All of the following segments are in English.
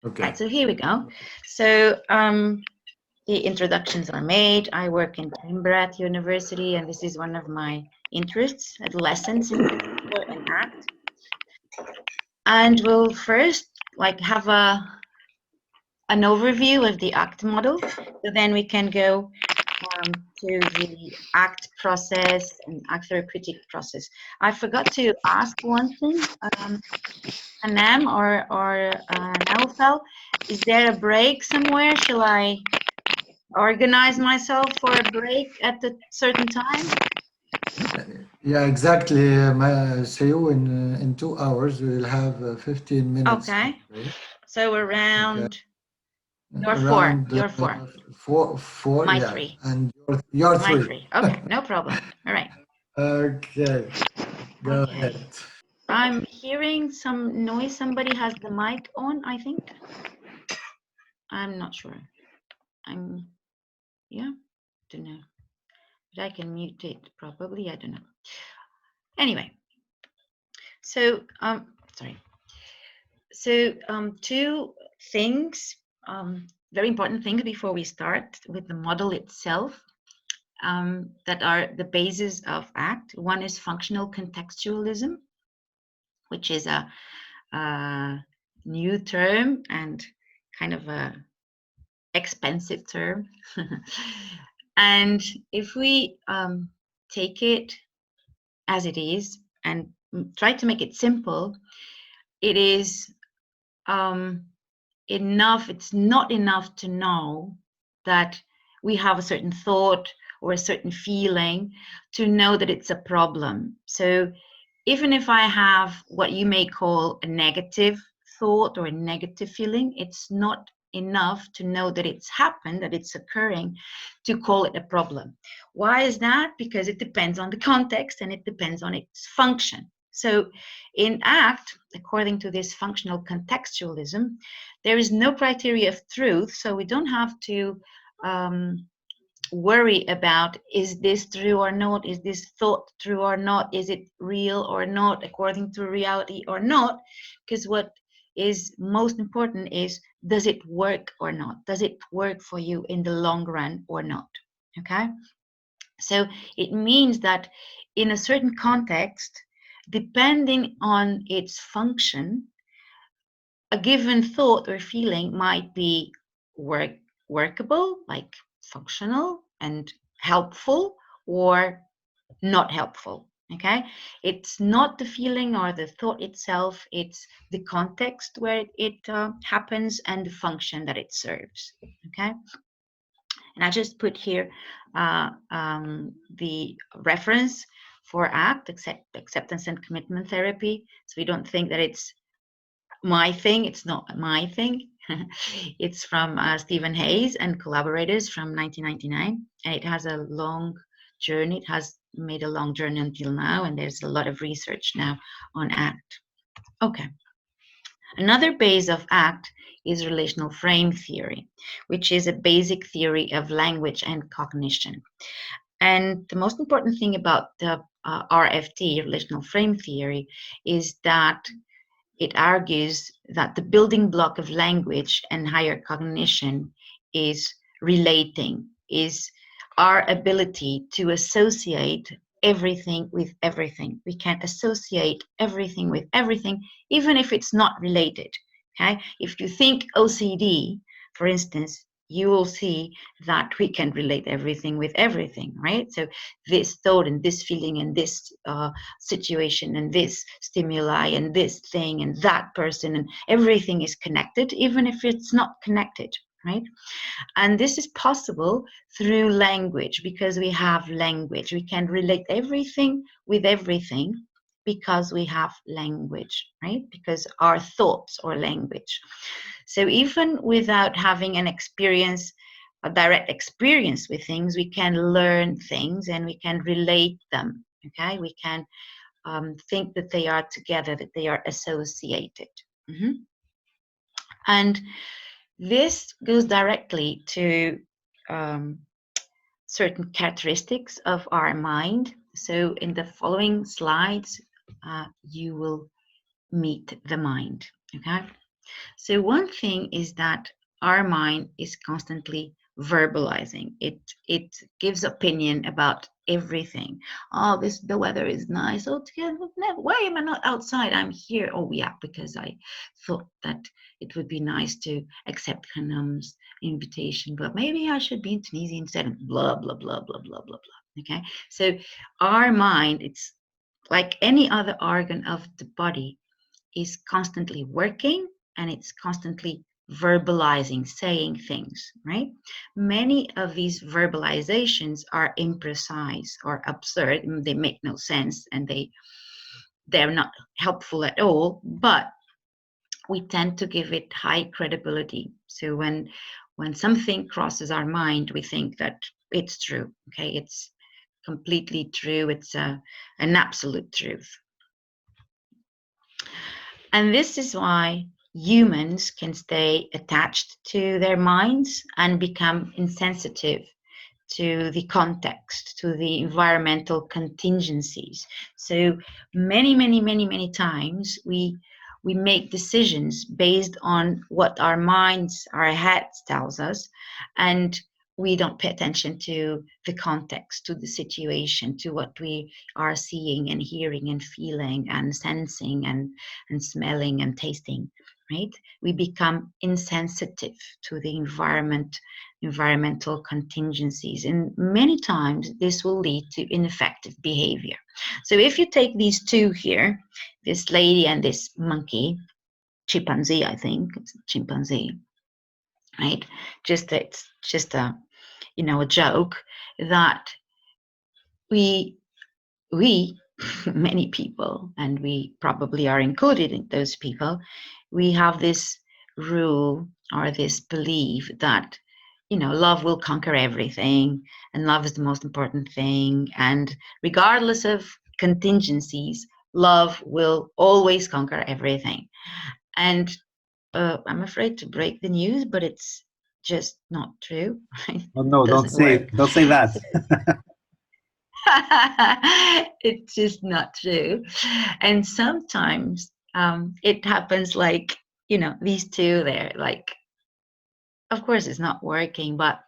Okay. Right, so here we go. So the introductions are made. I work in Canberra at university, and this is one of my interests, lessons in particular, and ACT. And we'll first like have an overview of the ACT model. So then we can go to the ACT process and ACT therapeutic process. I forgot to ask one thing, Anam or Naufal, is there a break somewhere? Shall I organize myself for a break at a certain time? Yeah, exactly. See you in 2 hours. We will have 15 minutes of Okay, break. so Okay. around your four, Around your four, four. my Yeah, three, and you're my three. three. Okay, no problem. All right. Okay. Go Okay. ahead. I'm hearing some noise. Somebody has the mic on, I think. I'm not sure. I'm, yeah, don't know. But I can mute it probably. I don't know. Anyway, so, sorry. So, two things, very important things before we start with the model itself, that are the basis of ACT. One is functional contextualism, which is a new term and kind of a expensive term. And if we take it as it is and try to make it simple, it is um, enough, it's not enough to know that we have a certain thought or a certain feeling to know that it's a problem. So even if I have what you may call a negative thought or a negative feeling, it's not enough to know that it's happened, that it's occurring, to call it a problem. Why is that? Because it depends on the context and it depends on its function. So in ACT, according to this functional contextualism, there is no criteria of truth, so we don't have to worry about, is this true or not, is this thought true or not, is it real or not, according to reality or not, because what is most important is, does it work or not, does it work for you in the long run or not. Okay, so it means that in a certain context, depending on its function, a given thought or feeling might be work, workable, like functional and helpful, or not helpful. Okay, it's not the feeling or the thought itself, it's the context where it happens and the function that it serves. Okay, and I just put here the reference for ACT, acceptance and commitment therapy, so we don't think that it's my thing. It's not my thing. It's from Stephen Hayes and collaborators from 1999, and it has a long journey. It has made a long journey until now, and there's a lot of research now on ACT. Okay. Another base of ACT is relational frame theory, which is a basic theory of language and cognition. And the most important thing about the RFT, relational frame theory, is that it argues that the building block of language and higher cognition is relating, is our ability to associate everything with everything. We can associate everything with everything, even if it's not related. Okay? If you think OCD, for instance, you will see that we can relate everything with everything, right? So this thought and this feeling and this situation and this stimuli and this thing and that person and everything is connected, even if it's not connected, right? And this is possible through language, because we have language. We can relate everything with everything because we have language, right? Because our thoughts are language. So even without having an experience, a direct experience with things, we can learn things and we can relate them. Okay, we can think that they are together, that they are associated. Mhm. And this goes directly to um, certain characteristics of our mind. So in the following slides, you will meet the mind. Okay. So one thing is that our mind is constantly verbalizing. It gives opinion about everything. Oh, this the weather is nice. Oh, why am I not outside? I'm here. Oh, yeah, because I thought that it would be nice to accept Hanum's invitation, but maybe I should be in Tunisia instead. Of blah blah blah blah blah blah blah. Okay, so our mind, it's like any other organ of the body, is constantly working and it's constantly verbalizing, saying things, right? Many of these verbalizations are imprecise or absurd. They make no sense and they're not helpful at all, but we tend to give it high credibility. So when something crosses our mind, we think that it's true. Okay, it's completely true. It's an absolute truth. And this is why humans can stay attached to their minds and become insensitive to the context, to the environmental contingencies. So many times we make decisions based on what our minds, our heads tells us, and we don't pay attention to the context, to the situation, to what we are seeing and hearing and feeling and sensing and smelling and tasting, right? We become insensitive to the environmental contingencies. And many times this will lead to ineffective behavior. So if you take these two here, this lady and this monkey, chimpanzee, I think it's chimpanzee, right? It's just a a joke that we we many people, and we probably are included in those people, we have this rule or this belief that love will conquer everything, and love is the most important thing, and regardless of contingencies, love will always conquer everything. And I'm afraid to break the news, but it's just not true. Right? Oh It no, doesn't work. don't say that. It's just not true. And sometimes it happens like, these two there, like, of course it's not working, but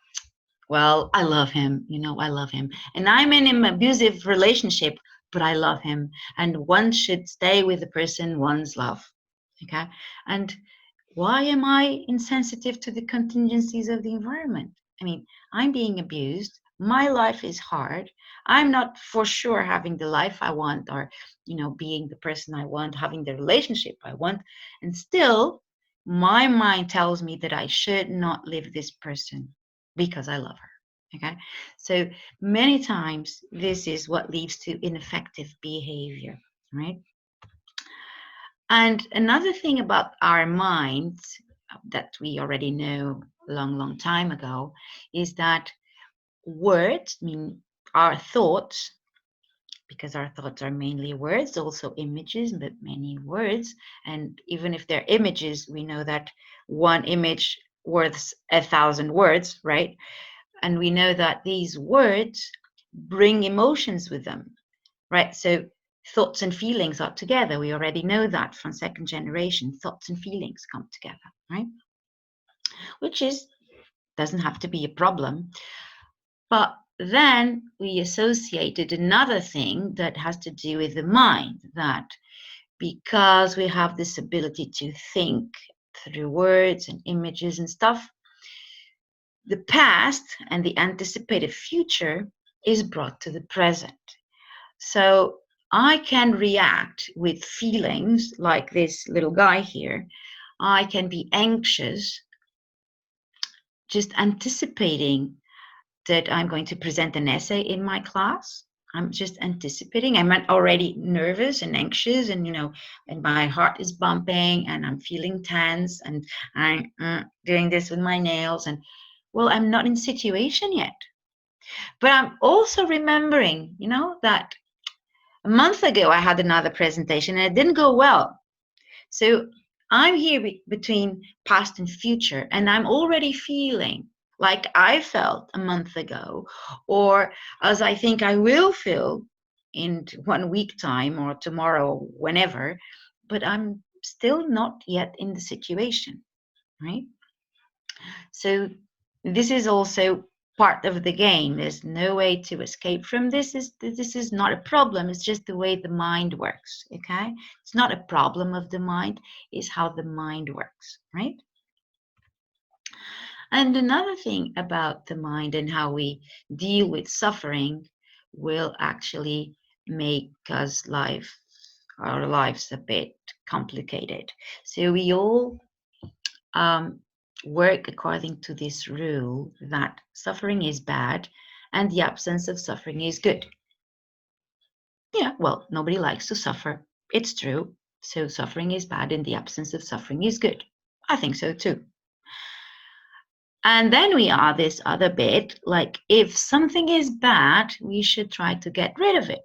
well, I love him, I love him. And I'm in an abusive relationship, but I love him. And one should stay with the person one's love. Okay. And why am I insensitive to the contingencies of the environment? I mean, I'm being abused. My life is hard. I'm not for sure having the life I want, or, being the person I want, having the relationship I want. And still, my mind tells me that I should not leave this person because I love her. Okay. So many times, this is what leads to ineffective behavior, right? And another thing about our minds that we already know a long time ago is that words, I mean, our thoughts, because our thoughts are mainly words, also images, but many words. And even if they're images, we know that one image worth 1,000 words, right? And we know that these words bring emotions with them, right? So thoughts and feelings are together. We already know that from second generation. Thoughts and feelings come together, right? Which doesn't have to be a problem. But then we associated another thing that has to do with the mind, that because we have this ability to think through words and images and stuff, the past and the anticipated future is brought to the present. So I can react with feelings like this little guy here. I can be anxious, just anticipating that I'm going to present an essay in my class. I'm just anticipating. I'm already nervous and anxious, and and my heart is bumping, and I'm feeling tense, and I'm doing this with my nails. And well, I'm not in situation yet, but I'm also remembering, that a month ago, I had another presentation and it didn't go well. So I'm here between past and future, and I'm already feeling like I felt a month ago, or as I think I will feel in 1 week time or tomorrow, whenever. But I'm still not yet in the situation, right? So this is also part of the game. There's no way to escape from this. This is not a problem. It's just the way the mind works. Okay, it's not a problem of the mind. It's how the mind works, right? And another thing about the mind and how we deal with suffering will actually make our lives a bit complicated. So we all um, work according to this rule that suffering is bad and the absence of suffering is good. Yeah, well, nobody likes to suffer. It's true. So suffering is bad and the absence of suffering is good. I think so too. And then we are this other bit, like if something is bad, we should try to get rid of it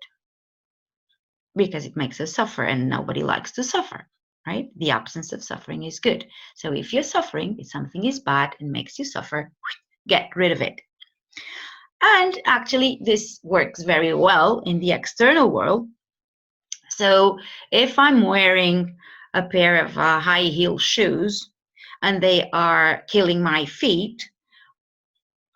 because it makes us suffer and nobody likes to suffer, right? The absence of suffering is good. So if you're suffering, if something is bad and makes you suffer, get rid of it. And actually, this works very well in the external world. So if I'm wearing a pair of high heel shoes and they are killing my feet,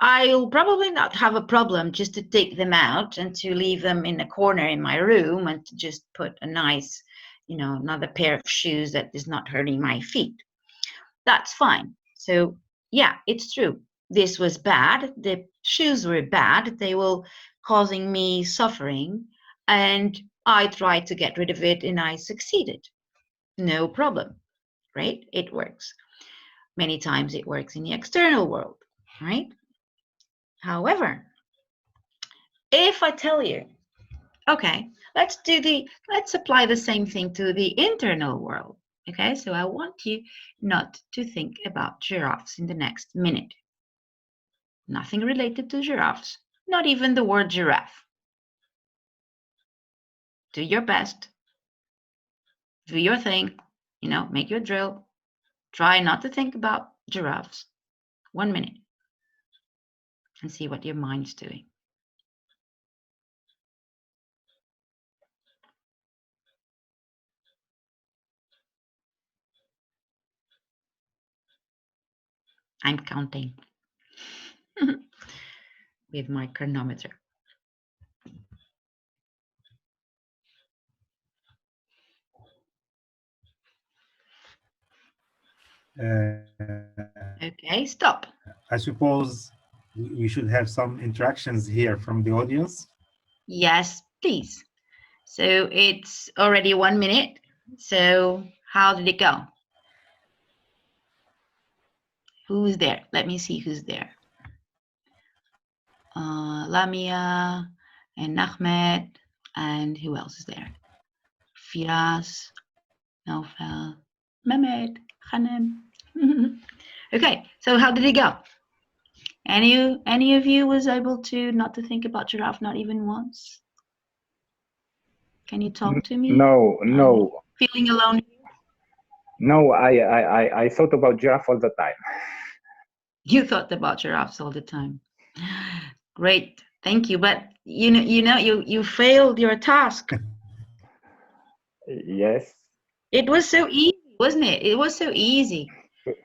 I'll probably not have a problem just to take them out and to leave them in a corner in my room and to just put a nice, another pair of shoes that is not hurting my feet. That's fine. So, yeah, it's true. This was bad. The shoes were bad. They were causing me suffering. And I tried to get rid of it and I succeeded. No problem, right? It works. Many times it works in the external world, right? However, if I tell you, okay, let's apply the same thing to the internal world. Okay, so I want you not to think about giraffes in the next minute. Nothing related to giraffes, not even the word giraffe. Do your best, do your thing, make your drill. Try not to think about giraffes. 1 minute and see what your mind's doing. I'm counting with my chronometer. Okay, stop. I suppose we should have some interactions here from the audience. Yes, please. So it's already 1 minute. So how did it go? Who's there? Let me see who's there. Lamia and Ahmed, and who else is there? Firas, Naufel, Mehmet, Hanem. Okay, so how did it go? Any of you was able to not to think about giraffe, not even once? Can you talk to me? No. Feeling alone? No, I thought about giraffe all the time. You thought about giraffes all the time. Great, thank you. But you failed your task. Yes. It was so easy, wasn't it? It was so easy.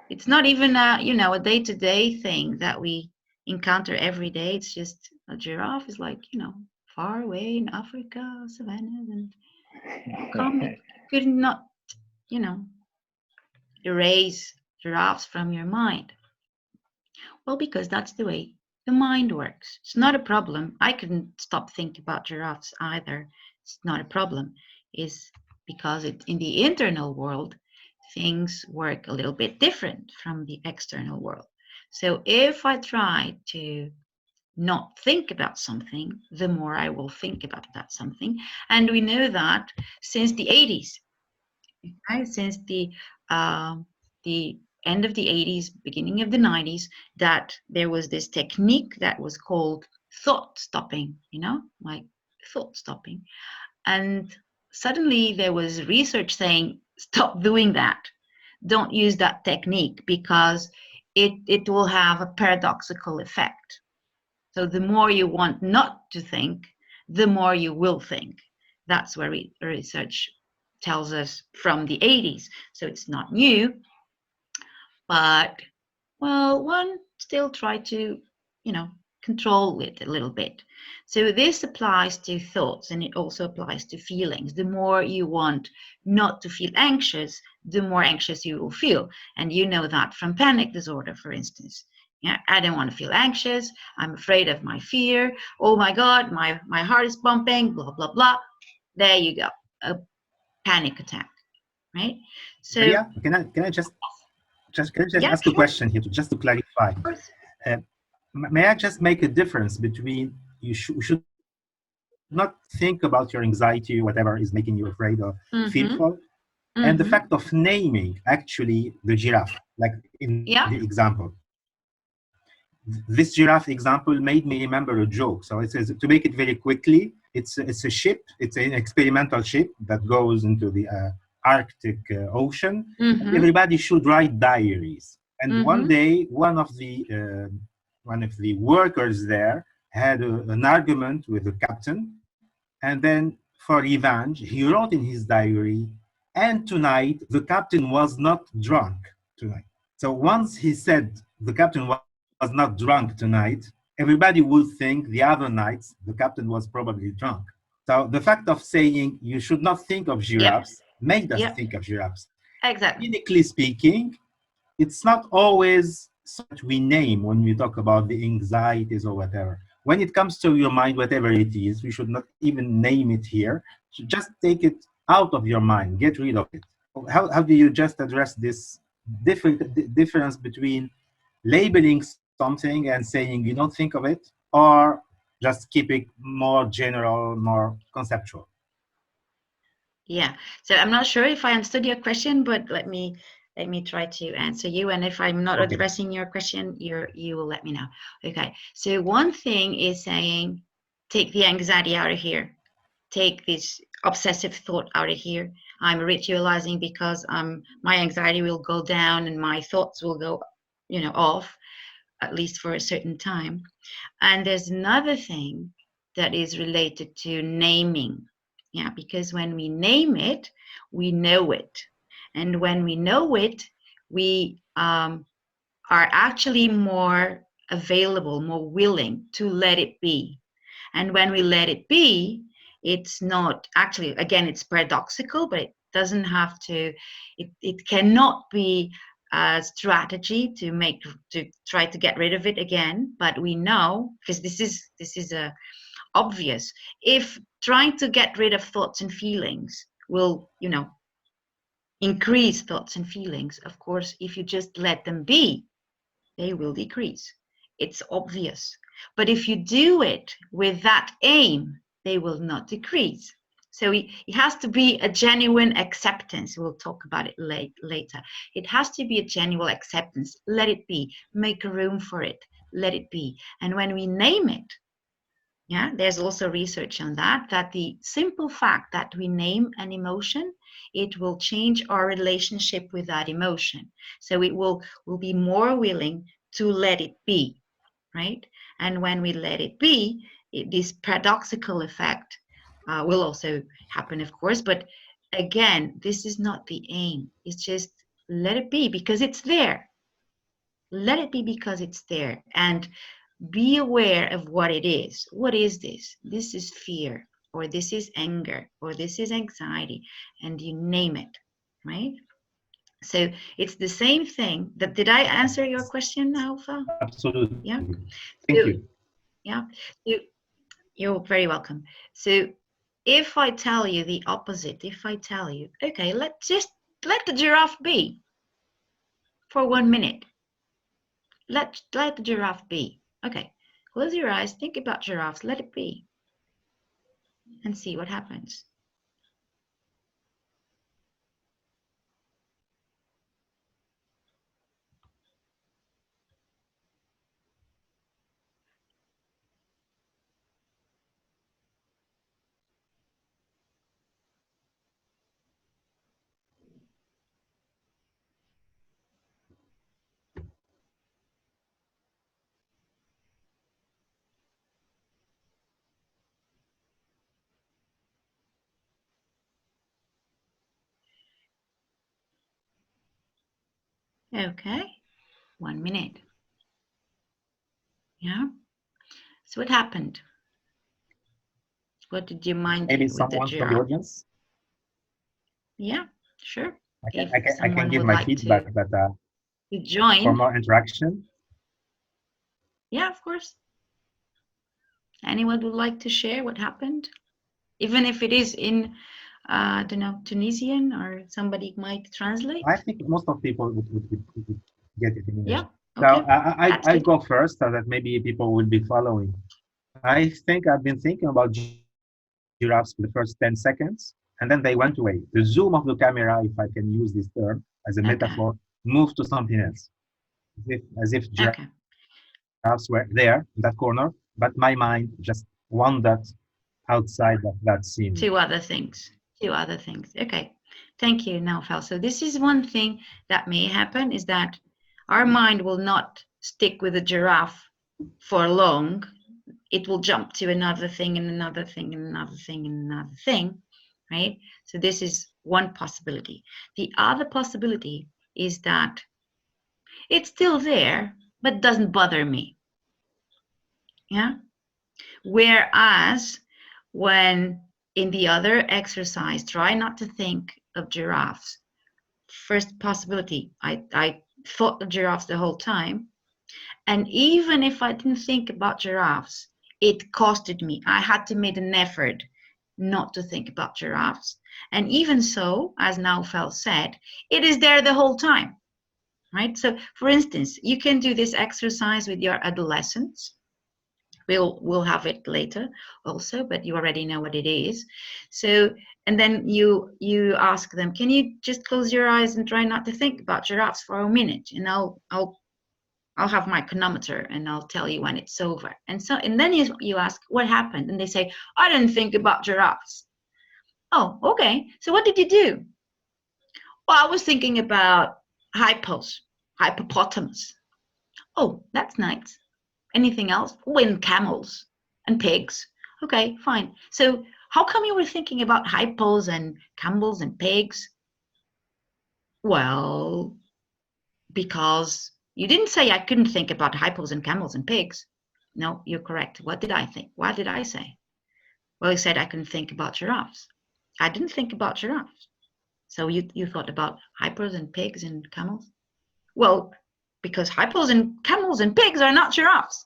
It's not even a day-to-day thing that we encounter every day. It's just a giraffe is like, far away in Africa, savannas, and how come you could not, erase giraffes from your mind? Well, because that's the way the mind works. It's not a problem. I couldn't stop thinking about giraffes either. It's not a problem. It's because in the internal world, things work a little bit different from the external world. So if I try to not think about something, the more I will think about that something. And we know that since the 80s, right? Since the end of the 80s, beginning of the 90s, that there was this technique that was called thought stopping, like thought stopping. And suddenly there was research saying, stop doing that. Don't use that technique because it will have a paradoxical effect. So the more you want not to think, the more you will think. That's where research tells us from the 80s. So it's not new, but well, one still try to, control it a little bit. So this applies to thoughts and it also applies to feelings. The more you want not to feel anxious, the more anxious you will feel. And you know that from panic disorder, for instance. Yeah, I don't want to feel anxious. I'm afraid of my fear. Oh my God, my heart is pumping, blah, blah, blah. There you go. A panic attack, right? So Maria, can I just yeah, ask a sure, question here just to clarify? of course. Uh, may I just make a difference between you should not think about your anxiety, whatever is making you afraid or Mm-hmm. fearful, and the Mm-hmm. fact of naming actually the giraffe, like in Yeah. the example. This giraffe example made me remember a joke. So it says, to make it very quickly, it's a ship, it's an experimental ship that goes into the Arctic Ocean. And Mm-hmm. everybody should write diaries. And one Mm-hmm. day, one of the workers there had an argument with the captain, and then for revenge, he wrote in his diary, and tonight the captain was not drunk tonight. So once he said the captain was not drunk tonight, everybody would think the other nights the captain was probably drunk. So the fact of saying you should not think of Yep. giraffes made us Yep. think of giraffes. Exactly. Clinically speaking, it's not always what we name when we talk about the anxieties or whatever. When it comes to your mind, whatever it is, we should not even name it here. Just take it out of your mind, get rid of it. How do you just address this difference between labeling something and saying you don't think of it, or just keep it more general, more conceptual? Yeah. So I'm not sure if I understood your question, but let me try to answer you. And if I'm not Okay. addressing your question, you will let me know. Okay. So one thing is saying, take the anxiety out of here. Take this obsessive thought out of here. I'm ritualizing because my anxiety will go down and my thoughts will go, off, at least for a certain time. And there's another thing that is related to naming. Yeah, because when we name it, we know it. And when we know it, we are actually more available, more willing to let it be. And when we let it be, it's not actually, again, it's paradoxical, but it doesn't have to, it cannot be a strategy to try to get rid of it again. But we know, because this is a obvious, if trying to get rid of thoughts and feelings will, increase thoughts and feelings, of course, if you just let them be, they will decrease. It's obvious. But if you do it with that aim, they will not decrease. So it has to be a genuine acceptance. We'll talk about it later. It has to be a genuine acceptance. Let it be. Make room for it. Let it be. And when we name it, yeah, there's also research on that the simple fact that we name an emotion, it will change our relationship with that emotion. So we'll be more willing to let it be, right? And when we let it be, this paradoxical effect will also happen, of course. But again, this is not the aim. It's just let it be because it's there. Let it be because it's there. And be aware of what it is. What is this? This is fear, or this is anger, or this is anxiety, and you name it, right? So it's the same thing. Did I answer your question, Alpha? Absolutely. Yeah. Thank So, you. yeah. You're very welcome. So if I tell you the opposite, if I tell you, okay, just let the giraffe be for 1 minute. Let the giraffe be. Okay. Close your eyes, think about giraffes, let it be, and see what happens. Okay, 1 minute. Yeah. So what happened? What did your mind Maybe do with the someone from the giraffe? audience. Yeah, sure. I If can someone give would my like feedback, to but for join, more interaction, yeah, of course. Anyone would like to share what happened? Even if it is in, I don't know, Tunisian, or somebody might translate. I think most of people would get it in English. Yeah, So okay, that's I good. go first so that maybe people will be following. I think I've been thinking about giraffes for the first 10 seconds, and then they went away. The zoom of the camera, if I can use this term as a Okay, metaphor, moved to something else, as if giraffes okay. were there in that corner, but my mind just wandered outside of that scene. Two other things. Okay, thank you, Naufal. So this is one thing that may happen, is that our mind will not stick with a giraffe for long. It will jump to another thing and another thing and another thing and another thing, right? So this is one possibility. The other possibility is that it's still there, but doesn't bother me. Yeah. Whereas when in the other exercise, try not to think of giraffes. First possibility, I thought of giraffes the whole time. And even if I didn't think about giraffes, it costed me. I had to make an effort not to think about giraffes. And even so, as Naufel said, it is there the whole time, right? So for instance, you can do this exercise with your adolescents. We'll have it later also, but you already know what it is. So, and then you ask them, can you just close your eyes and try not to think about giraffes for a minute? And I'll have my chronometer and I'll tell you when it's over. And so, and then you ask what happened, and they say, I didn't think about giraffes. Oh, okay. So what did you do? Well, I was thinking about hippopotamus. Oh, that's nice. Anything else? Oh, and camels and pigs. Okay, fine. So how come you were thinking about hippos and camels and pigs? Well, because you didn't say I couldn't think about hippos and camels and pigs. No, you're correct. What did I think? What did I say? Well, you said I couldn't think about giraffes. I didn't think about giraffes. So you thought about hippos and pigs and camels? Well, because hippos and camels and pigs are not giraffes.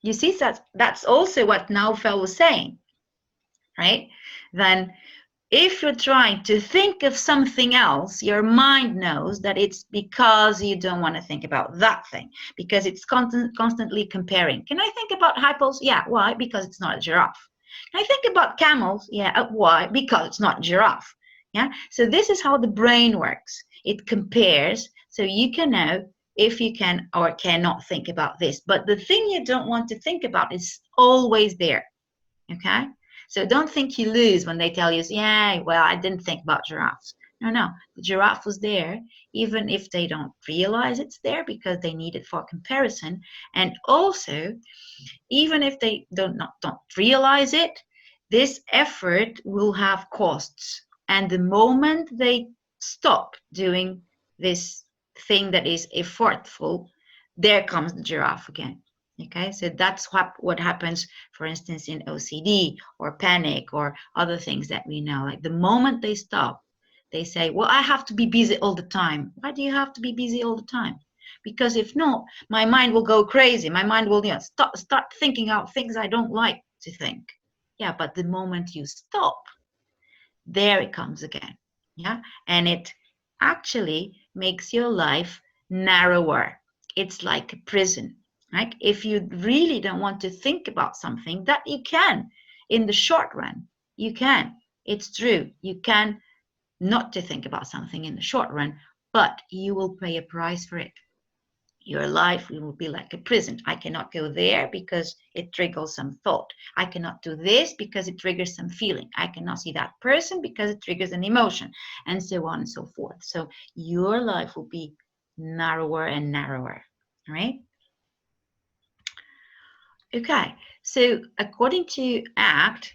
You see, that's also what Naufel was saying, right? Then if you're trying to think of something else, your mind knows that it's because you don't want to think about that thing, because it's constantly comparing. Can I think about hippos? Yeah, why? Because it's not a giraffe. Can I think about camels? Yeah, why? Because it's not a giraffe. Yeah, so this is how the brain works. It compares, so you can know if you can or cannot think about this. But the thing you don't want to think about is always there, okay? So don't think you lose when they tell you, yeah, well, I didn't think about giraffes. No, the giraffe was there, even if they don't realize it's there because they need it for comparison. And also, even if they don't realize it, this effort will have costs. And the moment they stop doing this thing that is effortful, there comes the giraffe again. Okay, so that's what happens, for instance, in OCD or panic or other things that we know. Like the moment they stop, they say, well, I have to be busy all the time. Why do you have to be busy all the time? Because if not, my mind will go crazy. My mind will start thinking out things I don't like to think. Yeah, but the moment you stop, there it comes again. Yeah, and it actually makes your life narrower. It's like a prison, right? If you really don't want to think about something, that you can in the short run, you can. It's true, you can not to think about something in the short run, but you will pay a price for it. Your life will be like a prison. I cannot go there because it triggers some thought. I cannot do this because it triggers some feeling. I cannot see that person because it triggers an emotion, and so on and so forth. So your life will be narrower and narrower, right? Okay, so according to ACT,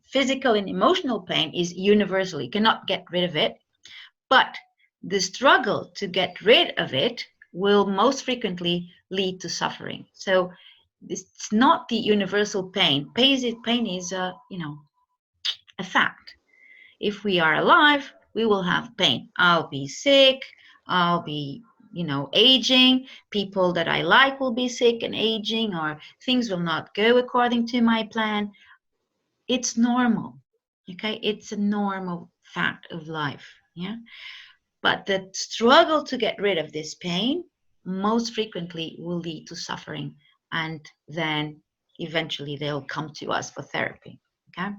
physical and emotional pain is universal. You cannot get rid of it. But the struggle to get rid of it will most frequently lead to suffering. So it's not the universal pain. Pain is a fact. If we are alive, we will have pain. I'll be sick, I'll be aging, people that I like will be sick and aging, or things will not go according to my plan. It's normal. Okay, it's a normal fact of life. Yeah, but the struggle to get rid of this pain most frequently will lead to suffering, and then eventually they'll come to us for therapy. Okay,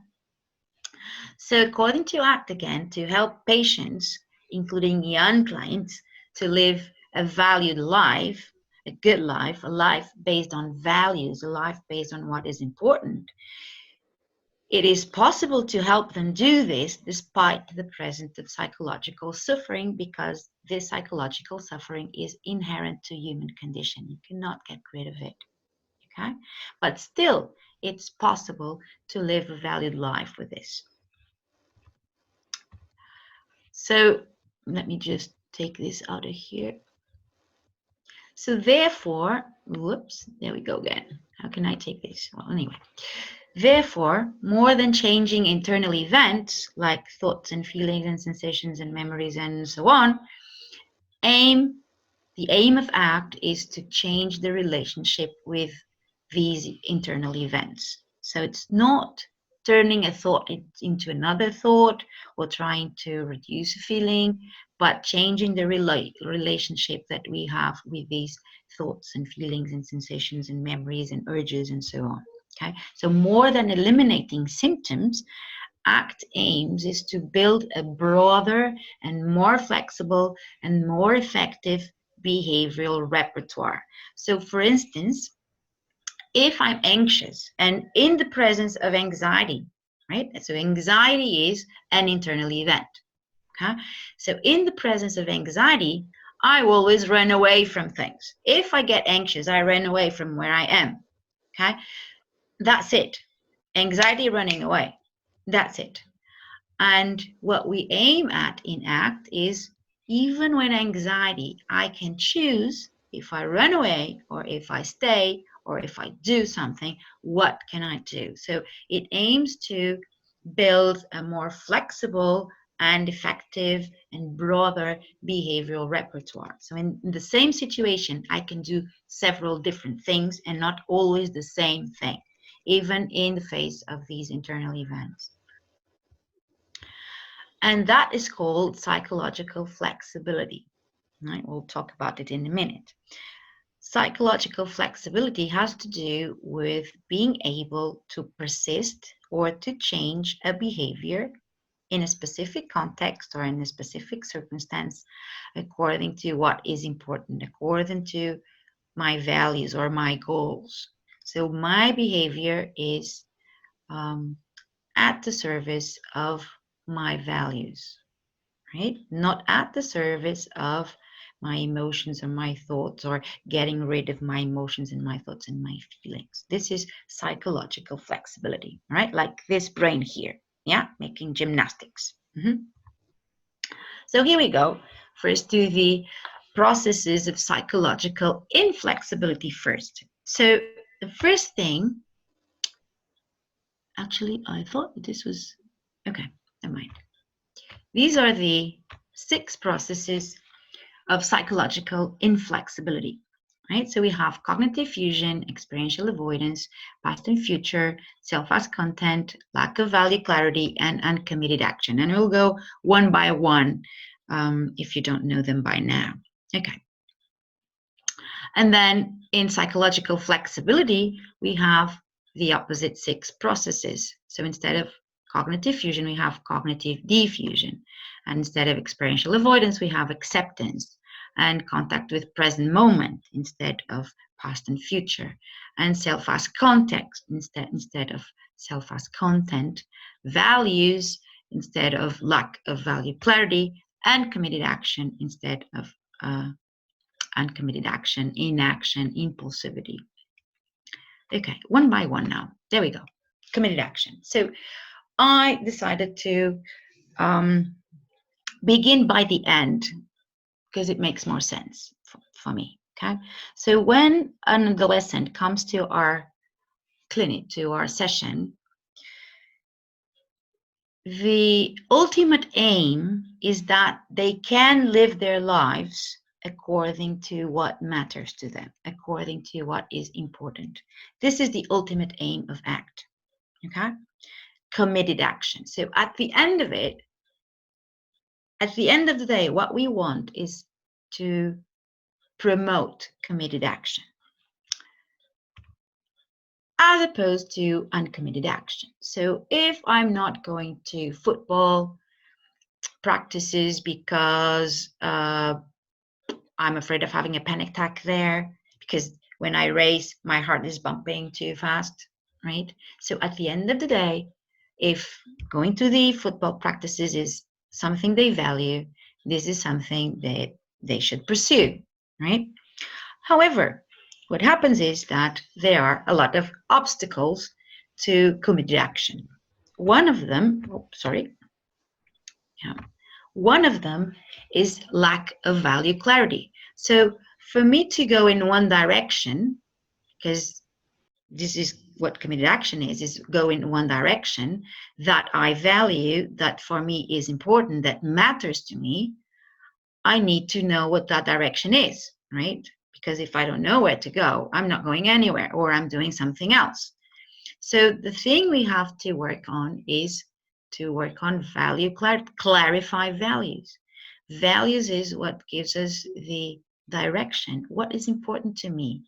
so according to ACT, again, to help patients, including young clients, to live a valued life, a good life, a life based on values, a life based on what is important, it is possible to help them do this despite the presence of psychological suffering, because this psychological suffering is inherent to human condition. You cannot get rid of it. Okay? But still, it's possible to live a valued life with this. So let me just take this out of here. So therefore, whoops, there we go again. How can I take this? Well, anyway. Therefore, more than changing internal events like thoughts and feelings and sensations and memories and so on, the aim of ACT is to change the relationship with these internal events. So it's not turning a thought into another thought or trying to reduce a feeling, but changing the relationship that we have with these thoughts and feelings and sensations and memories and urges and so on. Okay, so more than eliminating symptoms, ACT aims is to build a broader and more flexible and more effective behavioral repertoire. So for instance, if I'm anxious and in the presence of anxiety, right? So anxiety is an internal event. Okay? So in the presence of anxiety, I always run away from things. If I get anxious, I run away from where I am. Okay? That's it. Anxiety, running away. That's it. And what we aim at in ACT is, even when anxiety, I can choose if I run away or if I stay or if I do something, what can I do? So it aims to build a more flexible and effective and broader behavioral repertoire. So in the same situation, I can do several different things and not always the same thing, even in the face of these internal events. And that is called psychological flexibility. Right? We'll talk about it in a minute. Psychological flexibility has to do with being able to persist or to change a behavior in a specific context or in a specific circumstance according to what is important, according to my values or my goals. So my behavior is at the service of my values, right? Not at the service of my emotions or my thoughts, or getting rid of my emotions and my thoughts and my feelings. This is psychological flexibility, right? Like this brain here, yeah, making gymnastics. So here we go. First, do the processes of psychological inflexibility first. So the first thing, actually, I thought this was, okay, never mind. These are the 6 processes of psychological inflexibility, right? So we have cognitive fusion, experiential avoidance, past and future, self as content, lack of value clarity, and uncommitted action. And we'll go one by one if you don't know them by now. Okay. And then in psychological flexibility, we have the opposite 6 processes. So instead of cognitive fusion, we have cognitive diffusion. And instead of experiential avoidance, we have acceptance and contact with present moment instead of past and future. And self as context instead of self as content. Values instead of lack of value clarity. And committed action instead of uncommitted action, inaction, impulsivity. Okay, one by one now. There we go. Committed action. So I decided to begin by the end because it makes more sense for me. Okay, so when an adolescent comes to our clinic, to our session, the ultimate aim is that they can live their lives according to what matters to them, according to what is important. This is the ultimate aim of ACT, okay? Committed action. So at the end of it, at the end of the day, what we want is to promote committed action as opposed to uncommitted action. So if I'm not going to football practices because I'm afraid of having a panic attack there, because when I race, my heart is bumping too fast, right? So at the end of the day, if going to the football practices is something they value, this is something that they should pursue, right? However, what happens is that there are a lot of obstacles to committed action. One of them, one of them is lack of value clarity. So for me to go in one direction, because this is what committed action is go in one direction that I value, that for me is important, that matters to me, I need to know what that direction is, right? Because if I don't know where to go, I'm not going anywhere, or I'm doing something else. So the thing we have to work on is to work on value, clarify values. Values is what gives us the direction. What is important to me?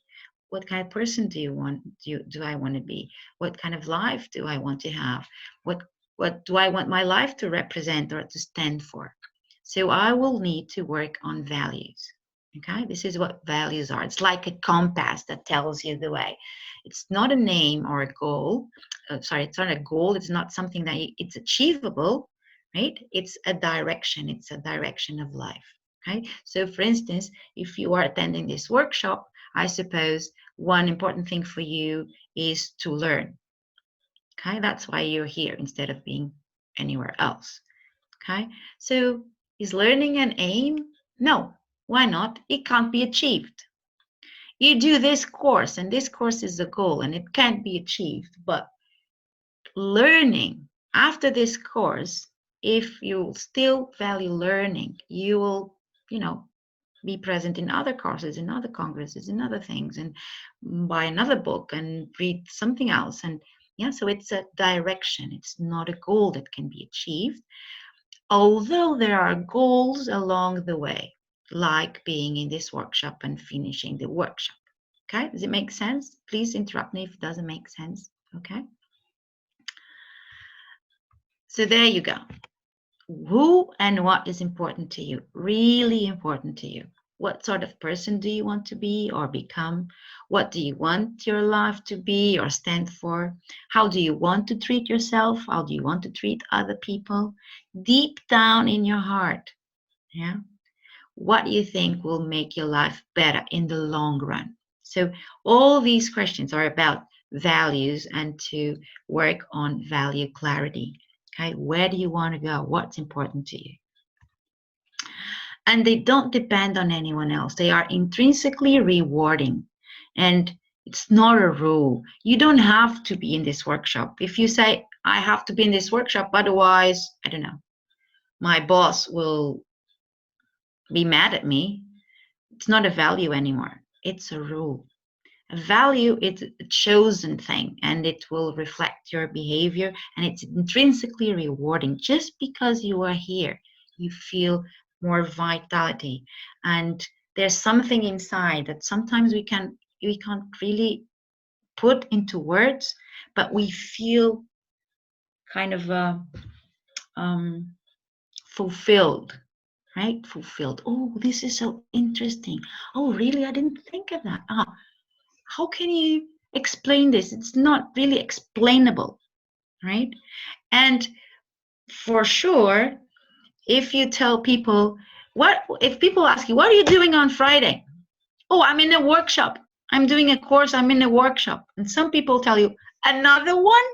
What kind of person do I want to be? What kind of life do I want to have? What do I want my life to represent or to stand for? So I will need to work on values. Okay, this is what values are. It's like a compass that tells you the way. It's not a name or a goal. It's not a goal. It's not something that it's achievable, right? It's a direction. It's a direction of life. Okay, so for instance, if you are attending this workshop, I suppose one important thing for you is to learn. Okay, that's why you're here instead of being anywhere else. Okay, so is learning an aim? No. Why not? It can't be achieved. You do this course, and this course is the goal, and it can't be achieved. But learning after this course, if you still value learning, you will, be present in other courses, in other congresses, in other things, and buy another book and read something else. And so it's a direction. It's not a goal that can be achieved, although there are goals along the way, like being in this workshop and finishing the workshop. Okay, does it make sense? Please interrupt me if it doesn't make sense. Okay, so there you go. Who and what is important to you? Really important to you. What sort of person do you want to be or become? What do you want your life to be or stand for? How do you want to treat yourself? How do you want to treat other people? Deep down in your heart, what do you think will make your life better in the long run? So all these questions are about values and to work on value clarity. Okay, where do you want to go? What's important to you? And they don't depend on anyone else. They are intrinsically rewarding. And it's not a rule. You don't have to be in this workshop. If you say, I have to be in this workshop, otherwise, I don't know, my boss will be mad at me. It's not a value anymore. It's a rule. A value is a chosen thing, and it will reflect your behavior, and it's intrinsically rewarding. Just because you are here, you feel more vitality, and there's something inside that sometimes we can't really put into words, but we feel kind of fulfilled. Right? Fulfilled. Oh, this is so interesting. Oh, really? I didn't think of that. How can you explain this? It's not really explainable, right? And for sure, if you tell people, if people ask you, what are you doing on Friday? Oh, I'm in a workshop. I'm doing a course. I'm in a workshop. And some people tell you, another one?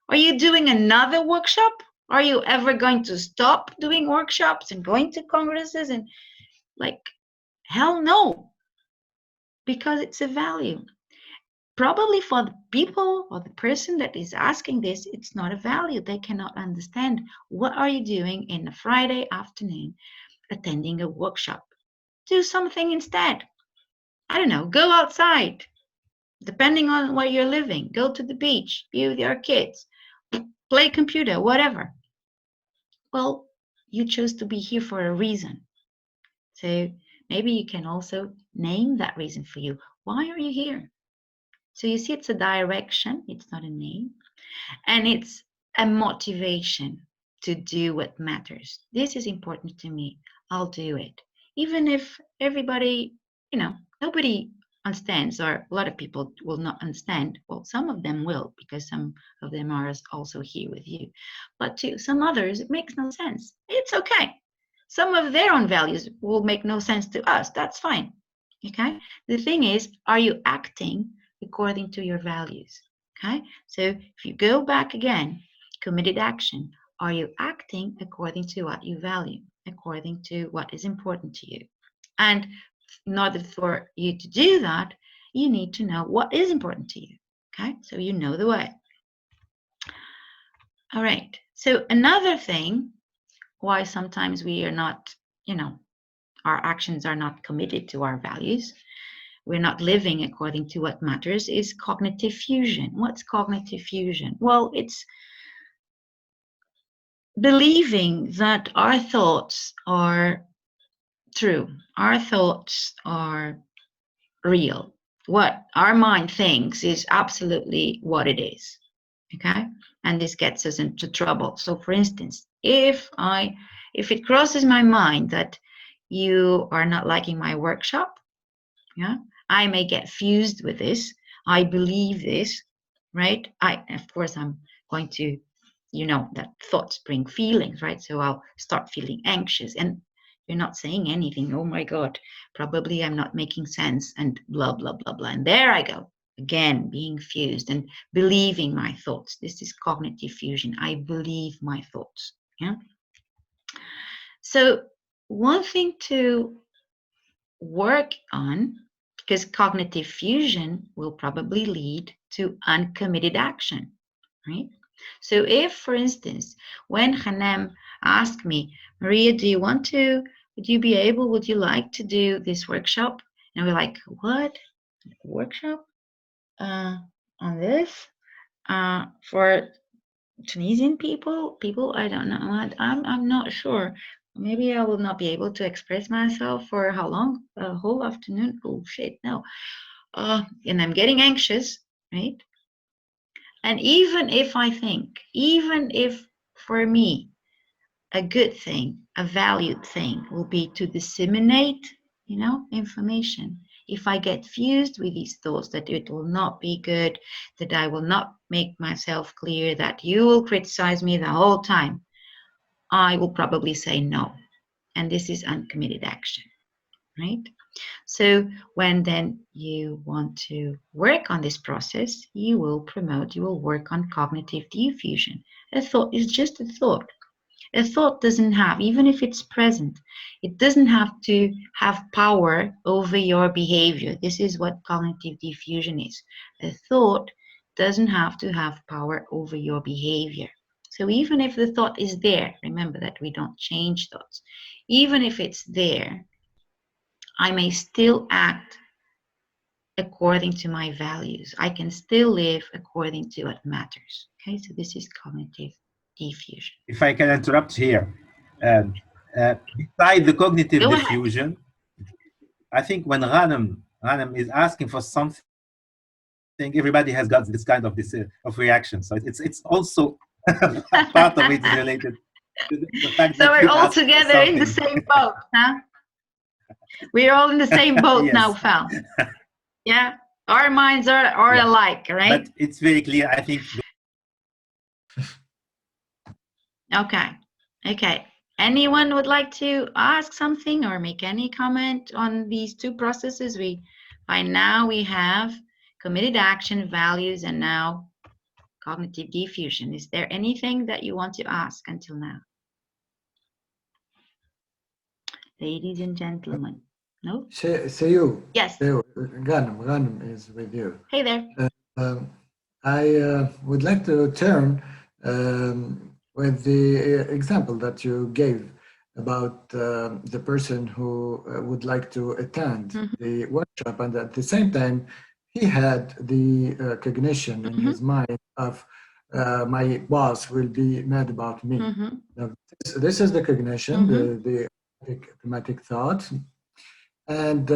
Are you doing another workshop? Are you ever going to stop doing workshops and going to congresses? And like, hell no, because it's a value. Probably for the people or the person that is asking this, it's not a value. They cannot understand. What are you doing in a Friday afternoon attending a workshop? Do something instead. I don't know, go outside. Depending on where you're living, go to the beach, be with your kids, play computer, whatever. Well, you chose to be here for a reason. So maybe you can also name that reason for you. Why are you here? So you see, it's a direction, it's not a name, and it's a motivation to do what matters. This is important to me. I'll do it. Even if everybody, nobody understands, or a lot of people will not understand. Well, some of them will, because some of them are also here with you. But to some others, it makes no sense. It's okay. Some of their own values will make no sense to us. That's fine. Okay? The thing is, are you acting according to your values? Okay? So if you go back again, committed action, are you acting according to what you value, according to what is important to you? And in order for you to do that, you need to know what is important to you. Okay? So you know the way. All right. So another thing why sometimes we are not, our actions are not committed to our values, we're not living according to what matters, is cognitive fusion. What's cognitive fusion? Well, it's believing that our thoughts are true, our thoughts are real. What our mind thinks is absolutely what it is. Okay? And this gets us into trouble. So for instance, if it crosses my mind that you are not liking my workshop, yeah, I may get fused with this. I believe this, right? Of course, I'm going to, that thoughts bring feelings, right? So I'll start feeling anxious, and you're not saying anything. Oh my God, probably I'm not making sense, and blah, blah, blah, blah. And there I go. Again, being fused and believing my thoughts. This is cognitive fusion. I believe my thoughts. Yeah. So one thing to work on, because cognitive fusion will probably lead to uncommitted action, right? So if, for instance, when Hanem asked me, Maria, would you like to do this workshop? And we're like, what? Workshop? On this? For Tunisian people, I don't know. I'm not sure. Maybe I will not be able to express myself for how long? A whole afternoon? Oh shit, no. And I'm getting anxious, right? And even if for me, a good thing, a valued thing will be to disseminate, information. If I get fused with these thoughts that it will not be good, that I will not make myself clear, that you will criticize me the whole time, I will probably say no. And this is uncommitted action, right? So when then you want to work on this process, you will work on cognitive diffusion. A thought is just a thought. A thought doesn't have, even if it's present, it doesn't have to have power over your behavior. This is what cognitive diffusion is. A thought doesn't have to have power over your behavior. So even if the thought is there, remember that we don't change thoughts. Even if it's there, I may still act according to my values. I can still live according to what matters. Okay, so this is cognitive diffusion. If I can interrupt here, beside the cognitive Go diffusion, I think when Ghanem is asking for something, everybody has got this kind of reaction. So it's also part of it is related to the fact so that we're all together in the same boat, huh? We're all in the same boat Yes. now, Fal. Yeah, our minds are Yeah. alike, right? But it's very clear, I think. Okay. Anyone would like to ask something or make any comment on these two processes? By now we have committed action, values, and now cognitive diffusion. Is there anything that you want to ask until now? Ladies and gentlemen. No? See you. Yes. Ghanem is with you. Hey there. I would like to turn with the example that you gave about the person who would like to attend the workshop, and at the same time, he had the cognition in his mind of my boss will be mad about me. Now, this is the cognition, the automatic thought, and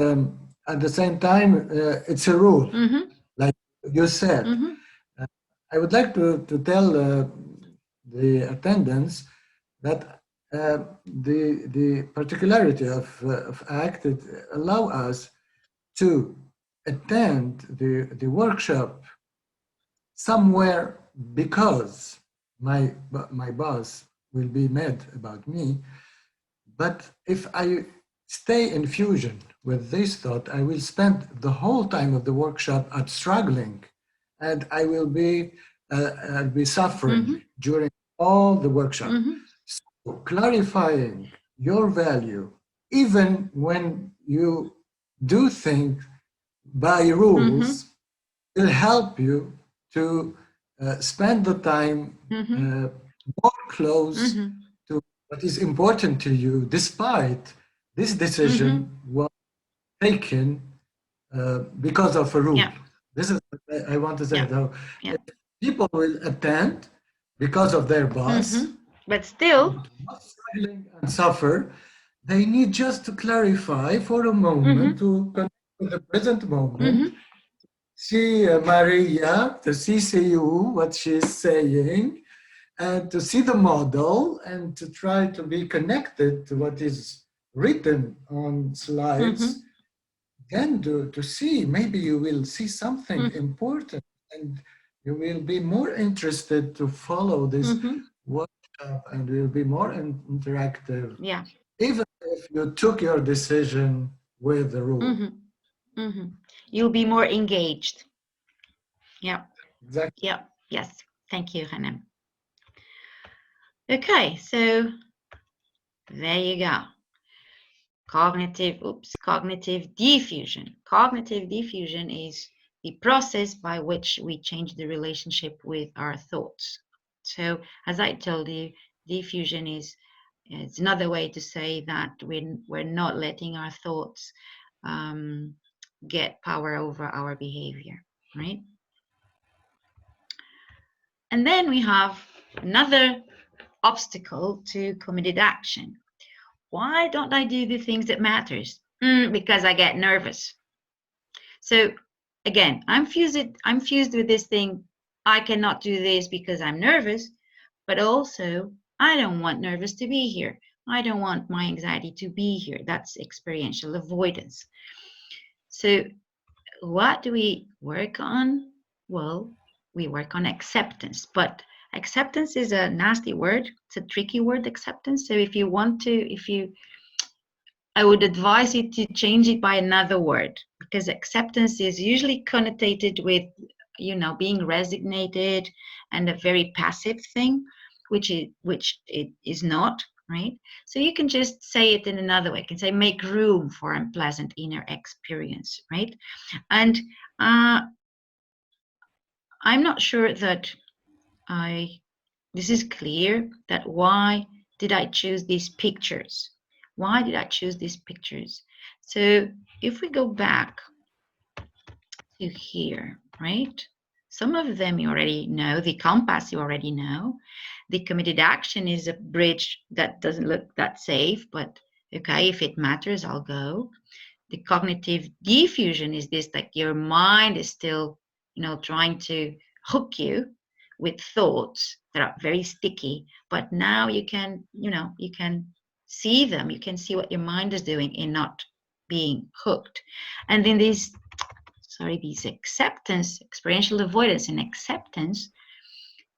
at the same time, it's a rule, like you said. I would like to tell the attendants that the particularity of ACT it allow us to attend the workshop somewhere because my boss will be mad about me. But if I stay in fusion with this thought, I will spend the whole time of the workshop at struggling, and I will be I'll be suffering during all the workshop. So clarifying your value, even when you do things by rules, will help you to spend the time more close to what is important to you, despite this decision was taken because of a rule. Yeah. This is what I want to say. Yeah. Though, Yeah. people will attend because of their boss, but still, not struggling and suffer. They need just to clarify for a moment, to connect with the present moment, see Maria, to see you, what she's saying, and to see the model and to try to be connected to what is written on slides. Then to see, maybe you will see something important and you will be more interested to follow this workshop and will be more interactive. Yeah. Even if you took your decision with the rule. You'll be more engaged. Yeah. Exactly. Yeah. Yes. Thank you, Hanem. Okay, so there you go. Cognitive diffusion. Cognitive diffusion is the process by which we change the relationship with our thoughts. So, as I told you, diffusion is it's another way to say that we're not letting our thoughts get power over our behavior, right? And then we have another obstacle to committed action. Why don't I do the things that matters? Because I get nervous. So again, I'm fused with this thing. I cannot do this because I'm nervous, but also I don't want nervous to be here. I don't want my anxiety to be here. That's experiential avoidance. So what do we work on? Well, we work on acceptance, but acceptance is a nasty word. It's a tricky word, acceptance. So if you I would advise you to change it by another word, because acceptance is usually connotated with, being resignated and a very passive thing, which it is not, right? So you can just say it in another way. You can say make room for unpleasant inner experience, right? And I'm not sure that this is clear, that why did I choose these pictures? Why did I choose these pictures? So if we go back to here, right? Some of them you already know. The compass you already know. The committed action is a bridge that doesn't look that safe, but okay, if it matters, I'll go. The cognitive diffusion is this, like your mind is still, trying to hook you with thoughts that are very sticky, but now you can see them. You can see what your mind is doing in not being hooked. And then these acceptance, experiential avoidance and acceptance,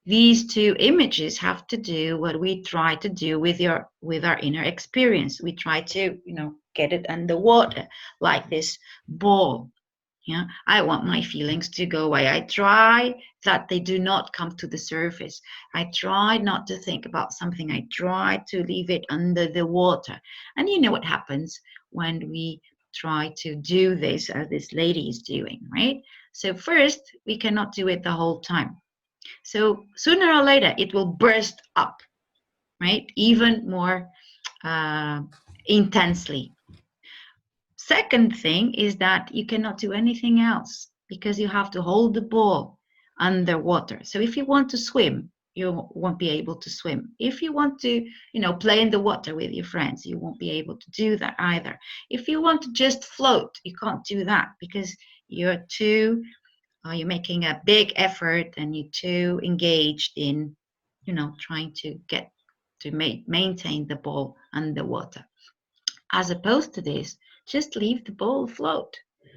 these two images have to do what we try to do with our inner experience. We try to, get it underwater like this ball, Yeah, I want my feelings to go away. I try that they do not come to the surface. I try not to think about something. I try to leave it under the water. And you know what happens when we try to do this, as this lady is doing, right? So first, we cannot do it the whole time. So sooner or later, it will burst up, right? Even more intensely. Second thing is that you cannot do anything else because you have to hold the ball underwater. So if you want to swim, you won't be able to swim. If you want to, play in the water with your friends, you won't be able to do that either. If you want to just float, you can't do that because you're making a big effort and you're too engaged in, trying to get to maintain the ball underwater. As opposed to this, just leave the ball afloat.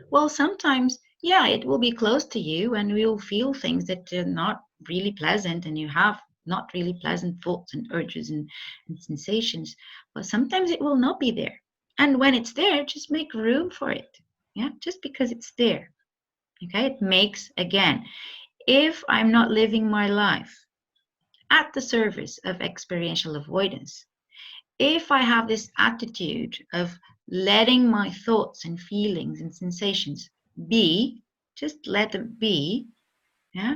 Well, sometimes, yeah, it will be close to you and you'll feel things that are not really pleasant and you have not really pleasant thoughts and urges and sensations, but sometimes it will not be there. And when it's there, just make room for it. Yeah, just because it's there. Okay, it makes, again, if I'm not living my life at the service of experiential avoidance, if I have this attitude of letting my thoughts and feelings and sensations be, just let them be, yeah,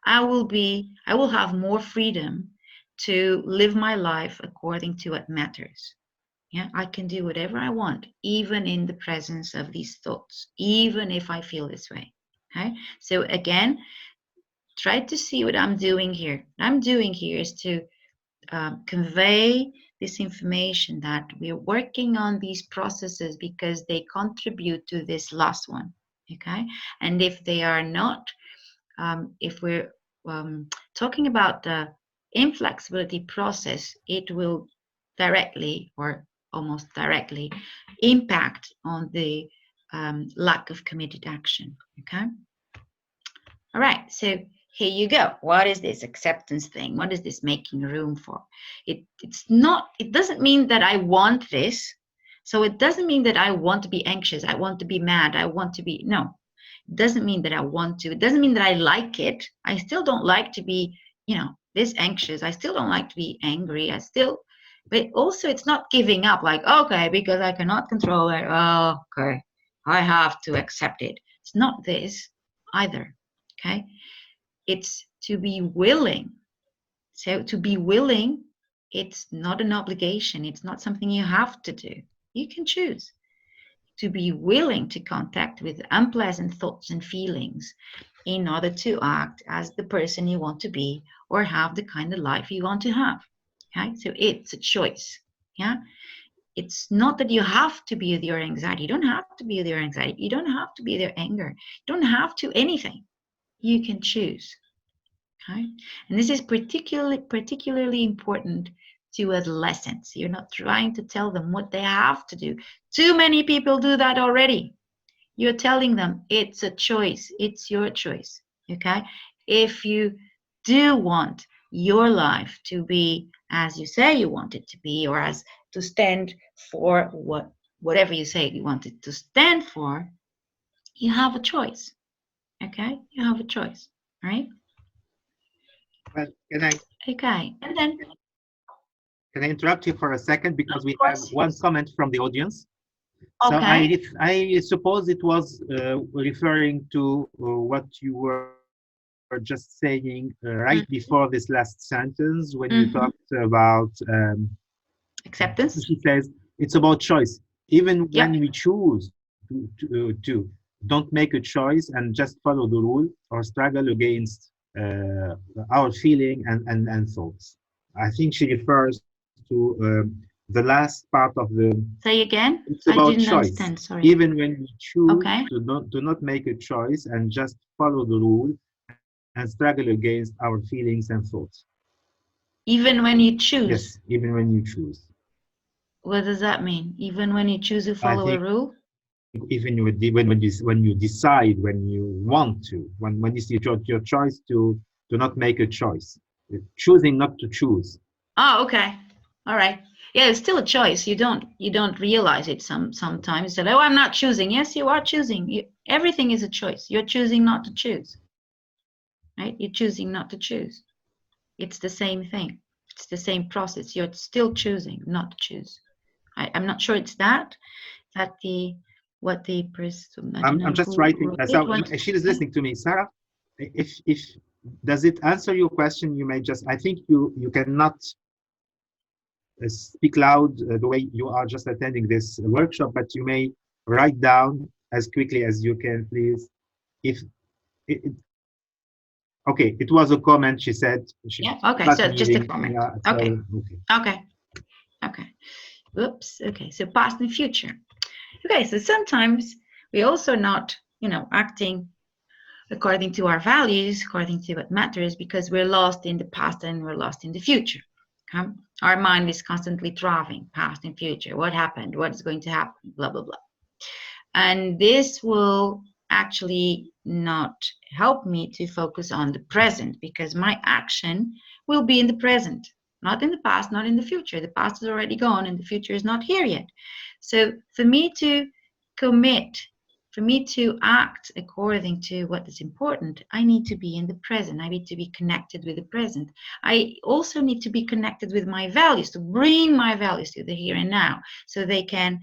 I will have more freedom to live my life according to what matters. Yeah, I can do whatever I want, even in the presence of these thoughts, even if I feel this way. Okay, so again, try to see what I'm doing here. What I'm doing here is to convey this information that we're working on these processes because they contribute to this last one. Okay, and if they are not, if we're talking about the inflexibility process, it will directly or almost directly impact on the lack of committed action. Okay. All right, so here you go. What is this acceptance thing? What is this making room for? It doesn't mean that I want this. So it doesn't mean that I want to be anxious. I want to be mad. No. It doesn't mean that I want to. It doesn't mean that I like it. I still don't like to be, this anxious. I still don't like to be angry. But also it's not giving up like, okay, because I cannot control it. Oh, okay, I have to accept it. It's not this either. Okay, it's to be willing. So to be willing, it's not an obligation. It's not something you have to do. You can choose to be willing to contact with unpleasant thoughts and feelings in order to act as the person you want to be or have the kind of life you want to have. Okay, so it's a choice. Yeah, it's not that you have to be with your anxiety. You don't have to be with your anxiety. You don't have to be with your anger. You don't have to anything. You can choose. Okay, and this is particularly important to adolescents. You're not trying to tell them what they have to do. Too many people do that already. You're telling them it's a choice. It's your choice. Okay, if you do want your life to be as you say you want it to be, or as to stand for whatever you say you want it to stand for, you have a choice. Okay, you have a choice, right? Well, Okay, and then can I interrupt you for a second because of we have course, one yes. comment from the audience. So Okay. I suppose it was referring to what you were just saying right before this last sentence when you talked about. Acceptance. She says it's about choice. Even Yeah. when we choose to don't make a choice and just follow the rule or struggle against our feeling and thoughts. I think she refers to the last part of the. Say again. It's I about didn't choice. understand. Sorry. Even when we choose Okay. to not make a choice and just follow the rule and struggle against our feelings and thoughts. Even when you choose. Yes, even when you choose. What does that mean? Even when you choose to I follow a think rule? even when you decide, when you want to, when it's your choice to not make a choice, choosing not to choose. Oh, okay. All right. Yeah, it's still a choice. You don't realize it sometimes that, oh, I'm not choosing. Yes, you are choosing. Everything is a choice. You're choosing not to choose, right? You're choosing not to choose. It's the same thing. It's the same process. You're still choosing not to choose. I'm not sure it's that the what the person, I don't know I'm just who writing. wrote So it, wants to she is say. listening to me, Sarah. If does it answer your question? You may just. I think you cannot speak loud the way you are just attending this workshop, but you may write down as quickly as you can, please. If it, okay, it was a comment. She said she Yeah, okay, not so just a meaning. comment. Yeah. So Okay, okay. okay, okay. Oops, okay, so past and future. Okay, so sometimes we also not, acting according to our values, according to what matters, because we're lost in the past and we're lost in the future. Okay? Our mind is constantly driving past and future. What happened? What is going to happen? Blah, blah, blah. And this will actually not help me to focus on the present, because my action will be in the present, not in the past, not in the future. The past is already gone and the future is not here yet. So for me to commit, for me to act according to what is important, I need to be in the present. I need to be connected with the present. I also need to be connected with my values, to bring my values to the here and now, so they can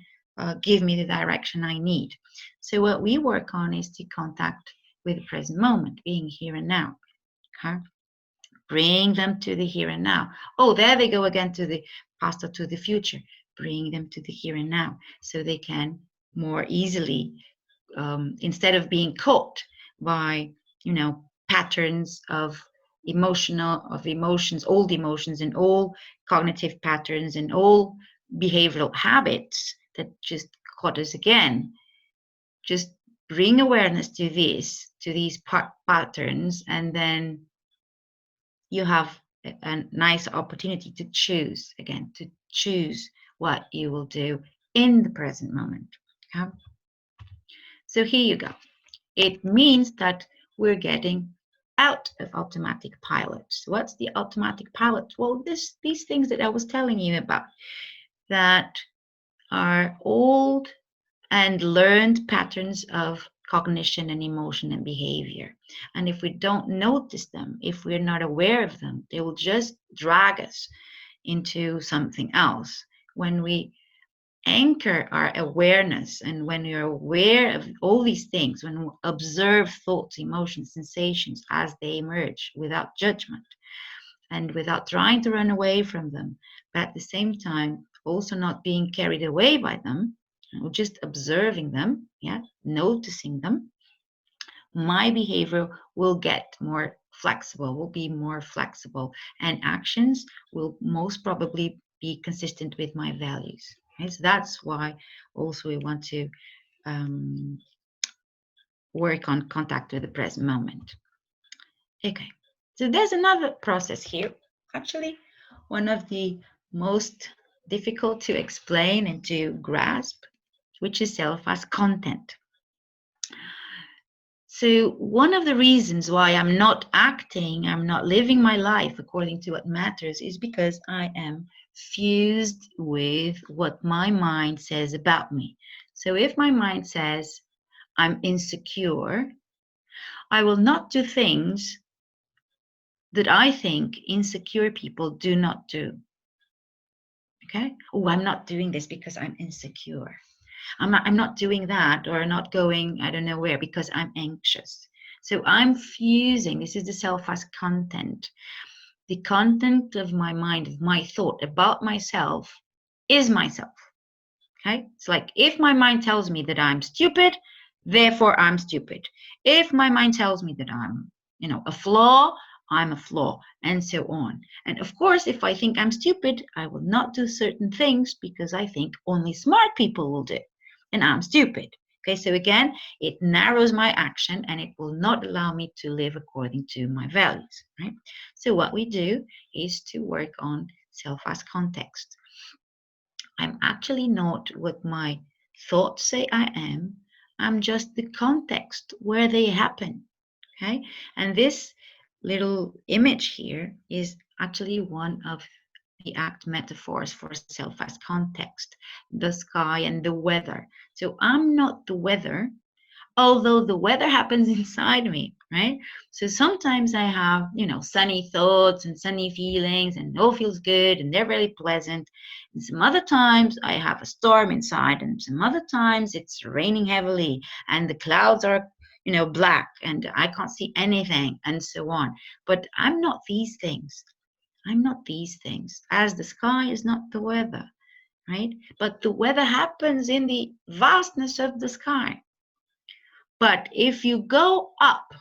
give me the direction I need. So what we work on is to contact with the present moment, being here and now. Okay? Bring them to the here and now. Oh, there they go again, to the past or to the future. Bring them to the here and now, so they can more easily, instead of being caught by, patterns of emotions, old emotions, and all cognitive patterns and all behavioral habits that just caught us again. Just bring awareness to these patterns, and then you have a nice opportunity to choose again, to choose what you will do in the present moment. Okay? So here you go. It means that we're getting out of automatic pilot. So what's the automatic pilot? Well, these things that I was telling you about, that are old and learned patterns of cognition and emotion and behavior. And if we don't notice them, if we're not aware of them, they will just drag us into something else. When we anchor our awareness, and when you're aware of all these things, when we observe thoughts, emotions, sensations as they emerge without judgment and without trying to run away from them, but at the same time also not being carried away by them, just observing them, noticing them, my behavior will get more flexible, will be more flexible, and actions will most probably be consistent with my values. Okay? So that's why also we want to work on contact with the present moment. Okay, so there's another process here, actually one of the most difficult to explain and to grasp, which is self as content. So one of the reasons why I'm not acting, I'm not living my life according to what matters, is because I am fused with what my mind says about me. So if my mind says I'm insecure, I will not do things that I think insecure people do not do. Okay? Oh, I'm not doing this because I'm insecure. I'm not doing that, or not going, I don't know where, because I'm anxious. So I'm fusing, this is the self as content. The content of my mind, of my thought about myself, is myself. Okay? It's like, if my mind tells me that I'm stupid, therefore I'm stupid. If my mind tells me that I'm, a flaw, I'm a flaw, and so on. And of course, if I think I'm stupid, I will not do certain things because I think only smart people will do, and I'm stupid. Okay, so again, it narrows my action and it will not allow me to live according to my values, right? So what we do is to work on self as context. I'm actually not what my thoughts say I am. I'm just the context where they happen. Okay, and this little image here is actually one of the ACT metaphors for self as context, the sky and the weather. So I'm not the weather, although the weather happens inside me, right? So sometimes I have, sunny thoughts and sunny feelings, and it all feels good and they're very pleasant. And some other times I have a storm inside, and some other times it's raining heavily and the clouds are, black and I can't see anything, and so on. But I'm not these things. I'm not these things, as the sky is not the weather, right? But the weather happens in the vastness of the sky. But if you go up,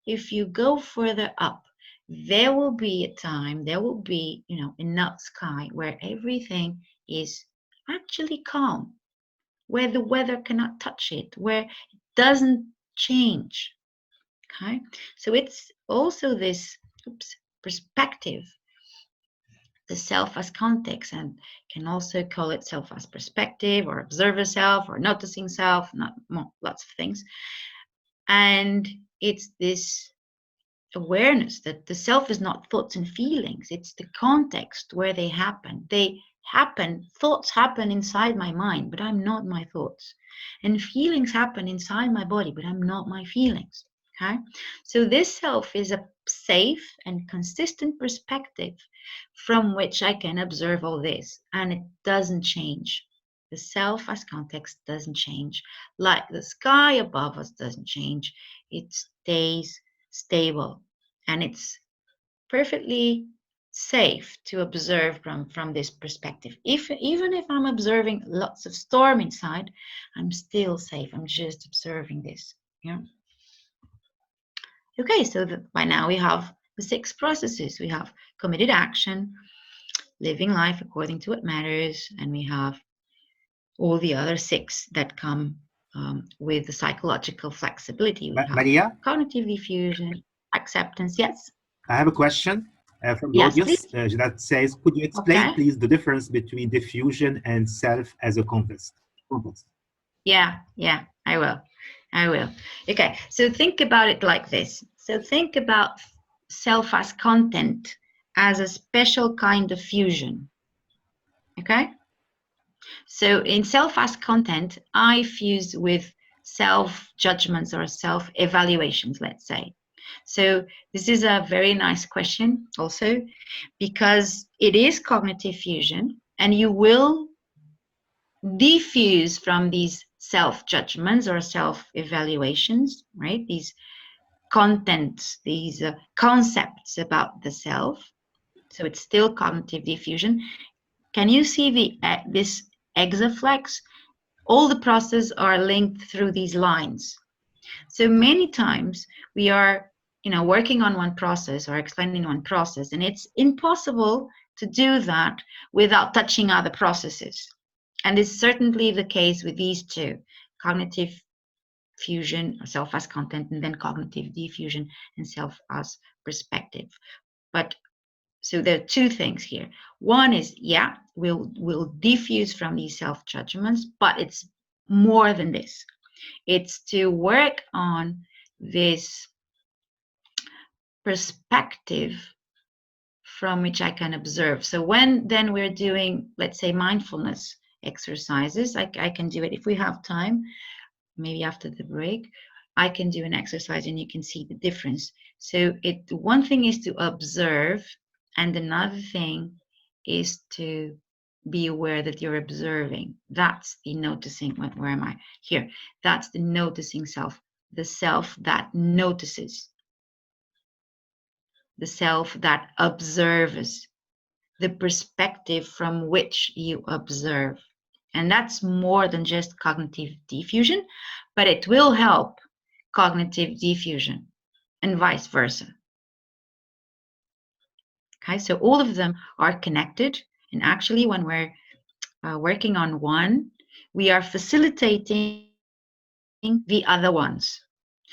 if you go further up, there will be a time, there will be, enough sky where everything is actually calm, where the weather cannot touch it, where it doesn't change. Okay, so it's also this perspective, the self as context, and can also call it self as perspective or observer self or noticing self, lots of things. And it's this awareness that the self is not thoughts and feelings, it's the context where they happen. Thoughts happen inside my mind, but I'm not my thoughts. And feelings happen inside my body, but I'm not my feelings. Okay? So this self is a safe and consistent perspective from which I can observe all this, and it doesn't change. The self as context doesn't change. Like the sky above us doesn't change. It stays stable, and it's perfectly safe to observe from this perspective. Even if I'm observing lots of storm inside, I'm still safe. I'm just observing this. Yeah. Okay, so by now we have the 6 processes. We have committed action, living life according to what matters, and we have all the other 6 that come with the psychological flexibility. We have Maria? cognitive diffusion, acceptance. Yes? I have a question from the Yes, audience please. that says, could you explain, Okay. please, the difference between diffusion and self as a context? Yeah, I will. Okay, so think about it like this. So think about self as content as a special kind of fusion. Okay? So in self as content, I fuse with self judgments or self evaluations, let's say. So this is a very nice question also, because it is cognitive fusion, and you will diffuse from these self judgments or self evaluations, right? These contents, these concepts about the self. So it's still cognitive diffusion. Can you see this exaflex? All the processes are linked through these lines. So many times we are, working on one process or explaining one process, and it's impossible to do that without touching other processes. And it's certainly the case with these 2, cognitive fusion or self as content, and then cognitive diffusion and self as perspective. But so there are 2 things here. One is, we'll diffuse from these self judgments, but it's more than this. It's to work on this perspective from which I can observe. So when then we're doing, let's say, mindfulness exercises, I can do it if we have time, maybe after the break. I can do an exercise and you can see the difference. So one thing is to observe, and another thing is to be aware that you're observing. That's the noticing. Where am I? Here. That's the noticing self, the self that notices, the self that observes, the perspective from which you observe. And that's more than just cognitive diffusion, but it will help cognitive diffusion and vice versa. Okay, so all of them are connected. And actually, when we're working on one, we are facilitating the other ones.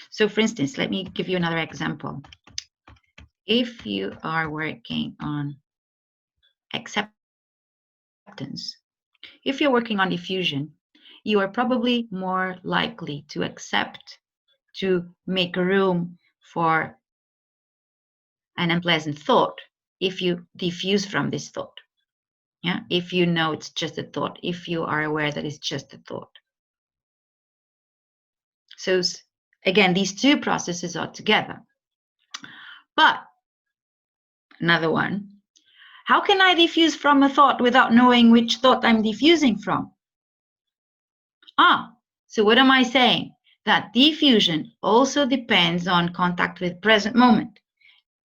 So for instance, let me give you another example. If you are working on acceptance, if you're working on diffusion, you are probably more likely to accept, to make room for an unpleasant thought if you diffuse from this thought. Yeah, if you know it's just a thought, if you are aware that it's just a thought. So Again, these two processes are together. But another one, how can I diffuse from a thought without knowing which thought I'm diffusing from? So what am I saying? That diffusion also depends on contact with present moment.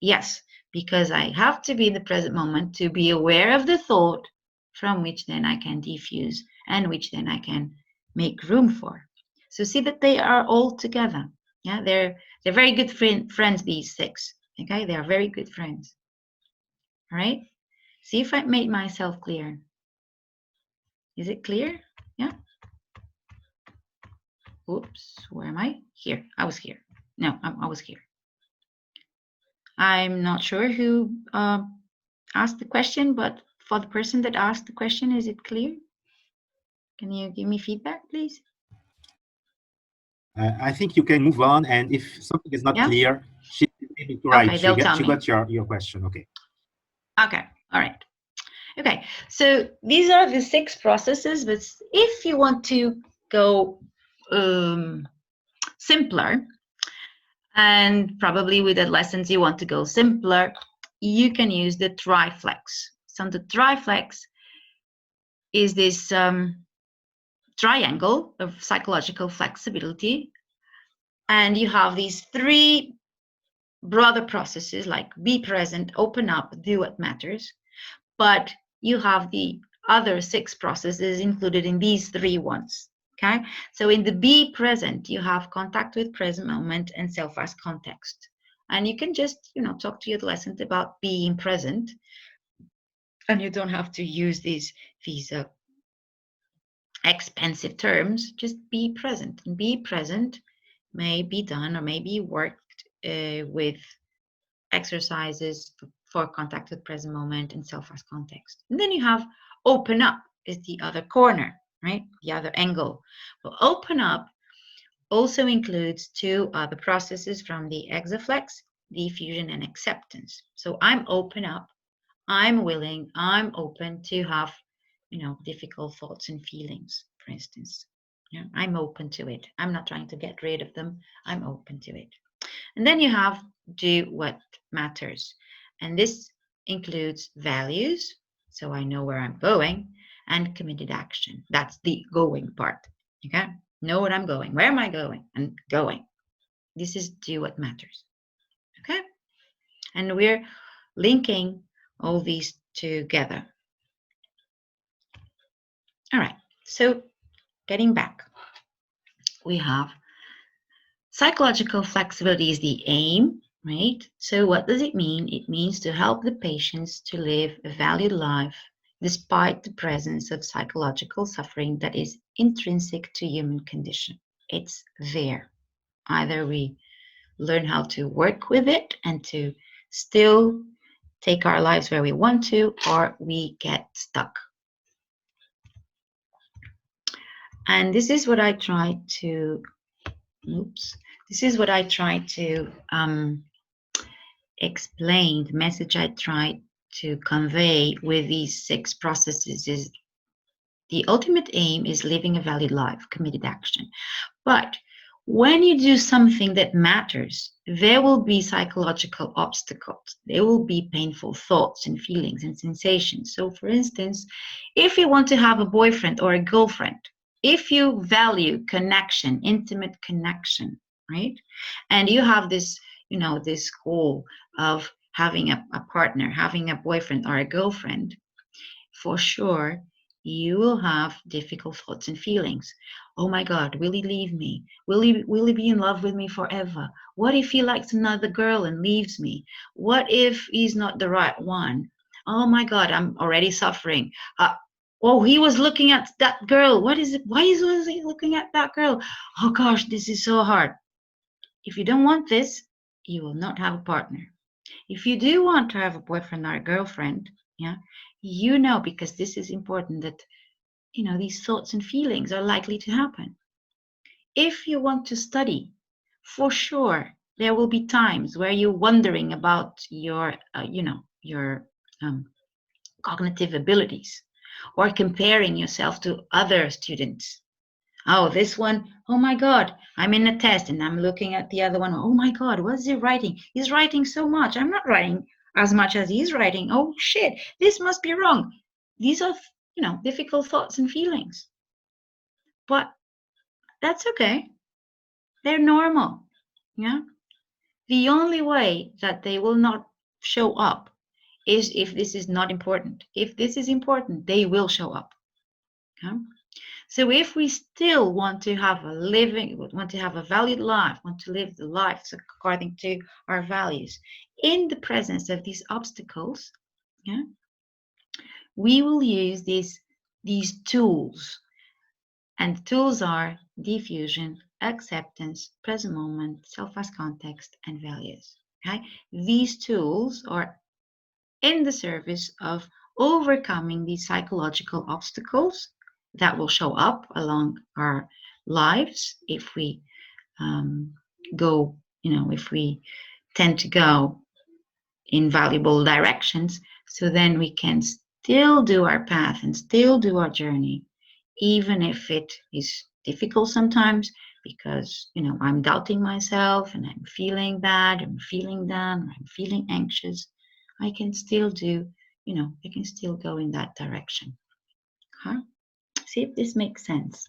Yes, because I have to be in the present moment to be aware of the thought from which then I can diffuse and which then I can make room for. So see that they are all together. Yeah, they're very good friends, these six. Okay, they are very good friends. All right. See if I made myself clear. Is it clear? Yeah. Oops, where am I? Here. I was here. No, I was here. I'm not sure who asked the question, but for the person that asked the question, is it clear? Can you give me feedback, please? I think you can move on, and if something is not clear, she's able to write. Okay, they'll tell She me. got your question. Okay. Okay, all right. Okay, so these are the 6 processes, but if you want to go simpler, and probably with the lessons you want to go simpler, you can use the triflex. So the triflex is this triangle of psychological flexibility, and you have these 3 broader processes like be present, open up, do what matters, but you have the other 6 processes included in these 3 ones. Okay, so in the be present, you have contact with present moment and self as context, and you can just talk to your adolescent about being present, and you don't have to use these expensive terms. Just be present, and be present may be done or may be worked with exercises for contact with present moment and self as context. And then you have open up is the other corner, right? The other angle. Well, open up also includes 2 other processes from the exaflex, diffusion and acceptance. So I'm open up, I'm willing, I'm open to have difficult thoughts and feelings, for instance. Yeah, I'm open to it. I'm not trying to get rid of them. I'm open to it. And then you have do what matters. And this includes values, so I know where I'm going, and committed action. That's the going part. Okay? Know what I'm going. Where am I going? And going. This is do what matters. Okay? And we're linking all these together. All right. So getting back, we have psychological flexibility is the aim, right? So what does it mean? It means to help the patients to live a valued life despite the presence of psychological suffering that is intrinsic to human condition. It's there. Either we learn how to work with it and to still take our lives where we want to, or we get stuck. And this is what I try to explain. The message I try to convey with these 6 processes is the ultimate aim is living a valued life, committed action. But when you do something that matters, there will be psychological obstacles. There will be painful thoughts and feelings and sensations. So for instance, if you want to have a boyfriend or a girlfriend, if you value connection, intimate connection, right? And you have this, this goal of having a partner, having a boyfriend or a girlfriend, for sure, you will have difficult thoughts and feelings. Oh my God, will he leave me? Will he be in love with me forever? What if he likes another girl and leaves me? What if he's not the right one? Oh my God, I'm already suffering. Oh, he was looking at that girl. What is it? Why was he looking at that girl? Oh gosh, this is so hard. If you don't want this, you will not have a partner. If you do want to have a boyfriend or a girlfriend, yeah, because this is important, that these thoughts and feelings are likely to happen. If you want to study, for sure there will be times where you're wondering about your cognitive abilities, or comparing yourself to other students. Oh, this one, oh my God, I'm in a test and I'm looking at the other one. Oh my God, what is he writing? He's writing so much. I'm not writing as much as he's writing. Oh shit, this must be wrong. These are, difficult thoughts and feelings. But that's okay. They're normal. Yeah. The only way that they will not show up is if this is not important. If this is important, they will show up. Okay? So if we still want to have a valued life, want to live the life according to our values, in the presence of these obstacles, yeah, we will use these tools. And the tools are diffusion, acceptance, present moment, self as context, and values. Okay? These tools are in the service of overcoming these psychological obstacles that will show up along our lives if we if we tend to go in valuable directions. So then we can still do our path and still do our journey, even if it is difficult sometimes, because I'm doubting myself and I'm feeling bad, I'm feeling down, I'm feeling anxious. I can still I can still go in that direction. Okay? See if this makes sense.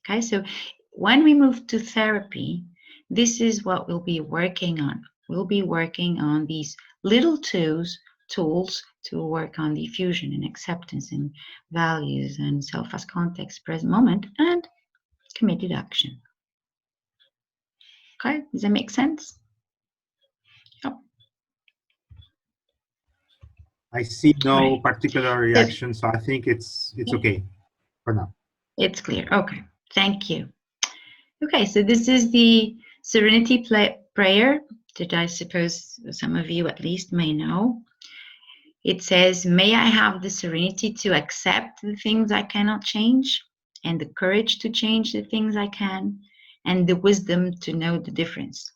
Okay, so when we move to therapy, this is what we'll be working on. We'll be working on these little tools to work on diffusion and acceptance and values and self as context, present moment, and committed action. Okay, does that make sense? Yep. I see no Right. particular reaction, so I think it's okay for now. It's clear. Okay, thank you. Okay, so this is the Serenity Prayer that I suppose some of you at least may know. It says, may I have the serenity to accept the things I cannot change, and the courage to change the things I can, and the wisdom to know the difference.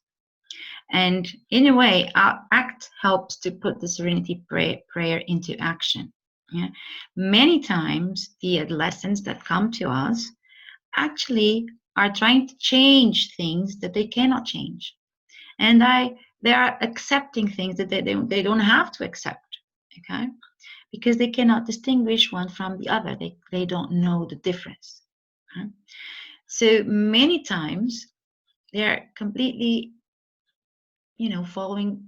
And in a way, our act helps to put the serenity prayer into action. Yeah? Many times, the adolescents that come to us actually are trying to change things that they cannot change. And they are accepting things that they don't have to accept. Okay? Because they cannot distinguish one from the other. They don't know the difference. Okay? So many times they're completely, following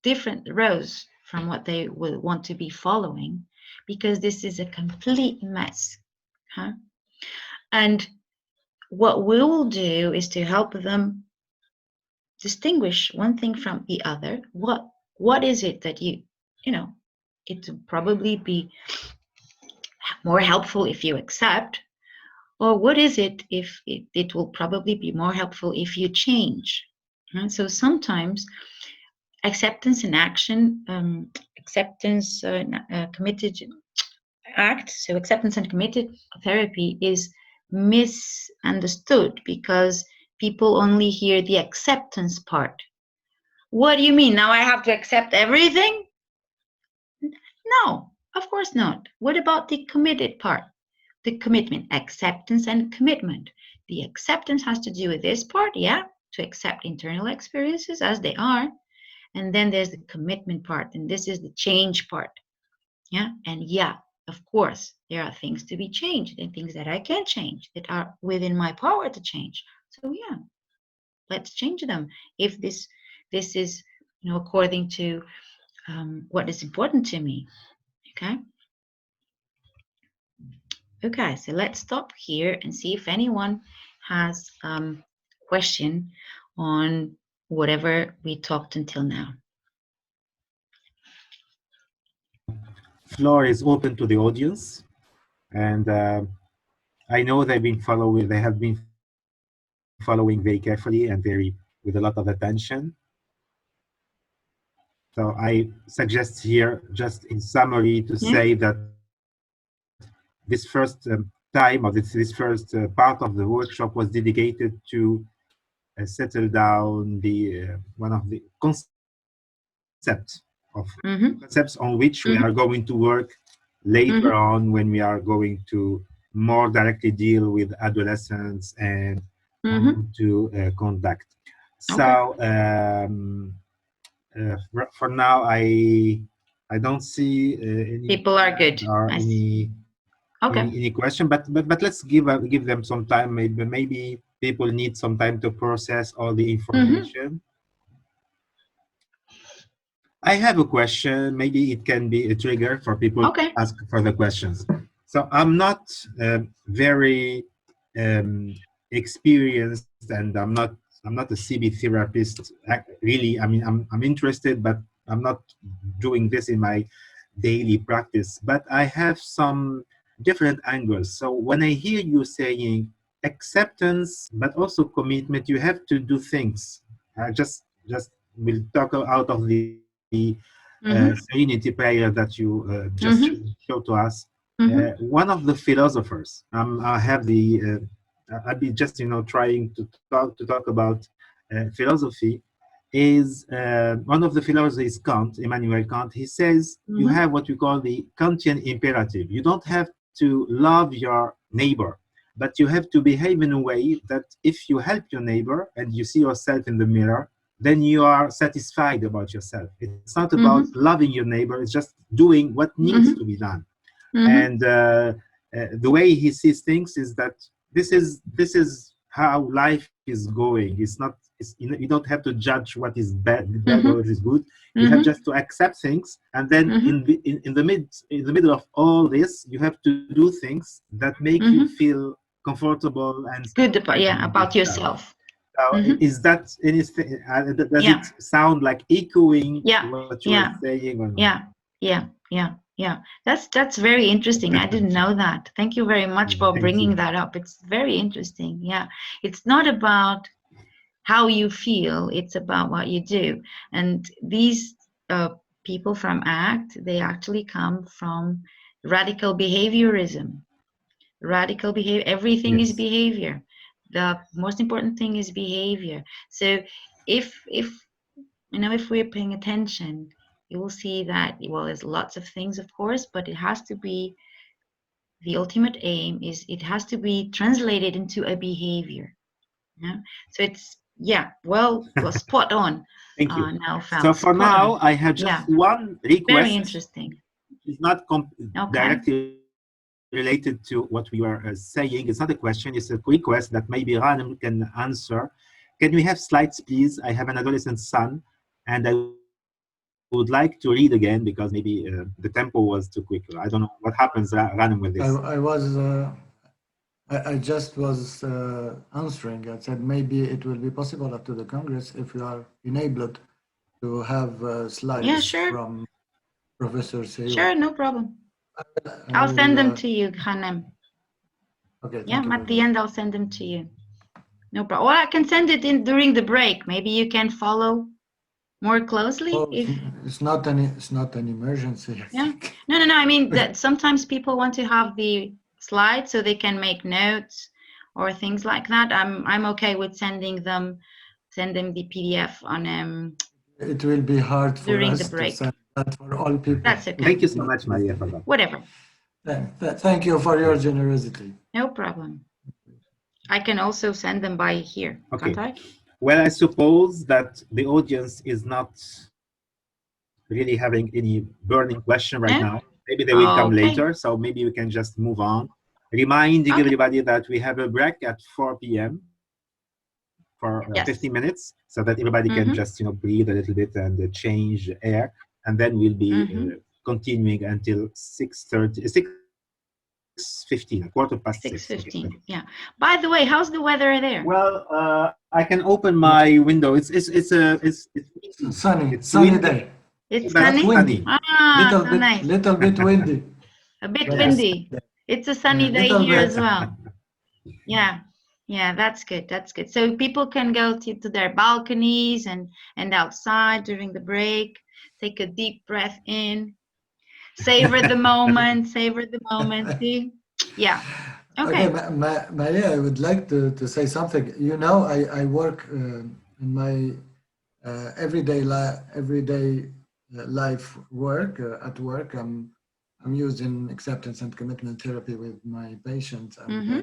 different roads from what they would want to be following, because this is a complete mess. Huh? And what we will do is to help them distinguish one thing from the other. What is it that it would probably be more helpful if you accept, or what is it if it will probably be more helpful if you change. So sometimes acceptance and action, committed act, so acceptance and committed therapy is misunderstood because people only hear the acceptance part. What do you mean? Now I have to accept everything? No, of course not. What about the committed part? The commitment, acceptance and commitment. The acceptance has to do with this part, yeah, to accept internal experiences as they are. And then there's the commitment part, and this is the change part. Yeah, and yeah, of course, there are things to be changed and things that I can change that are within my power to change. So yeah, let's change them if this is according to what is important to me. Okay, so let's stop here and see if anyone has question on whatever we talked until now. Floor is open to the audience, and I know they have been following very carefully and with a lot of attention. So I suggest here, just in summary, to say that this first time, or this first part of the workshop, was dedicated to settle down one of the concepts on which we are going to work later on when we are going to more directly deal with adolescents and how to conduct. So for now, I don't see any People are good. or I see. any question, but let's give them some time. Maybe people need some time to process all the information. I have a question. Maybe it can be a trigger for people to ask further questions. So I'm not very experienced, and I'm not a CB therapist. Really, I mean, I'm interested, but I'm not doing this in my daily practice. But I have some different angles. So when I hear you saying acceptance, but also commitment, you have to do things. Just will talk out of the serenity prayer that you just showed to us. One of the philosophers, I have the, I'll be just trying to talk about philosophy. Is one of the philosophers is Kant, Immanuel Kant. He says you have what we call the Kantian imperative. You don't have to love your neighbor, but you have to behave in a way that if you help your neighbor and you see yourself in the mirror, then you are satisfied about yourself. It's not about loving your neighbor, it's just doing what needs to be done. And the way he sees things is that this is how life is going. It's not, you don't have to judge what is bad or what is good. You have just to accept things, and then in the middle of all this, you have to do things that make you feel comfortable and good about yourself. Is that anything? Does it sound like echoing what you were saying? Or not? Yeah. That's very interesting. I didn't know that. Thank you very much for bringing that up. It's very interesting. Yeah, it's not about how you feel; it's about what you do. And these people from ACT, they actually come from radical behaviorism. Radical behavior. Everything is behavior. The most important thing is behavior. So if if we're paying attention, you will see that, well, there's lots of things, of course, but it has to be, the ultimate aim is it has to be translated into a behavior. Yeah. So it's well spot on. Thank you. Now, so for now, I have just one request. Very interesting. It's not directly related to what we were saying. It's not a question, it's a request that maybe Ghanem can answer. Can we have slides, please? I have an adolescent son, and I would like to read again because maybe the tempo was too quick. I don't know what happens, Ghanem, with this. I just was answering. I said maybe it will be possible after the Congress if you are enabled to have slides from Professor Seyo. Sure, no problem. I'll send them to you, Ghanem. Okay. At the end, I'll send them to you. No problem. Well, I can send it in during the break. Maybe you can follow more closely. It's not an emergency. Yeah. No. I mean that sometimes people want to have the slides so they can make notes or things like that. I'm okay with sending them the PDF on. It will be hard for during us the break. to send that for all people. That's okay. Thank you so much, Maria, for that. Whatever. Thank you for your generosity. No problem. I can also send them by here. Okay. Can't I? Well, I suppose that the audience is not really having any burning question right now. Maybe they will come later, so maybe we can just move on. Reminding everybody that we have a break at 4 p.m. for 15 minutes, so that everybody can just breathe a little bit and change air, and then we'll be continuing until 6:30, 6:15, 6:15. 6:15. Okay. Yeah. By the way, how's the weather there? Well, I can open my window. It's sunny. It's sunny windy. day. It's sunny. Sunny. Nice. Little bit windy. A bit windy. It's a sunny day here as well. Yeah, that's good. That's good. So people can go to their balconies and outside during the break. Take a deep breath in. Savor the moment. See? Yeah. Okay. Maria, I would like to say something. I work in my everyday life work. At work, I'm using acceptance and commitment therapy with my patients, and Mm-hmm.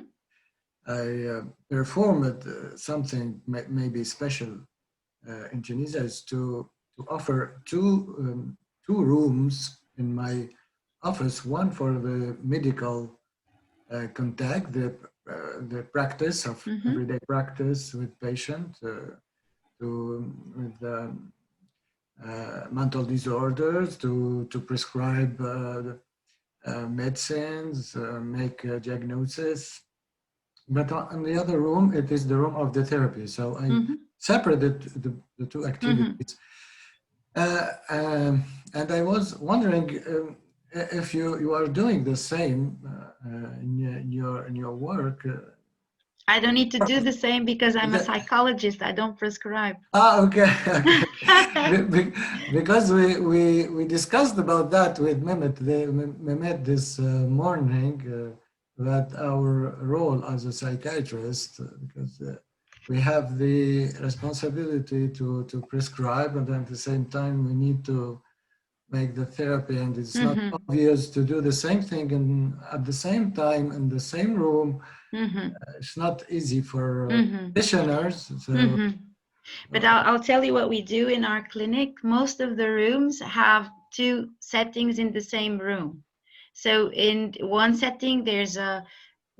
I performed something maybe special in Tunisia, is to offer two rooms in my office, one for the medical contact, the practice of Mm-hmm. everyday practice with patient, with mental disorders, to prescribe medicines, make a diagnosis. But in the other room, it is the room of the therapy. So I Mm-hmm. separated the two Mm-hmm. activities. And I was wondering if you are doing the same in your work. I don't need to do the same because I'm a That- psychologist. I don't prescribe. okay, okay. Because we discussed about that with Mehmet this morning, that our role as a psychiatrist, because we have the responsibility to prescribe, and at the same time we need to make the therapy, and it's not Mm-hmm. obvious to do the same thing and at the same time in the same room. Mm-hmm. It's not easy for Mm-hmm. practitioners. So Mm-hmm. But I'll tell you what we do in our clinic. Most of the rooms have two settings in the same room. So in one setting, there's a,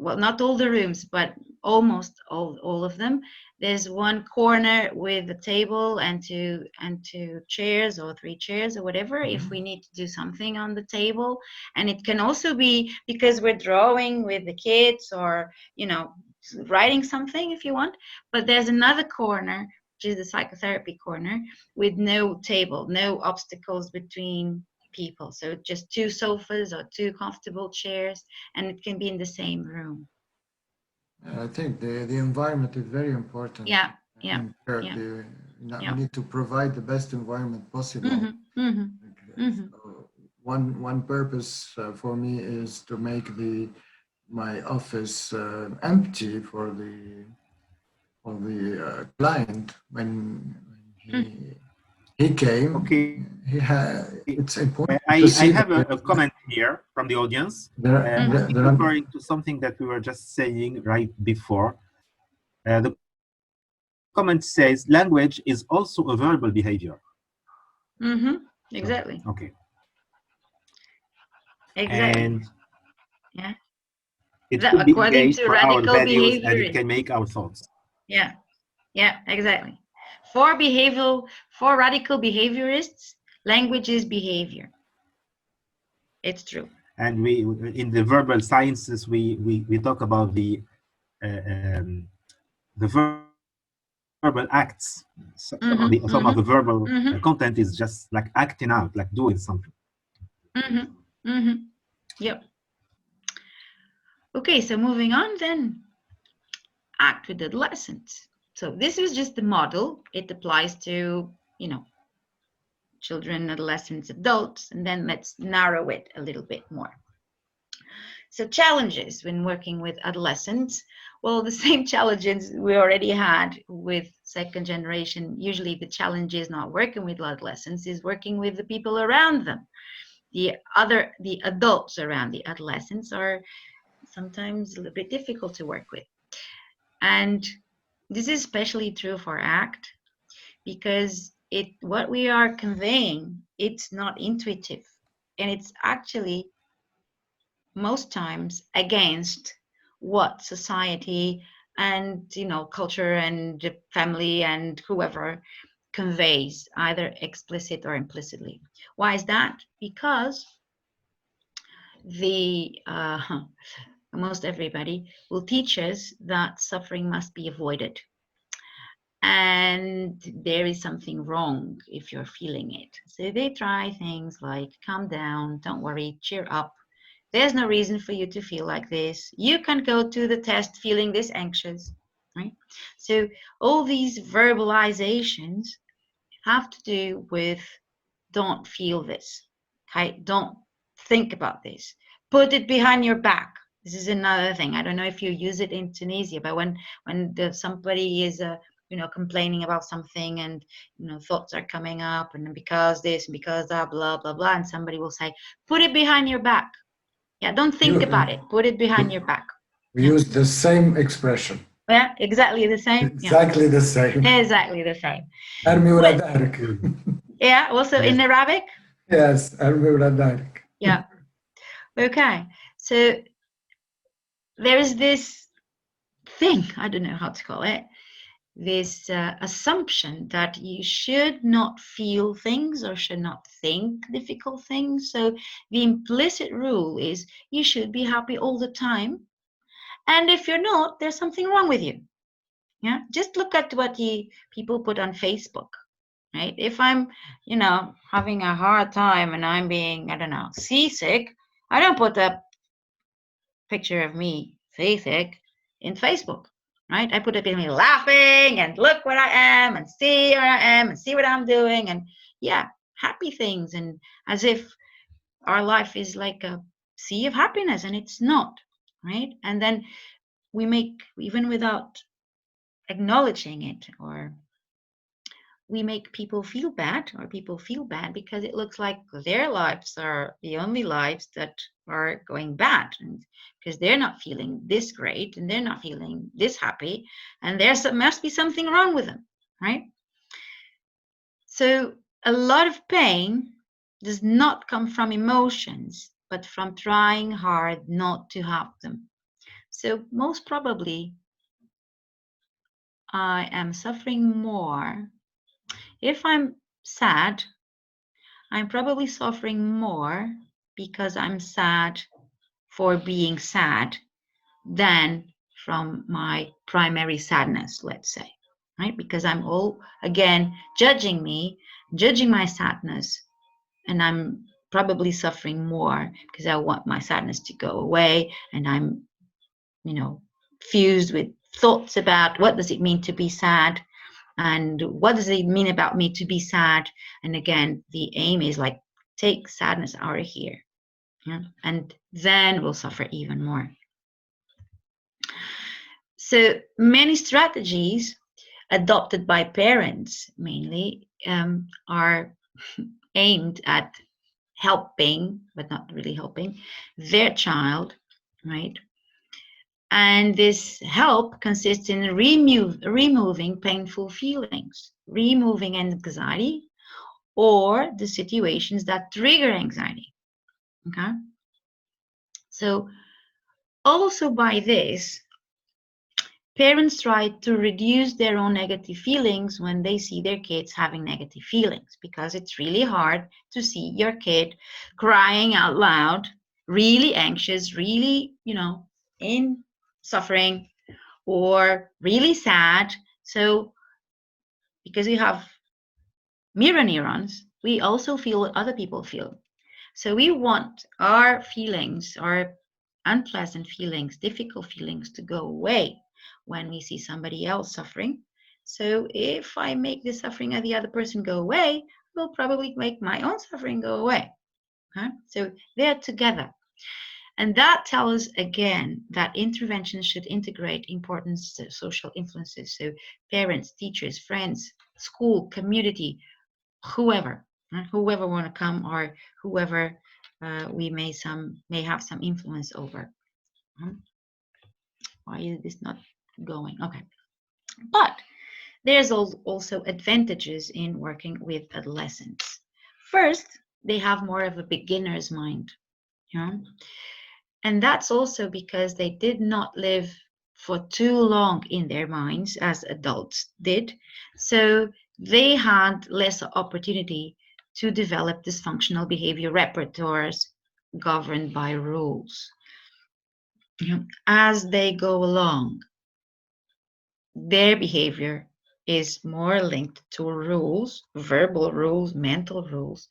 well, not all the rooms, but almost all of them. There's one corner with a table and two chairs or three chairs or whatever, if we need to do something on the table. And it can also be because we're drawing with the kids or, you know, writing something if you want. But there's another corner, which is the psychotherapy corner, with no table, no obstacles between people. So just two sofas or two comfortable chairs, and it can be in the same room. I think the environment is very important Yeah, yeah, in yeah, therapy. You know, we yeah. need to provide the best environment possible. Mm-hmm, mm-hmm, mm-hmm. So one purpose for me is to make my office empty for the client when he came. Okay. He had. It's important to I see that have a comment here from the audience. there, I there, think there are. referring to something that we were just saying right before. The comment says language is also a verbal behavior. Mm-hmm. So, Exactly. okay. Exactly. And Yeah. it That could be according engaged to for our radical values and it behaviorists. can make our thoughts. Yeah. Yeah, exactly. For radical behaviorists, language is behavior. It's true. And we, in the verbal sciences, we talk about the verbal acts. Mm-hmm, Some of the mm-hmm, verbal mm-hmm, content is just like acting out, like doing something. mm-hmm, mm-hmm. Yep. Okay, so moving on then. Act with adolescents. So this is just the model. It applies to, you know, children, adolescents, adults, and then let's narrow it a little bit more. So challenges when working with adolescents. Well, the same challenges we already had with second generation. Usually the challenge is not working with adolescents, is working with the people around them. The adults around the adolescents are sometimes a little bit difficult to work with. And this is especially true for ACT because what we are conveying, it's not intuitive. And it's actually most times against what society and culture and family and whoever conveys, either explicit or implicitly. Why is that? Because the most everybody will teach us that suffering must be avoided, and there is something wrong if you're feeling it. So they try things like calm down, don't worry, cheer up. There's no reason for you to feel like this. You can go to the test feeling this anxious, right? So all these verbalizations have to do with don't feel this, okay? Don't think about this. Put it behind your back. This is another thing. I don't know if you use it in Tunisia, but when somebody is complaining about something, and thoughts are coming up, and because this and because that, blah blah blah, and somebody will say, put it behind your back. Yeah, don't think about it, put it behind your back. We use the same expression. Yeah, exactly the same. Exactly the same. Exactly the same. أرمي ورا دارك. Yeah, also in Arabic. Yes, أرمي ورا دارك. Yeah. Okay, so there is this thing, I don't know how to call it, this assumption that you should not feel things or should not think difficult things. So the implicit rule is you should be happy all the time, and if you're not, there's something wrong with you. Yeah, just look at what people put on Facebook, right? If I'm having a hard time and I'm being, I don't know, seasick, I don't put a picture of me seasick in Facebook, right? I put up in me laughing and look where I am and see where I am and see what I'm doing, and yeah, happy things, and as if our life is like a sea of happiness, and it's not, right? And then we make, even without acknowledging it, or we make people feel bad, or people feel bad because it looks like their lives are the only lives that are going bad, and because they're not feeling this great and they're not feeling this happy, and must be something wrong with them, right? So a lot of pain does not come from emotions, but from trying hard not to have them. So most probably I am suffering more. If I'm sad, I'm probably suffering more because I'm sad for being sad than from my primary sadness, let's say, right? Because I'm again, judging my sadness, and I'm probably suffering more because I want my sadness to go away, and I'm, fused with thoughts about what does it mean to be sad, and what does it mean about me to be sad. And again, the aim is like, take sadness out of here, yeah? And then we'll suffer even more. So many strategies adopted by parents mainly are aimed at helping, but not really helping, their child, right? And this help consists in removing painful feelings, removing anxiety, or the situations that trigger anxiety. Okay? So also by this, parents try to reduce their own negative feelings when they see their kids having negative feelings, because it's really hard to see your kid crying out loud, really anxious, really, in suffering, or really sad. So because we have mirror neurons, we also feel what other people feel. So we want our feelings, our unpleasant feelings, difficult feelings, to go away when we see somebody else suffering. So if I make the suffering of the other person go away, will probably make my own suffering go away. Okay? So they're together. And that tells us again that interventions should integrate important social influences. So parents, teachers, friends, school, community, whoever want to come, or whoever we may have some influence over. Why is this not going? Okay. But there's also advantages in working with adolescents. First, they have more of a beginner's mind. And that's also because they did not live for too long in their minds as adults did. So they had less opportunity to develop dysfunctional behavior repertoires governed by rules. As they go along, their behavior is more linked to rules, verbal rules, mental rules,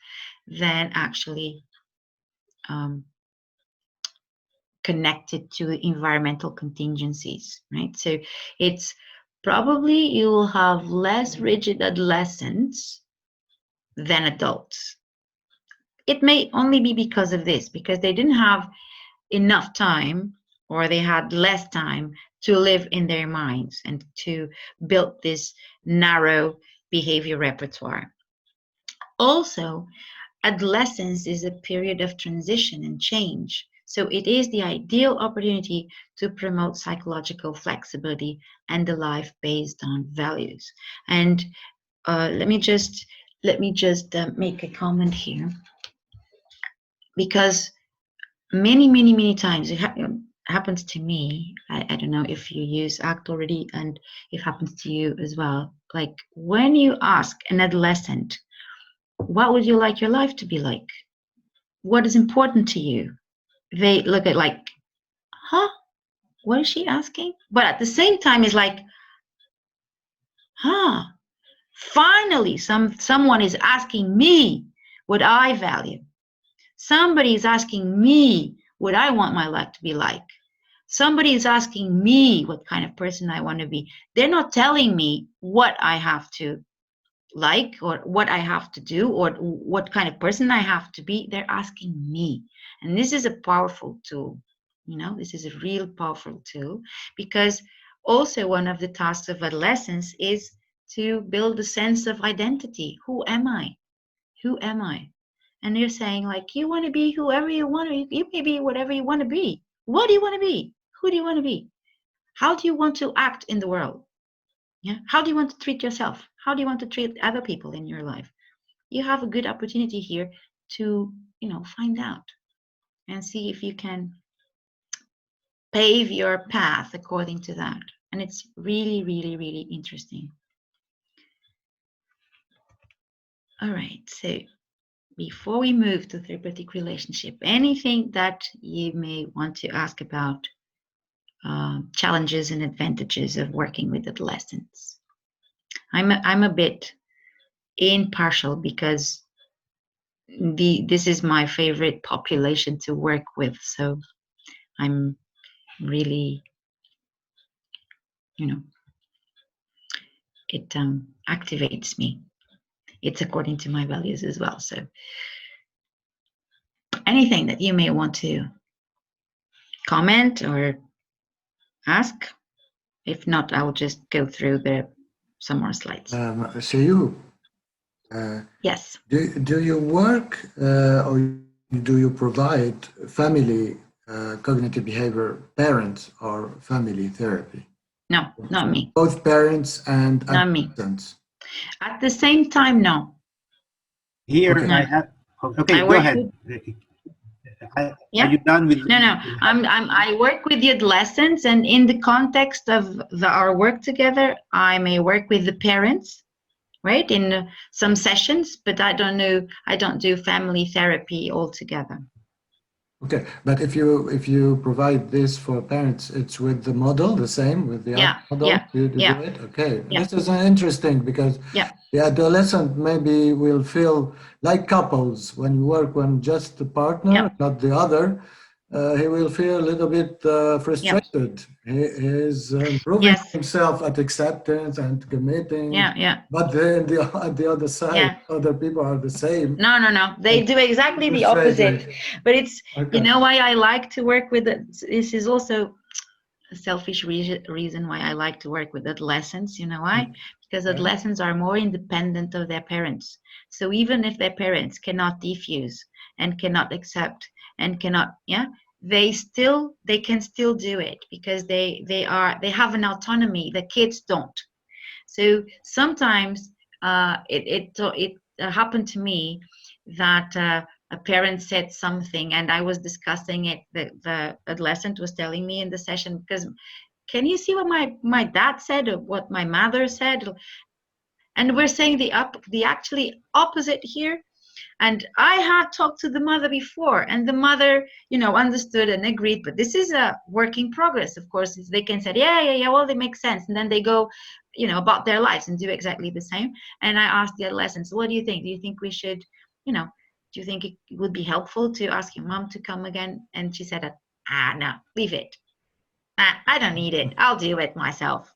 than actually connected to environmental contingencies, right? So it's probably you will have less rigid adolescents than adults. It may only be because of this, because they didn't have enough time, or they had less time to live in their minds and to build this narrow behavior repertoire. Also, adolescence is a period of transition and change. So it is the ideal opportunity to promote psychological flexibility and a life based on values. And let me just make a comment here, because many times it happens to me. I don't know if you use ACT already and it happens to you as well. Like when you ask an adolescent, what would you like your life to be like? What is important to you? They look at like, huh? What is she asking? But at the same time, it's like, huh? Finally, someone is asking me what I value. Somebody is asking me what I want my life to be like. Somebody is asking me what kind of person I want to be. They're not telling me what I have to like or what I have to do or what kind of person I have to be. They're asking me. And this is a powerful tool. You know, this is a real powerful tool, because also one of the tasks of adolescence is to build a sense of identity. Who am I? Who am I? And you're saying, like, you want to be whoever you want to, you may be whatever you want to be. What do you want to be? Who do you want to be? How do you want to act in the world? Yeah. How do you want to treat yourself? How do you want to treat other people in your life? You have a good opportunity here to, you know, find out and see if you can pave your path according to that. And it's really, really, really interesting. All right. So before we move to therapeutic relationship, anything that you may want to ask about challenges and advantages of working with adolescents? I'm a bit impartial because this is my favorite population to work with, so I'm really, you know, it activates me. It's according to my values as well. So anything that you may want to comment or ask. If not, I will just go through some more slides. So you, Yes. do you work or do you provide family cognitive behavior parents or family therapy? No, not me. Both parents and Not me. adolescents. At the same time, no. Here Okay. I have. Okay, I go work ahead. Yeah. Are you done with? No. I work with the adolescents, and in the context of our work together, I may work with the parents, right, in some sessions, but I don't do family therapy altogether. Okay, but if you provide this for parents, it's with the model, the same with the Yeah, model. yeah, You do yeah. it. Okay, Yeah. this is interesting because Yeah. the adolescent maybe will feel like couples when you work on just the partner, Yeah. not the other. He will feel a little bit frustrated. He is improving Yes. himself at acceptance and committing. Yeah. But then at the other side, Yeah. other people are the same. No. They do exactly the opposite. But it's, Okay. you know why I like to work with it? This is also a selfish reason why I like to work with adolescents. You know why? Because adolescents are more independent of their parents. So even if their parents cannot defuse and cannot accept and cannot, they can still do it because they have an autonomy the kids don't. So sometimes it happened to me that a parent said something and I was discussing it. The adolescent was telling me in the session, because can you see what my dad said or what my mother said? And we're saying the actually opposite here. And I had talked to the mother before, and the mother, understood and agreed. But this is a work in progress. Of course, they can say, yeah, well, they make sense. And then they go, about their lives and do exactly the same. And I asked the adolescents, what do you think? Do you think we should, do you think it would be helpful to ask your mom to come again? And she said, no, leave it. I don't need it. I'll do it myself.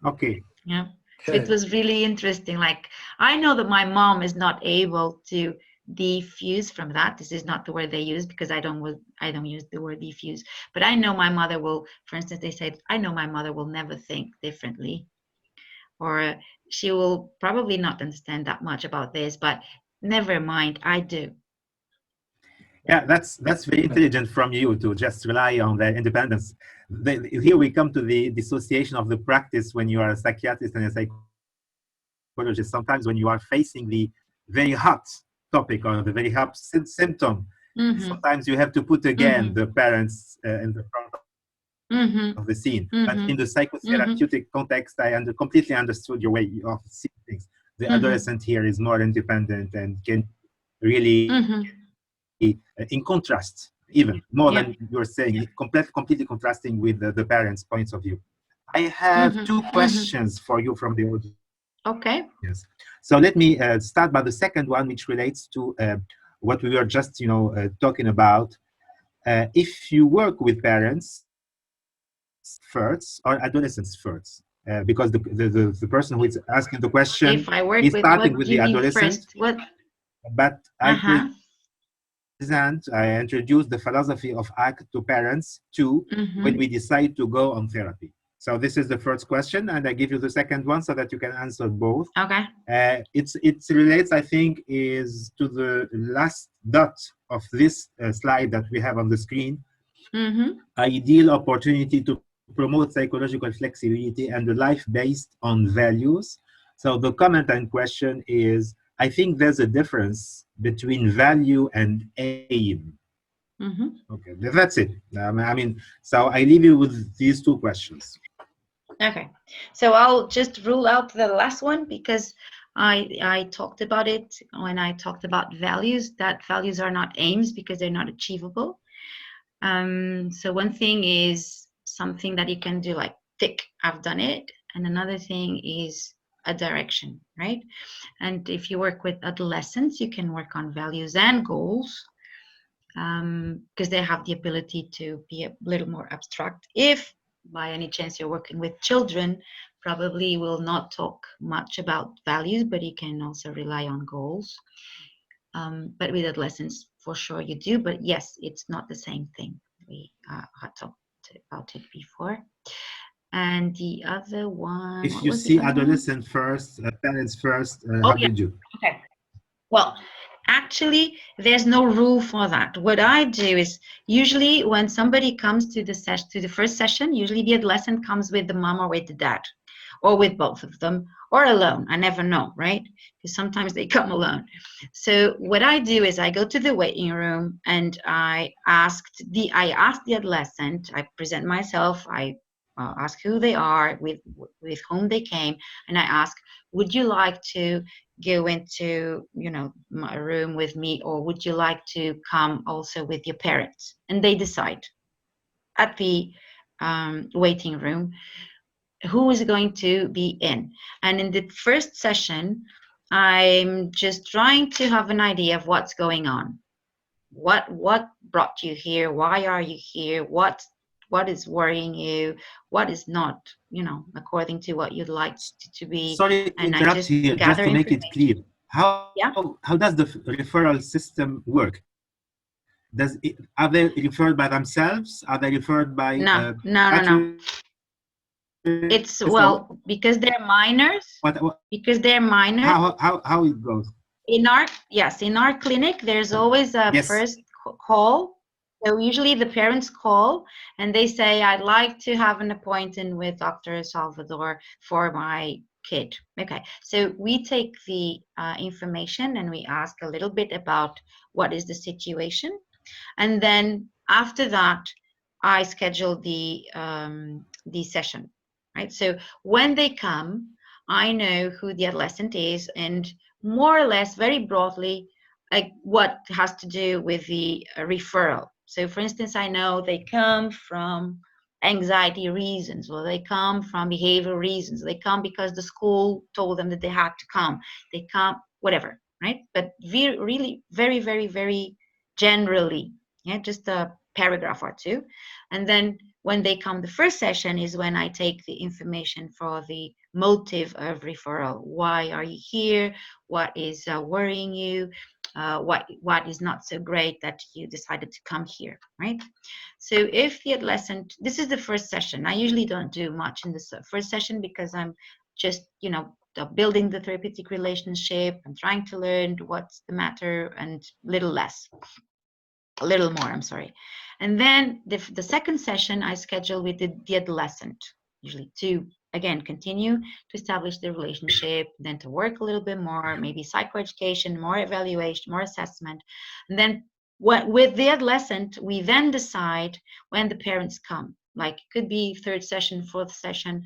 Okay. Yeah. So it was really interesting. Like, I know that my mom is not able to defuse from that. This is not the word they use, because I don't use the word defuse. But I know my mother will, for instance, they said, I know my mother will never think differently, or she will probably not understand that much about this, but never mind, I do. Yeah, that's very intelligent from you to just rely on their independence. Here we come to the dissociation of the practice when you are a psychiatrist and a psychologist. Sometimes when you are facing the very hot topic or the very hot symptom, sometimes you have to put again the parents in the front of the scene. But in the psychotherapeutic context, I completely understood your way of seeing things. The adolescent here is more independent and can really, in contrast, even more than you're saying, completely contrasting with the parents' points of view. I have two questions for you from the audience. Okay. Yes. So let me start by the second one, which relates to what we were just, talking about. If you work with parents first or adolescents first, because the person who is asking the question If I work is with, starting what with do you the mean adolescent, first? What? but I introduced the philosophy of ACT to parents too when we decide to go on therapy. So this is the first question, and I give you the second one so that you can answer both. Okay. It relates, I think, is to the last dot of this slide that we have on the screen. Ideal opportunity to promote psychological flexibility and a life based on values. So the comment and question is, I think there's a difference between value and aim. Okay, that's it. So I leave you with these two questions. Okay, so I'll just rule out the last one, because I talked about it when I talked about values, that values are not aims because they're not achievable. So one thing is something that you can do, like tick, I've done it, and another thing is a direction, right? And if you work with adolescents, you can work on values and goals, because they have the ability to be a little more abstract. If by any chance you're working with children, probably will not talk much about values, but you can also rely on goals. But with adolescents, for sure you do. But yes, it's not the same thing. We had talked about it before. And the other one, if you see adolescent first, parents first, how did you? Okay. Well, actually, there's no rule for that. What I do is, usually when somebody comes to the first session, usually the adolescent comes with the mom or with the dad, or with both of them, or alone. I never know, right? Because sometimes they come alone. So what I do is I go to the waiting room and I ask the adolescent. I present myself. I ask who they are, with whom they came, and I ask, would you like to go into my room with me, or would you like to come also with your parents? And they decide at the waiting room who is going to be in. And in the first session, I'm just trying to have an idea of what's going on. What brought you here? Why are you here? What is worrying you? What is not, according to what you'd like to be. Sorry to and interrupt I just here, just gather to make it clear. How does the referral system work? Are they referred by themselves? Are they referred by No. It's because they're minors. Because they're minors. How it goes? In our clinic, there's always a first call. So usually the parents call and they say, I'd like to have an appointment with Dr. Salvador for my kid. Okay, so we take the information and we ask a little bit about what is the situation. And then after that, I schedule the session, right? So when they come, I know who the adolescent is, and more or less, very broadly, like what has to do with the referral. So for instance, I know they come from anxiety reasons, or they come from behavioral reasons. They come because the school told them that they had to come. They come, whatever, right? But really very, very, very generally, just a paragraph or two. And then when they come, the first session is when I take the information for the motive of referral. Why are you here? What is worrying you? what is not so great that you decided to come here, right? So if the adolescent, this is the first session. I usually don't do much in this first session because I'm just, building the therapeutic relationship. I'm trying to learn what's the matter and a little more, I'm sorry. And then the second session I schedule with the adolescent, usually to, again, continue to establish the relationship, then to work a little bit more, maybe psychoeducation, more evaluation, more assessment. And then with the adolescent, we then decide when the parents come. Like it could be third session, fourth session.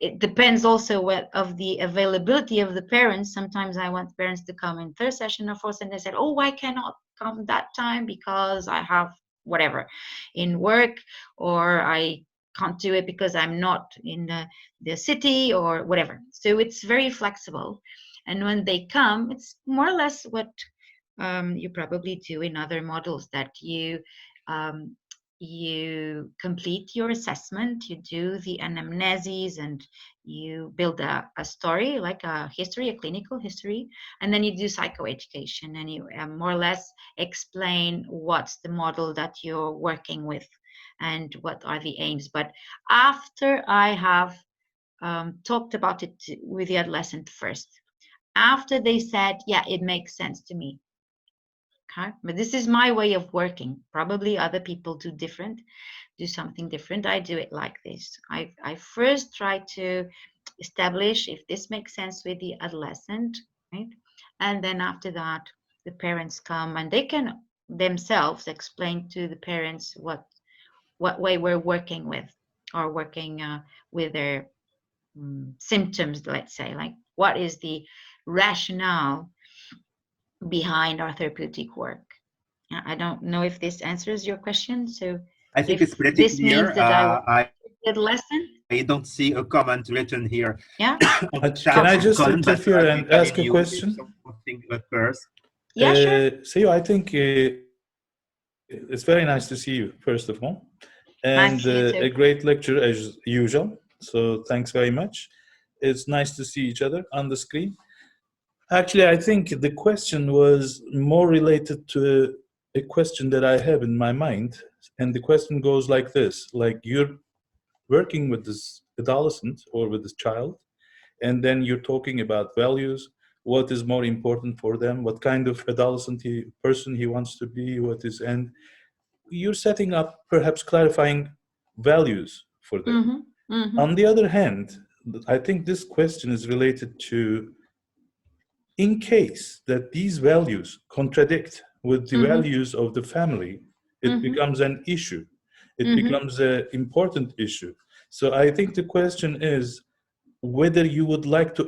It depends also of the availability of the parents. Sometimes I want parents to come in third session or fourth, and they said, "Oh, I cannot come that time because I have whatever in work, or I can't do it because I'm not in the city or whatever." So it's very flexible, and when they come, it's more or less what you probably do in other models, that um, you complete your assessment, you do the anamnesis, and you build a story, like a history, a clinical history, and then you do psychoeducation, and you more or less explain what's the model that you're working with and what are the aims. But after I have talked about it with the adolescent first, after they said, yeah, it makes sense to me. Okay, but this is my way of working. Probably other people do something different. I do it like this. I first try to establish if this makes sense with the adolescent, right? And then after that, the parents come and they can themselves explain to the parents what way we're working with, or working with their symptoms, let's say, like what is the rationale behind our therapeutic work. I don't know if this answers your question. So I think it's if pretty this clear. means that I will get a lesson, I don't see a comment written here yeah, on the chat Can I okay, just icon, but interfere I and think, I ask mean, a you question? something at first. yeah, sure, Theo, I think it's very nice to see you, first of all, nice and to see you too. a great lecture as usual. So thanks very much. It's nice to see each other on the screen. Actually, I think the question was more related to a question that I have in my mind. And the question goes like this, like you're working with this adolescent or with this child, and then you're talking about values, what is more important for them, what kind of adolescent person he wants to be, what is, and you're setting up, perhaps clarifying values for them. Mm-hmm, mm-hmm, On the other hand, I think this question is related to, in case that these values contradict with the mm-hmm, values of the family, it mm-hmm, becomes an issue. It mm-hmm, becomes an important issue. So I think the question is whether you would like to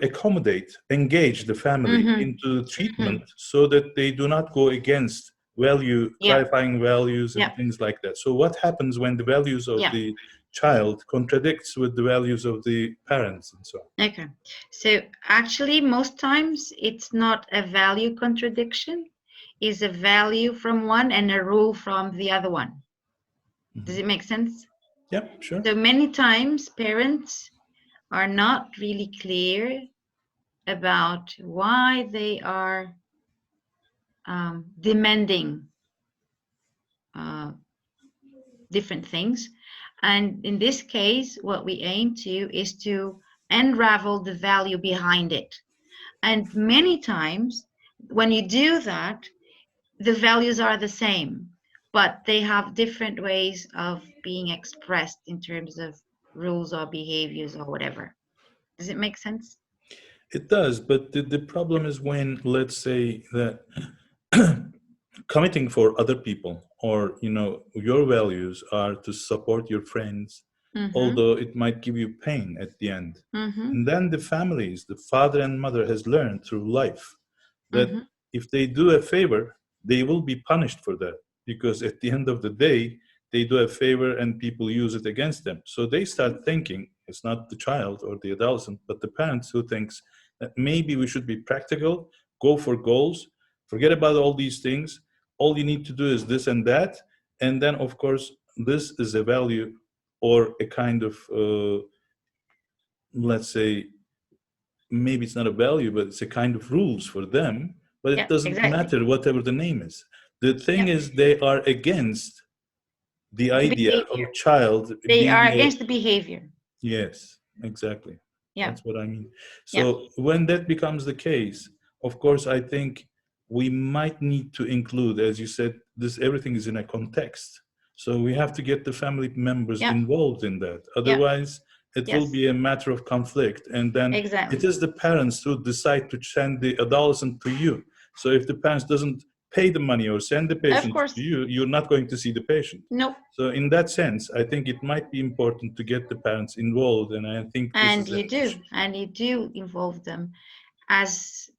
engage the family mm-hmm, into the mm-hmm. treatment so that they do not go against Yeah, clarifying values and yeah, things like that. So what happens when the values of yeah. the child contradicts with the values of the parents and so on? Okay. So actually, most times it's not a value contradiction, it's a value from one and a rule from the other one. Does it make sense? Yeah, sure. So many times parents are not really clear about why they are demanding different things. And in this case, what we aim to is to unravel the value behind it. And many times, when you do that, the values are the same, but they have different ways of being expressed in terms of rules or behaviors or whatever. Does it make sense? It does, but the problem is when, let's say that committing for other people, or your values are to support your friends, Mm-hmm, although it might give you pain at the end. mm-hmm, And then the families, the father and mother, has learned through life that mm-hmm. if they do a favor, they will be punished for that, because at the end of the day, they do a favor and people use it against them. So they start thinking, it's not the child or the adolescent, but the parents who thinks that maybe we should be practical, go for goals, forget about all these things. All you need to do is this and that. And then, of course, this is a value or a kind of, let's say, maybe it's not a value, but it's a kind of rules for them, but Yeah, it doesn't exactly. matter whatever the name is. The thing Yeah. is, they are against the idea Behavior. of child They are being a, against the behavior. yes, exactly. Yeah. That's what I mean. Yeah. So when that becomes the case, of course, I think we might need to include, as you said, this everything is in a context. So we have to get the family members Yeah. involved in that. Yeah. Otherwise, it will Yes. be a matter of conflict. And then Exactly. it is the parents who decide to send the adolescent to you. So if the parents doesn't pay the money or send the Of patient course. to you, you're not going to see the patient. No. So in that sense, I think it might be important to get the parents involved, and I think this And is an you do, issue. and you do involve them. As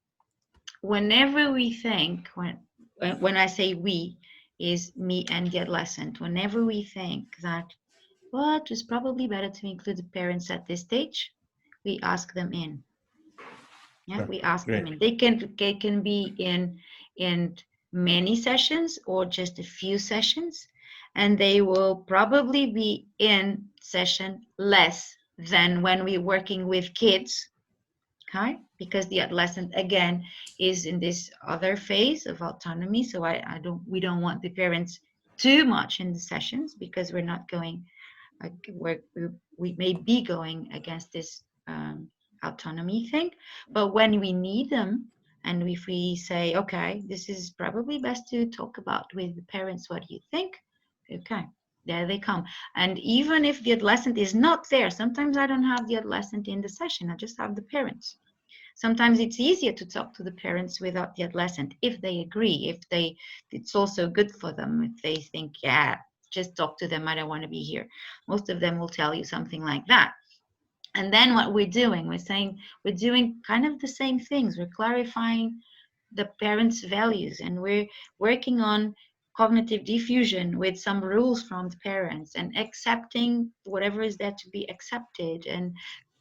whenever we think, when I say we, is me and the adolescent. Whenever we think that, well, it was probably better to include the parents at this stage, we ask them in. Yeah, Yeah, we ask them great. in. They can be in many sessions or just a few sessions, and they will probably be in session less than when we're working with kids. Okay, because the adolescent again is in this other phase of autonomy. So we don't want the parents too much in the sessions, because we're not going, we may be going against this autonomy thing. But when we need them, and if we say, okay, this is probably best to talk about with the parents, what do you think? Okay, there they come. And even if the adolescent is not there, sometimes I don't have the adolescent in the session, I just have the parents. Sometimes it's easier to talk to the parents without the adolescent, if they agree, it's also good for them, if they think, yeah, just talk to them, I don't want to be here. Most of them will tell you something like that. And then what we're doing, we're doing kind of the same things. We're clarifying the parents' values, and we're working on cognitive diffusion with some rules from the parents, and accepting whatever is there to be accepted, and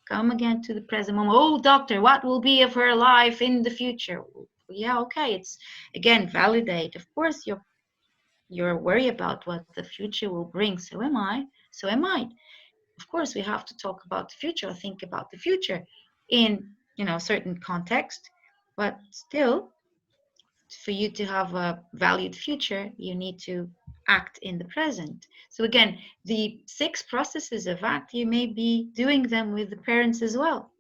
come again to the present moment. Oh, doctor, what will be of her life in the future? Yeah, okay. It's again validate. Of course, you're worried about what the future will bring. So am I. So am I. Of course, we have to talk about the future, or think about the future in certain context. But still, for you to have a valued future, you need to act in the present. So again, the 6 processes of act, you may be doing them with the parents as well.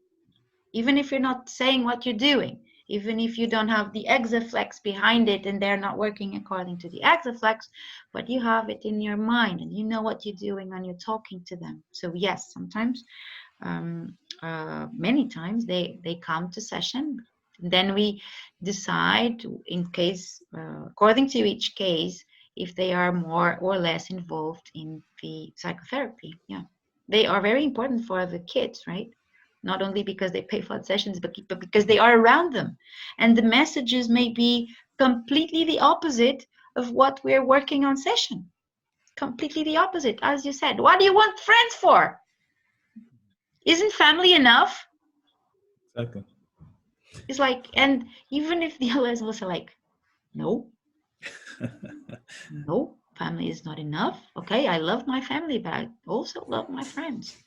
Even if you're not saying what you're doing, even if you don't have the exaflex behind it and they're not working according to the exaflex, but you have it in your mind and you know what you're doing when you're talking to them. So yes, sometimes, many times they come to session. Then we decide, in case, according to each case, if they are more or less involved in the psychotherapy. Yeah, they are very important for the kids, right? Not only because they pay for the sessions, but because they are around them. And the messages may be completely the opposite of what we're working on session. Completely the opposite. As you said, what do you want friends for? Isn't family enough? Exactly. It's like, and even if the others was like, no, no, family is not enough. Okay, I love my family, but I also love my friends.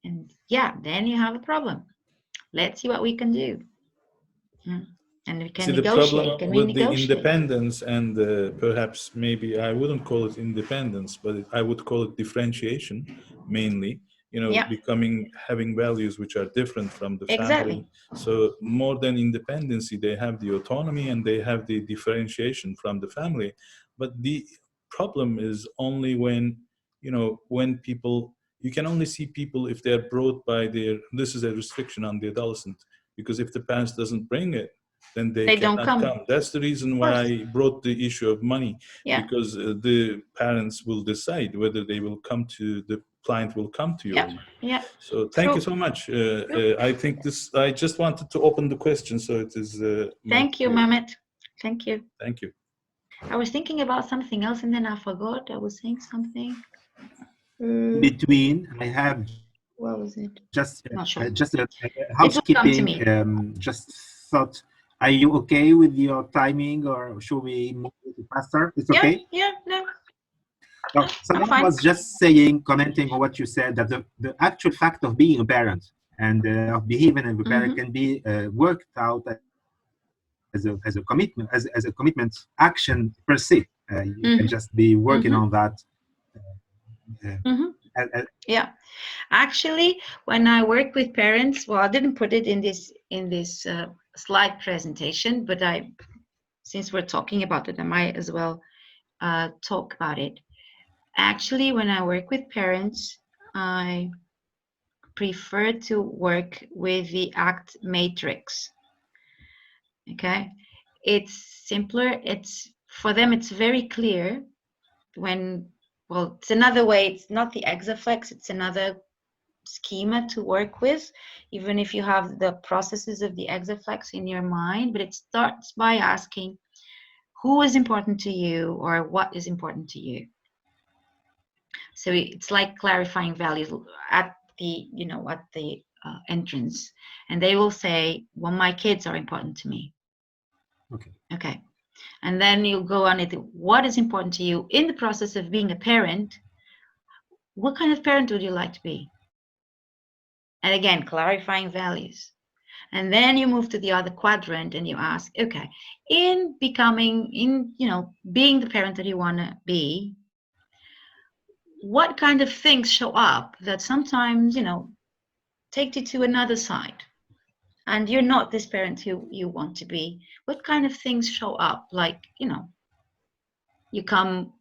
And yeah, then you have a problem. Let's see what we can do. And we can See, the negotiate. problem Can we with the negotiate? independence and perhaps maybe I wouldn't call it independence, but I would call it differentiation mainly. Yeah. Having values which are different from the family. Exactly. So more than independency, they have the autonomy and they have the differentiation from the family. But the problem is only when people, you can only see people if they're brought by this is a restriction on the adolescent, because if the parents doesn't bring it, then they don't cannot come. come. That's the reason why I brought the issue of money, Yeah. because the parents will decide whether the client will come to you or not. Yeah. So thank True. you so much. I think I just wanted to open the question so it is. Thank you, Mehmet. Thank you. Thank you. I was thinking about something else and then I forgot. I was saying something. Between, I have What was it? just Not sure. just a It will come to housekeeping. Just thought, are you okay with your timing, or should we move it faster? It's okay. Yeah. No. No, someone fine. was just saying, commenting on what you said, that the actual fact of being a parent and of behaving as a parent can be worked out as a commitment, as a commitment action per se. You can just be working on that. Yeah, actually, when I work with parents, well, I didn't put it in this slide presentation, but since we're talking about it, I might as well talk about it. Actually, when I work with parents, I prefer to work with the ACT matrix. Okay, it's simpler. For them, it's very clear. It's another way. It's not the Exaflex. It's another schema to work with, even if you have the processes of the Exaflex in your mind. But it starts by asking, who is important to you, or what is important to you? So it's like clarifying values at the entrance, and they will say, well, my kids are important to me. Okay. And then you go on it, what is important to you in the process of being a parent? What kind of parent would you like to be? And again, clarifying values. And then you move to the other quadrant and you ask, okay, in being the parent that you want to be, what kind of things show up that sometimes, take you to another side? And you're not this parent you want to be. What kind of things show up? Like, you come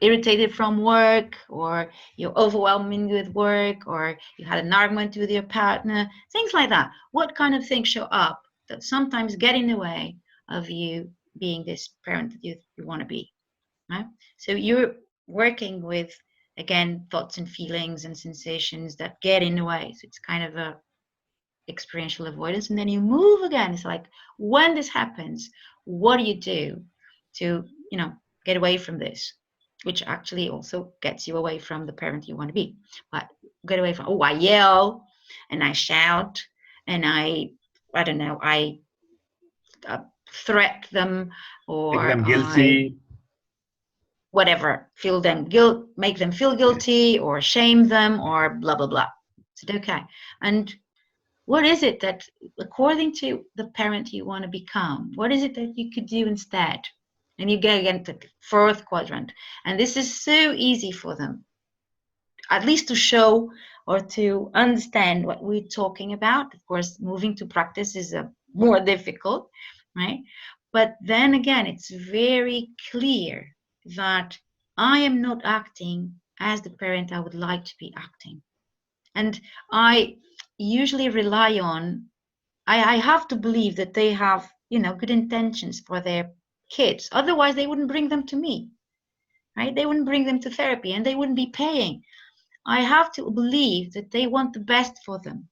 irritated from work, or you're overwhelming with work, or you had an argument with your partner, things like that. What kind of things show up that sometimes get in the way of you being this parent that you want to be, right? So you're working with, again, thoughts and feelings and sensations that get in the way. So it's kind of a experiential avoidance. And then you move again. It's like, when this happens, what do you do to get away from this? Which actually also gets you away from the parent you want to be. But get away from, I yell and I shout and I don't know, I threat them, or make them guilty, whatever, make them feel guilty, or shame them, or blah blah blah. Is it okay? And what is it that, according to the parent you want to become, what is it that you could do instead? And you get again to the fourth quadrant. And this is so easy for them, at least to show or to understand what we're talking about. Of course, moving to practice is more difficult, right? But then again, it's very clear that I am not acting as the parent I would like to be acting. And I usually rely on, I have to believe that they have, good intentions for their kids. Otherwise, they wouldn't bring them to me, right? They wouldn't bring them to therapy, and they wouldn't be paying. I have to believe that they want the best for them,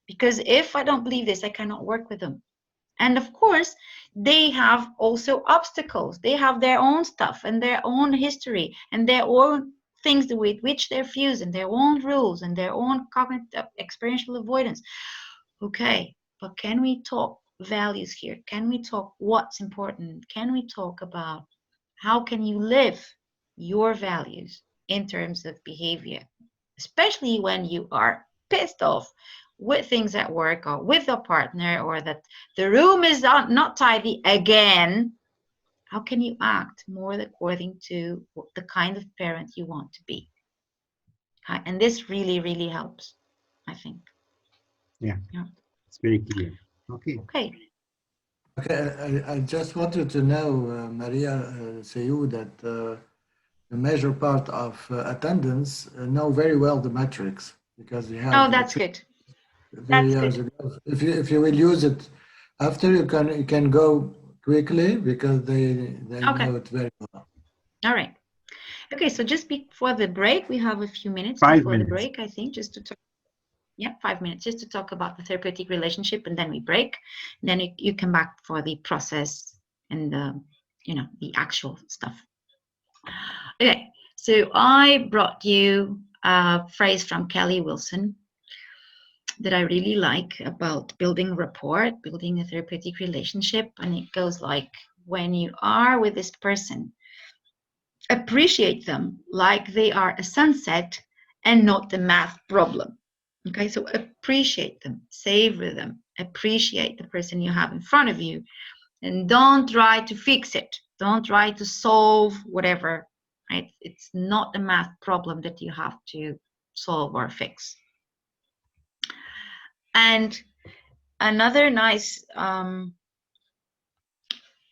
because if I don't believe this, I cannot work with them. And of course, they have also obstacles. They have their own stuff and their own history and their own things with which they're fused, and their own rules and their own cognitive experiential avoidance. Okay, but can we talk values here? Can we talk what's important? Can we talk about how can you live your values in terms of behavior, especially when you are pissed off with things at work, or with a partner, or that the room is not tidy again? How can you act more according to the kind of parent you want to be? And this really, really helps, I think. Yeah. It's very clear. Okay. I just wanted to know, Maria Seyou, that the major part of attendance know very well the metrics, because we have. Oh, that's good. That's good. If you will use it after, you can go quickly, because they know it very well. All right. Okay, so just before the break, we have a few minutes 5 before minutes. the break, I think, just to talk. Yeah, 5 minutes, just to talk about the therapeutic relationship, and then we break. And then you come back for the process and the actual stuff. Okay, so I brought you a phrase from Kelly Wilson that I really like about building rapport, building a therapeutic relationship. And it goes like, when you are with this person, appreciate them like they are a sunset and not the math problem. Okay, so appreciate them, savor them, appreciate the person you have in front of you, And don't try to fix it. Don't try to solve whatever, right? It's not a math problem that you have to solve or fix. And another nice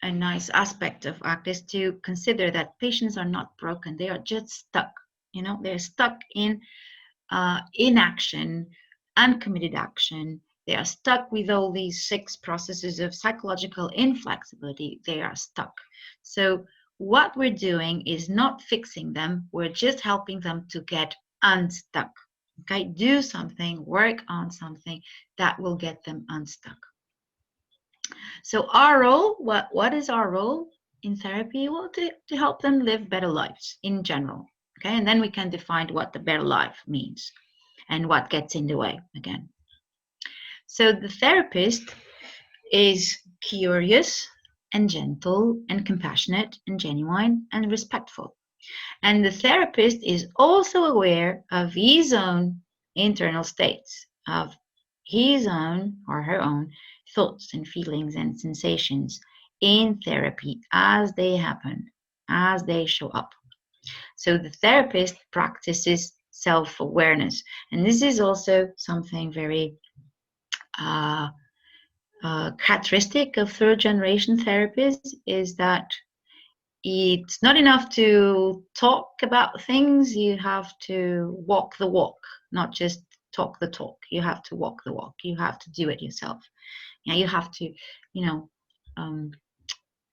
a nice aspect of ACT is to consider that patients are not broken. They are just stuck. You know, they're stuck in inaction, uncommitted action. They are stuck with all these 6 processes of psychological inflexibility. They are stuck. So what we're doing is not fixing them. We're just helping them to get unstuck. Okay, do something, work on something that will get them unstuck. So our role, what is our role in therapy? Well, to help them live better lives in general. Okay, and then we can define what the better life means and what gets in the way again. So the therapist is curious and gentle and compassionate and genuine and respectful. And the therapist is also aware of his own internal states, of his own or her own thoughts and feelings and sensations in therapy as they happen, as they show up. So the therapist practices self-awareness. And this is also something very characteristic of third-generation therapists, is that it's not enough to talk about things. You have to walk the walk, not just talk the talk. You have to walk the walk. You have to do it yourself. Yeah, you have to, you know,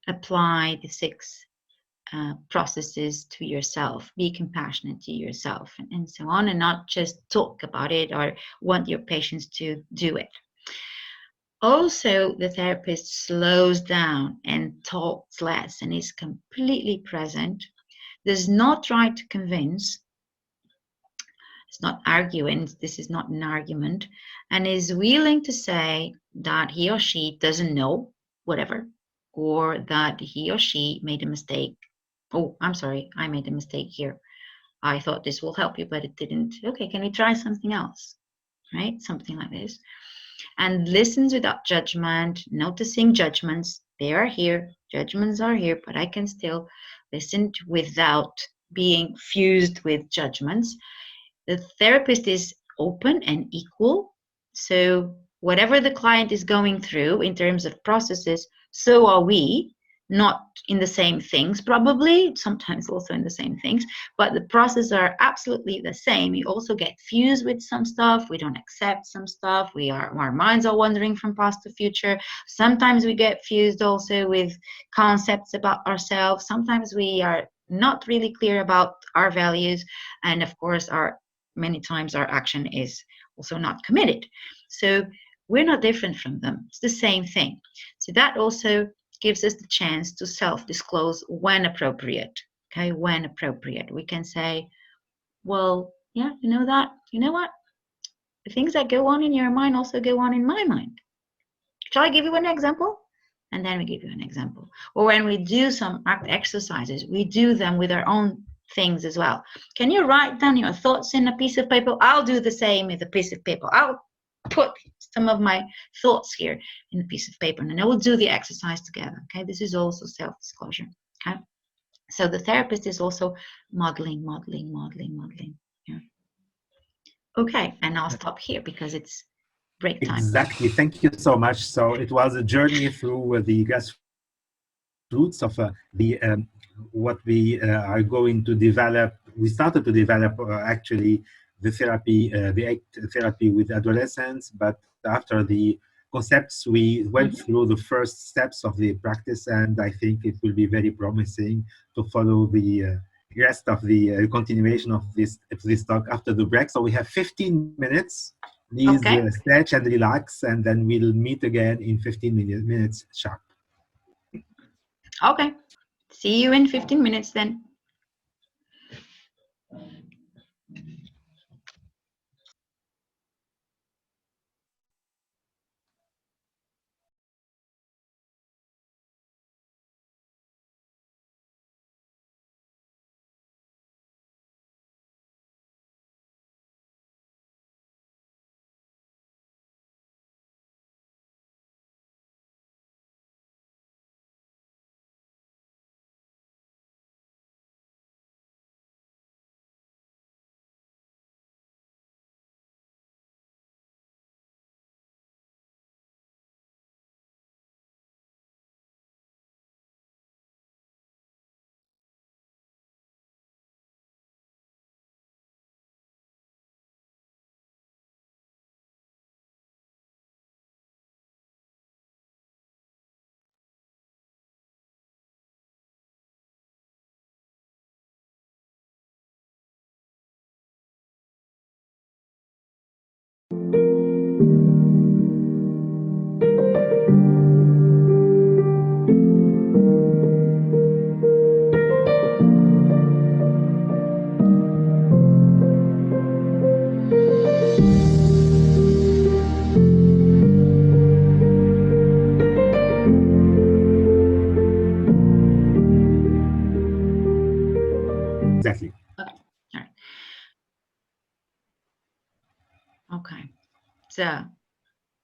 apply the 6 processes to yourself, be compassionate to yourself, and so on, and not just talk about it or want your patients to do it. Also, the therapist slows down and talks less and is completely present, does not try to convince, it's not arguing, this is not an argument, and is willing to say that he or she doesn't know whatever, or that he or she made a mistake. Oh, I'm sorry, I made a mistake here. I thought this will help you, but it didn't. Okay, can we try something else? Right? Something like this. And listens without judgment, noticing judgments. They are here, judgments are here, but I can still listen without being fused with judgments. The therapist is open and equal. So whatever the client is going through in terms of processes, so are we. Not in the same things, probably, sometimes also in the same things, but the processes are absolutely the same. We also get fused with some stuff. We don't accept some stuff. Our minds are wandering from past to future. Sometimes we get fused also with concepts about ourselves. Sometimes we are not really clear about our values. And of course, many times our action is also not committed. So we're not different from them. It's the same thing. So that also gives us the chance to self-disclose when appropriate. Okay, when appropriate. We can say, well, yeah, you know what? The things that go on in your mind also go on in my mind. Shall I give you an example? And then we give you an example. Or when we do some ACT exercises, we do them with our own things as well. Can you write down your thoughts in a piece of paper? I'll do the same with a piece of paper. I'll put some of my thoughts here in a piece of paper, and then I will do the exercise together. Okay, this is also self-disclosure. Okay, so the therapist is also modeling. Yeah. Okay, and I'll stop here because it's break time. Exactly. Thank you so much. So it was a journey through the grassroots of what we are going to develop. We started to develop actually the therapy, the ACT therapy with adolescents, but after the concepts, we went through the first steps of the practice, and I think it will be very promising to follow the rest of the continuation of this talk after the break. So we have 15 minutes. Please stretch and relax, and then we'll meet again in 15 minutes sharp. Okay. See you in 15 minutes then.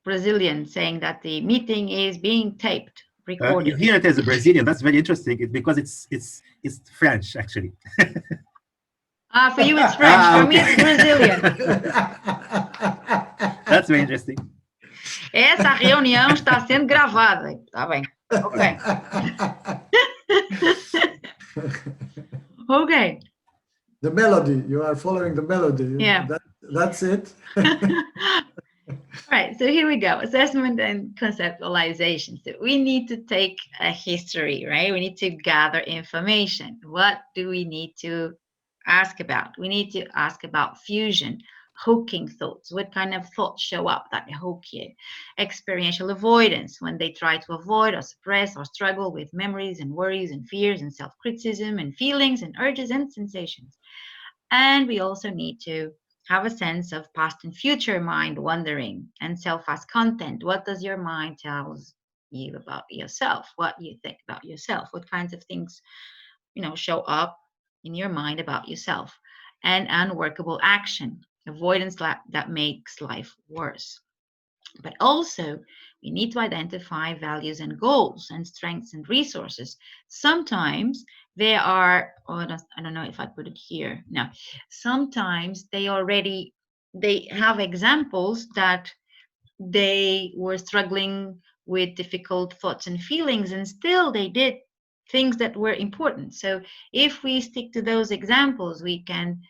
Brazilian saying that the meeting is being taped, recorded. Here it is a Brazilian. That's very interesting. It's because it's French actually. For you it's French. For me Okay. it's Brazilian. That's very interesting. Essa reunião está sendo gravada. Tá bem. Okay. Okay. The melody, you are following the melody. Yeah. That's it. Right, so here we go. Assessment and conceptualization. So we need to take a history, right? We need to gather information. What do we need to ask about? We need to ask about fusion, hooking thoughts. What kind of thoughts show up that hook you? Experiential avoidance, when they try to avoid or suppress or struggle with memories and worries and fears and self-criticism and feelings and urges and sensations. And we also need to have a sense of past and future mind wandering and self as content. What does your mind tell you about yourself? What you think about yourself? What kinds of things, show up in your mind about yourself? And unworkable action, avoidance that makes life worse. But also, we need to identify values and goals and strengths and resources. Sometimes they are, I don't know if I put it here. No, sometimes they have examples that they were struggling with difficult thoughts and feelings, and still they did things that were important. So if we stick to those examples, we can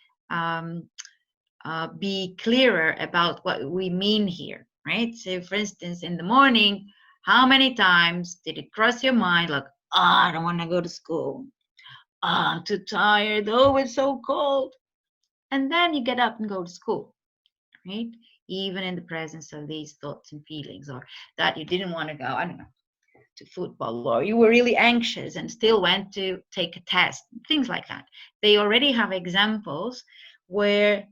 be clearer about what we mean here, right? So, for instance, in the morning, how many times did it cross your mind, like, I don't want to go to school. I'm too tired. Oh, it's so cold. And then you get up and go to school, right? Even in the presence of these thoughts and feelings, or that you didn't want to go, I don't know, to football, or you were really anxious and still went to take a test, things like that. They already have examples where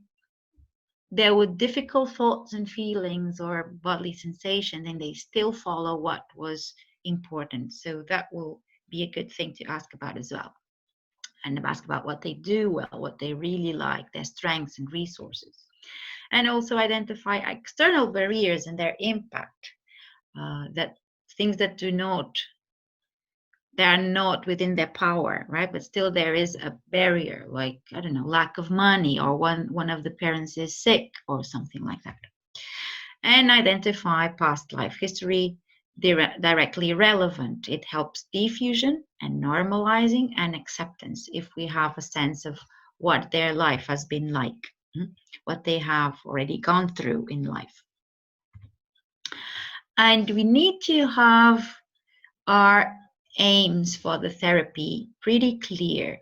there were difficult thoughts and feelings or bodily sensations, and they still follow what was important. So that will be a good thing to ask about as well. And ask about what they do well, what they really like, their strengths and resources. And also identify external barriers and their impact, that things that they are not within their power, right? But still there is a barrier, like, I don't know, lack of money, or one of the parents is sick or something like that. And identify past life history, directly relevant. It helps diffusion and normalizing and acceptance if we have a sense of what their life has been like, what they have already gone through in life. And we need to have our aims for the therapy pretty clear.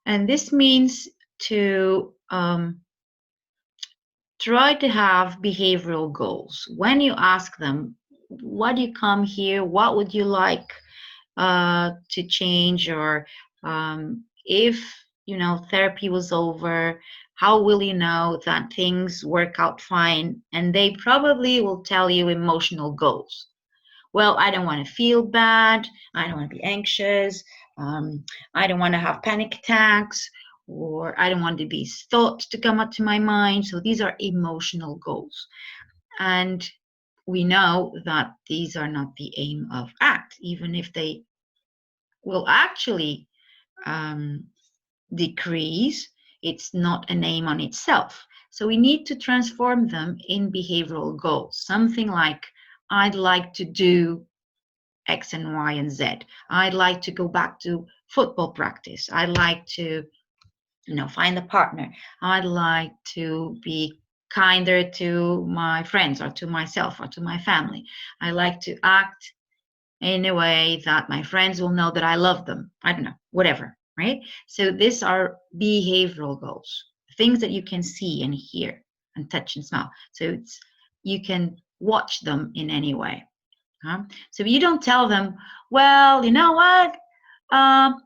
And this means to try to have behavioral goals. When you ask them, what do you come here? What would you like to change? Or if, therapy was over, how will you know that things work out fine? And they probably will tell you emotional goals. Well, I don't want to feel bad. I don't want to be anxious. I don't want to have panic attacks, or I don't want these thoughts to come up to my mind. So these are emotional goals. And we know that these are not the aim of ACT, even if they will actually decrease. It's not an aim on itself. So we need to transform them in behavioral goals. Something like, I'd like to do X and Y and Z. I'd like to go back to football practice. I'd like to, find a partner. I'd like to be kinder to my friends, or to myself, or to my family. I like to act in a way that my friends will know that I love them. I don't know, whatever, right? So these are behavioral goals, things that you can see and hear and touch and smell. So you can watch them in any way. So you don't tell them, well, you know what?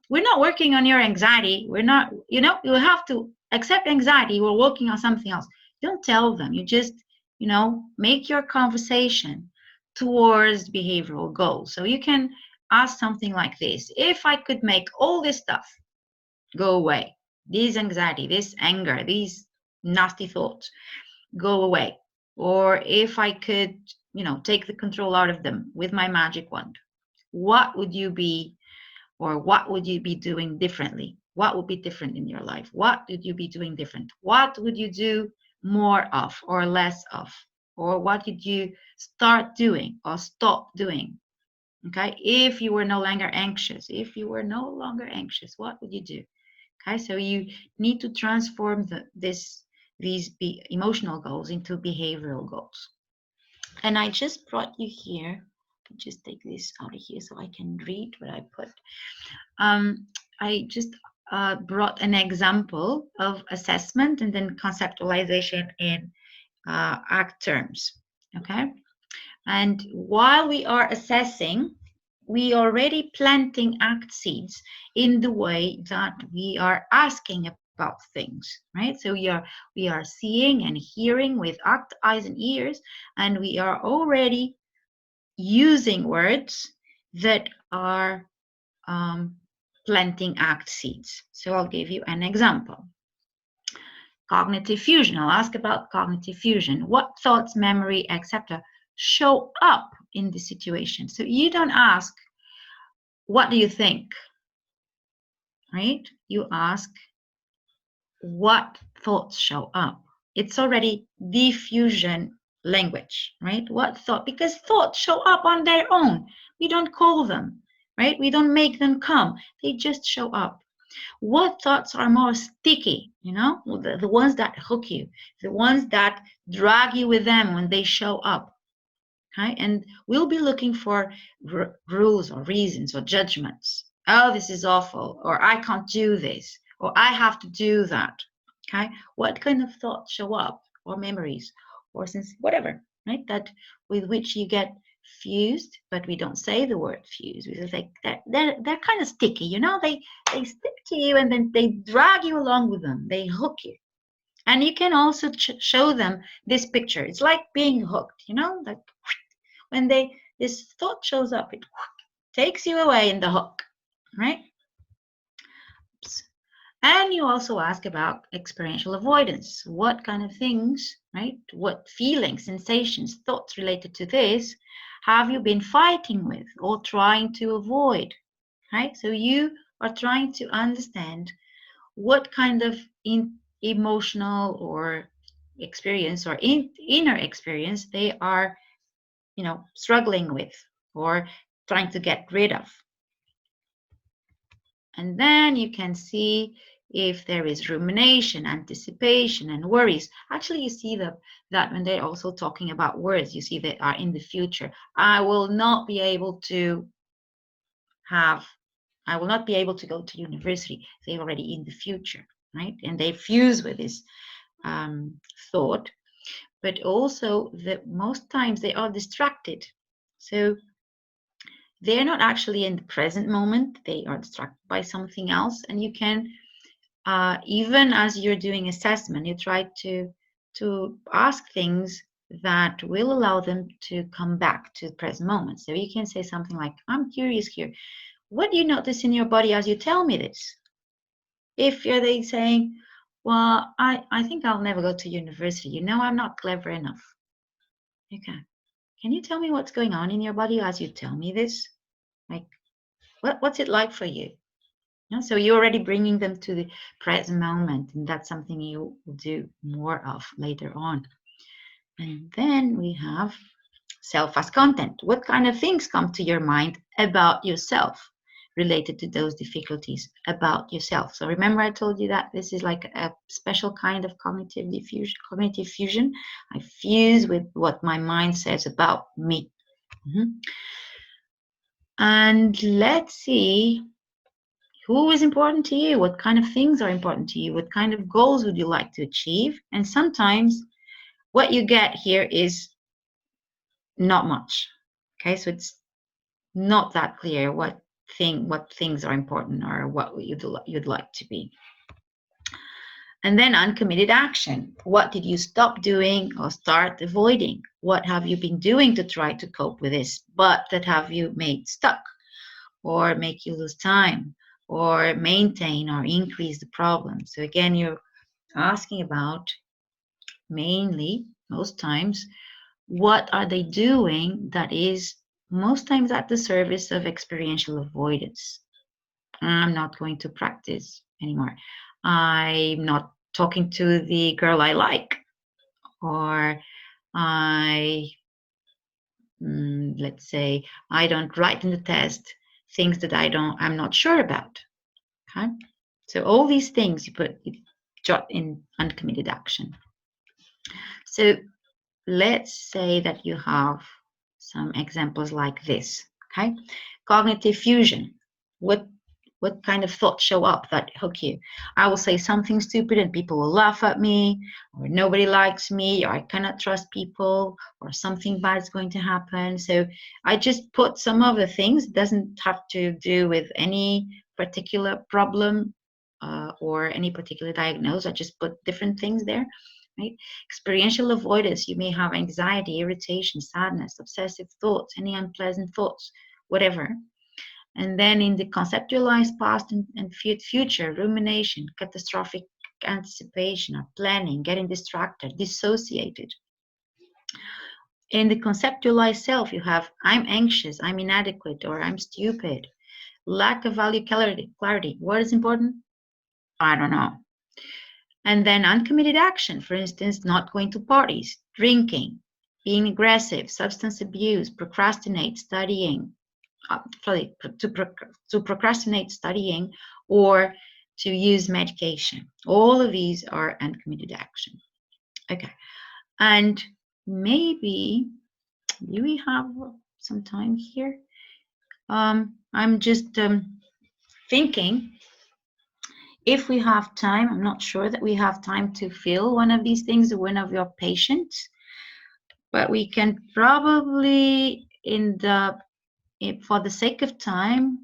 We're not working on your anxiety. We're not, you have to accept anxiety. We're working on something else. Don't tell them. You just, make your conversation towards behavioral goals. So you can ask something like this. If I could make all this stuff go away, this anxiety, this anger, these nasty thoughts go away, or if I could, take the control out of them with my magic wand, what would you be, or what would you be doing differently? What would be different in your life? What would you be doing different? What would you do more of or less of? Or what did you start doing or stop doing? Okay, if you were no longer anxious, what would you do? Okay, so you need to transform these emotional goals into behavioral goals. And I just brought you here. Just take this out of here so I can read what I put. I just brought an example of assessment and then conceptualization in ACT terms. Okay, and while we are assessing, we are already planting ACT seeds in the way that we are asking about things, right? So we are seeing and hearing with ACT eyes and ears, and we are already using words that are planting ACT seeds. So I'll give you an example. Cognitive fusion. I'll ask about cognitive fusion. What thoughts, memory, etc. show up in the situation? So you don't ask, what do you think? Right? You ask, what thoughts show up? It's already diffusion language, right? What thought? Because thoughts show up on their own. We don't call them, right? We don't make them come. They just show up. What thoughts are more sticky, the ones that hook you, the ones that drag you with them when they show up. Okay? And we'll be looking for rules or reasons or judgments. Oh, this is awful, or I can't do this, or I have to do that. Okay? What kind of thoughts show up, or memories, or whatever, right? That with which you get fused, but we don't say the word fuse. We just like they're kind of sticky, they stick to you and then they drag you along with them. They hook you. And you can also show them this picture. It's like being hooked, like when this thought shows up, it takes you away in the hook, right? Oops. And you also ask about experiential avoidance. What kind of things, right? What feelings, sensations, thoughts related to this have you been fighting with or trying to avoid, right? So you are trying to understand what kind of emotional or experience or inner experience they are, struggling with or trying to get rid of. And then you can see if there is rumination, anticipation, and worries. Actually, you see that when they're also talking about words, you see they are in the future. I will not be able to go to university. They're already in the future, right? And they fuse with this thought. But also, most times they are distracted. So they're not actually in the present moment. They are distracted by something else. And you can, even as you're doing assessment, you try to ask things that will allow them to come back to the present moment. So you can say something like, I'm curious here. What do you notice in your body as you tell me this? If they saying, well, I think I'll never go to university. I'm not clever enough. Okay. Can you tell me what's going on in your body as you tell me this? Like, what's it like for you? So you're already bringing them to the present moment, and that's something you will do more of later on. And then we have self as content. What kind of things come to your mind about yourself related to those difficulties about yourself? So remember I told you that this is like a special kind of cognitive fusion. I fuse with what my mind says about me. And let's see, who is important to you? What kind of things are important to you? What kind of goals would you like to achieve? And sometimes what you get here is not much. Okay, so it's not that clear what things are important or what you'd like to be. And then uncommitted action. What did you stop doing or start avoiding? What have you been doing to try to cope with this, but that have you made stuck or make you lose time or maintain or increase the problem? So again, you're asking about mainly most times, what are they doing that is most times at the service of experiential avoidance? I'm not going to practice anymore. I'm not talking to the girl I like, or let's say I don't write in the test things that I'm not sure about. Okay, so all these things you jot in uncommitted action. So let's say that you have some examples like this. Okay, cognitive fusion. What kind of thoughts show up that hook you? I will say something stupid and people will laugh at me, or nobody likes me, or I cannot trust people, or something bad is going to happen. So I just put some of the things. It doesn't have to do with any particular problem or any particular diagnosis. I just put different things there. Right? Experiential avoidance. You may have anxiety, irritation, sadness, obsessive thoughts, any unpleasant thoughts, whatever. And then in the conceptualized past and future, rumination, catastrophic anticipation, or planning, getting distracted, dissociated. In the conceptualized self, you have I'm anxious, I'm inadequate, or I'm stupid. Lack of value clarity. What is important? I don't know. And then uncommitted action, for instance, not going to parties, drinking, being aggressive, substance abuse, procrastinate, studying, to procrastinate studying, or to use medication. All of these are uncommitted action. Okay, and maybe do we have some time here? I'm just thinking if we have time. I'm not sure that we have time to fill one of these things, one of your patients, but we can probably for the sake of time,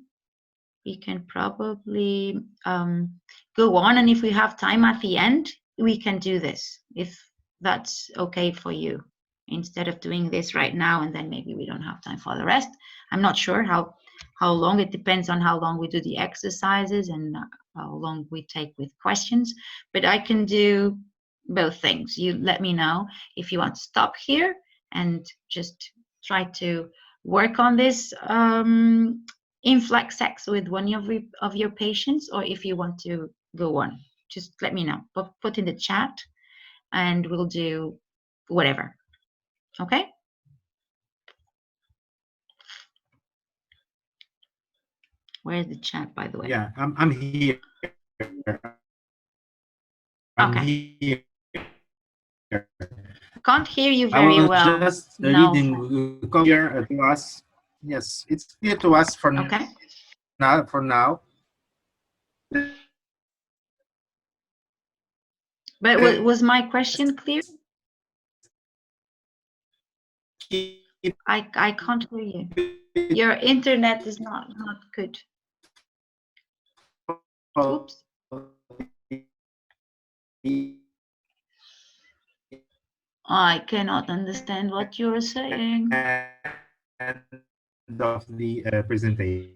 we can probably go on, and if we have time at the end, we can do this, if that's okay for you, instead of doing this right now and then maybe we don't have time for the rest. I'm not sure how long. It depends on how long we do the exercises and how long we take with questions, but I can do both things. You let me know if you want to stop here and just try to work on this influx sex with one of your patients, or if you want to go on, just let me know. Put in the chat and we'll do whatever. Okay? Where's the chat, by the way? Yeah, I'm here. Okay. Here. Can't hear you I very was well. just No. reading clear to us. Yes, it's clear to us for Okay. now. For now. But was my question clear? I can't hear you. Your internet is not good. Oops. I cannot understand what you're saying. Of the presentation.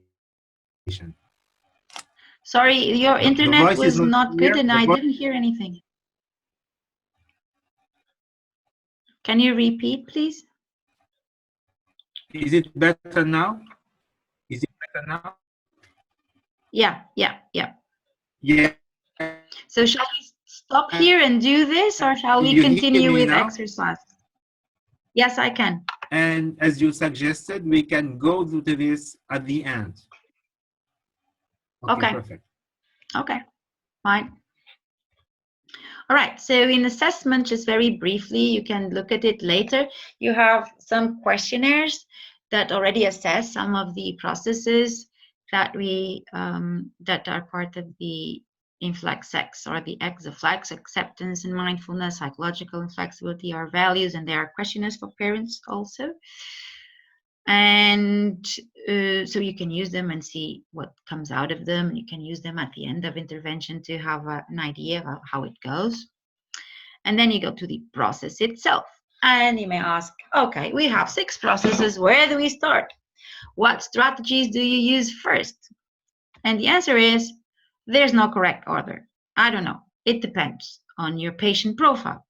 Sorry, your internet voice is was not good clear. and I didn't hear anything. Can you repeat, please? Is it better now? Is it better now? Yeah. Yeah. So shall we stop here and do this, or shall we You hear continue me with now? exercise? Yes, I can. And as you suggested, we can go to this at the end. Okay. Perfect. Okay, fine. All right, so in assessment, just very briefly, you can look at it later. You have some questionnaires that already assess some of the processes that that are part of the influx-X or the exaflex, acceptance and mindfulness, psychological inflexibility, our values, and there are questionnaires for parents also. And so you can use them and see what comes out of them. You can use them at the end of intervention to have an idea of how it goes. And then you go to the process itself. And you may ask, okay, we have 6 processes. Where do we start? What strategies do you use first? And the answer is, there's no correct order. I don't know. It depends on your patient profile.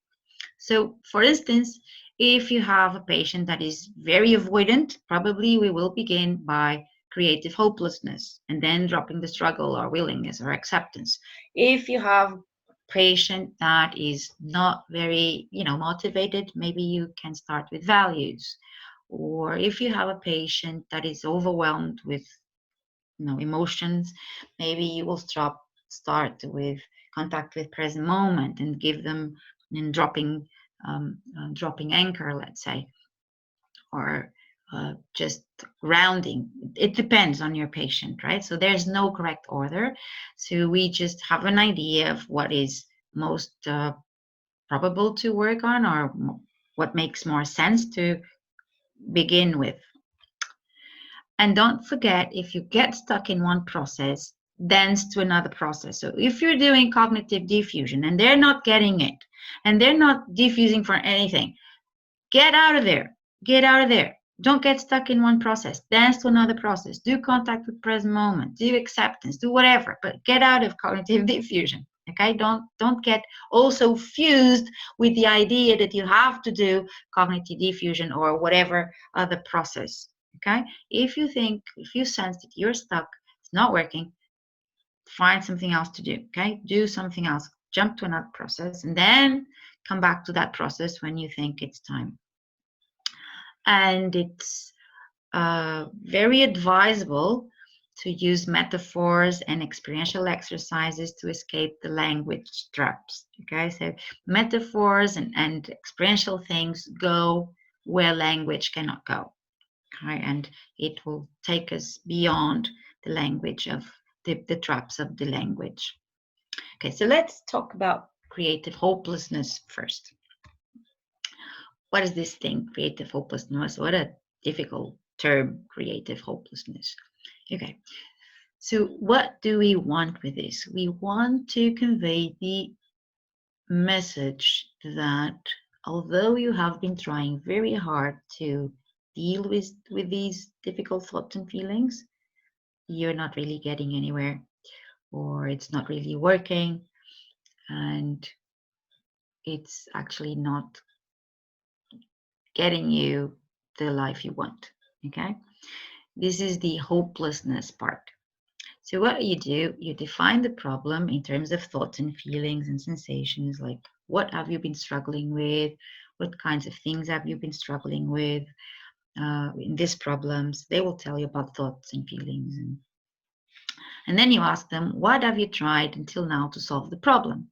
So for instance, if you have a patient that is very avoidant, probably we will begin by creative hopelessness and then dropping the struggle or willingness or acceptance. If you have a patient that is not very, motivated, maybe you can start with values. Or if you have a patient that is overwhelmed with emotions, maybe you will start with contact with present moment and give them and dropping anchor, let's say, or just grounding. It depends on your patient, right? So there's no correct order. So we just have an idea of what is most probable to work on, or what makes more sense to begin with. And don't forget, if you get stuck in one process, dance to another process. So if you're doing cognitive diffusion and they're not getting it, and they're not diffusing for anything, get out of there. Get out of there. Don't get stuck in one process. Dance to another process. Do contact with present moment. Do acceptance. Do whatever. But get out of cognitive diffusion. Okay? Don't get also fused with the idea that you have to do cognitive diffusion or whatever other process. Okay? If you sense that you're stuck, it's not working, find something else to do. Okay? Do something else. Jump to another process and then come back to that process when you think it's time. And it's very advisable to use metaphors and experiential exercises to escape the language traps. Okay, so metaphors and experiential things go where language cannot go. Okay, and it will take us beyond the language of the traps of the language. Okay, so let's talk about creative hopelessness first. What is this thing, creative hopelessness? What a difficult term, creative hopelessness. Okay, so what do we want with this? We want to convey the message that although you have been trying very hard to deal with these difficult thoughts and feelings, you're not really getting anywhere, or it's not really working, and it's actually not getting you the life you want. Okay, this is the hopelessness part. So what do, you define the problem in terms of thoughts and feelings and sensations, like what have you been struggling with, what kinds of things have you been struggling with in these problems. They will tell you about thoughts and feelings, and then you ask them, what have you tried until now to solve the problem?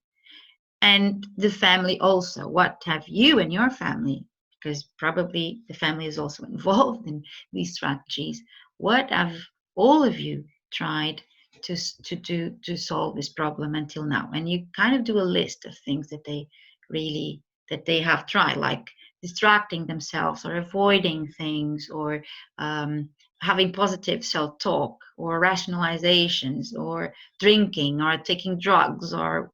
And the family also, what have you and your family, because probably the family is also involved in these strategies, what have all of you tried to solve this problem until now? And you kind of do a list of things that they have tried, like distracting themselves or avoiding things, or having positive self-talk, or rationalizations, or drinking, or taking drugs, or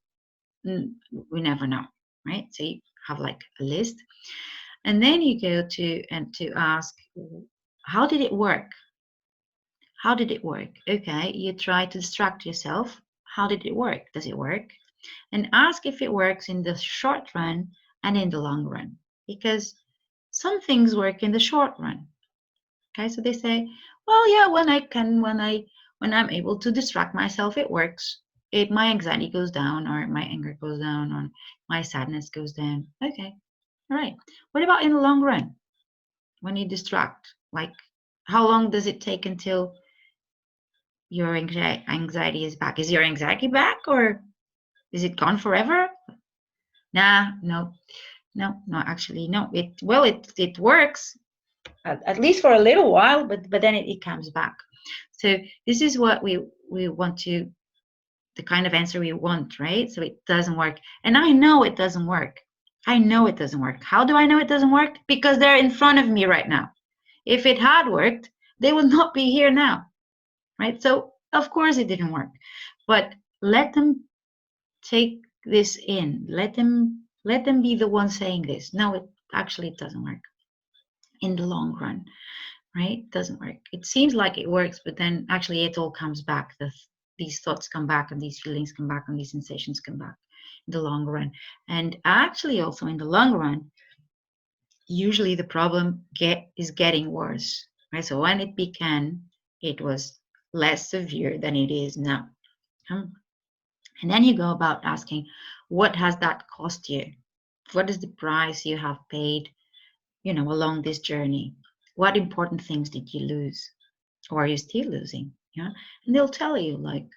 we never know, right? So you have like a list, and then you go to ask, how did it work? How did it work? Okay, you try to distract yourself. How did it work? Does it work? And ask if it works in the short run and in the long run, because some things work in the short run. Okay, so they say, well, yeah, when I'm able to distract myself, it works. My anxiety goes down, or my anger goes down, or my sadness goes down. Okay, all right. What about in the long run? When you distract, like how long does it take until your anxiety is back? Is your anxiety back, or is it gone forever? Nah, no, actually, no. It works at least for a little while, but then it comes back. So this is what we want to, the kind of answer we want, right? So it doesn't work. And I know it doesn't work. I know it doesn't work. How do I know it doesn't work? Because they're in front of me right now. If it had worked, they would not be here now, right? So of course it didn't work. But let them take this in. Let them be the one saying this. No, it doesn't work in the long run, right? It doesn't work. It seems like it works, but then actually it all comes back. These thoughts come back, and these feelings come back, and these sensations come back. in the long run. And actually, also in the long run, usually the problem is getting worse, right? So when it began, it was less severe than it is now. And then you go about asking, what has that cost you? What is the price you have paid, along this journey? What important things did you lose, or are you still losing? Yeah, and they'll tell you like,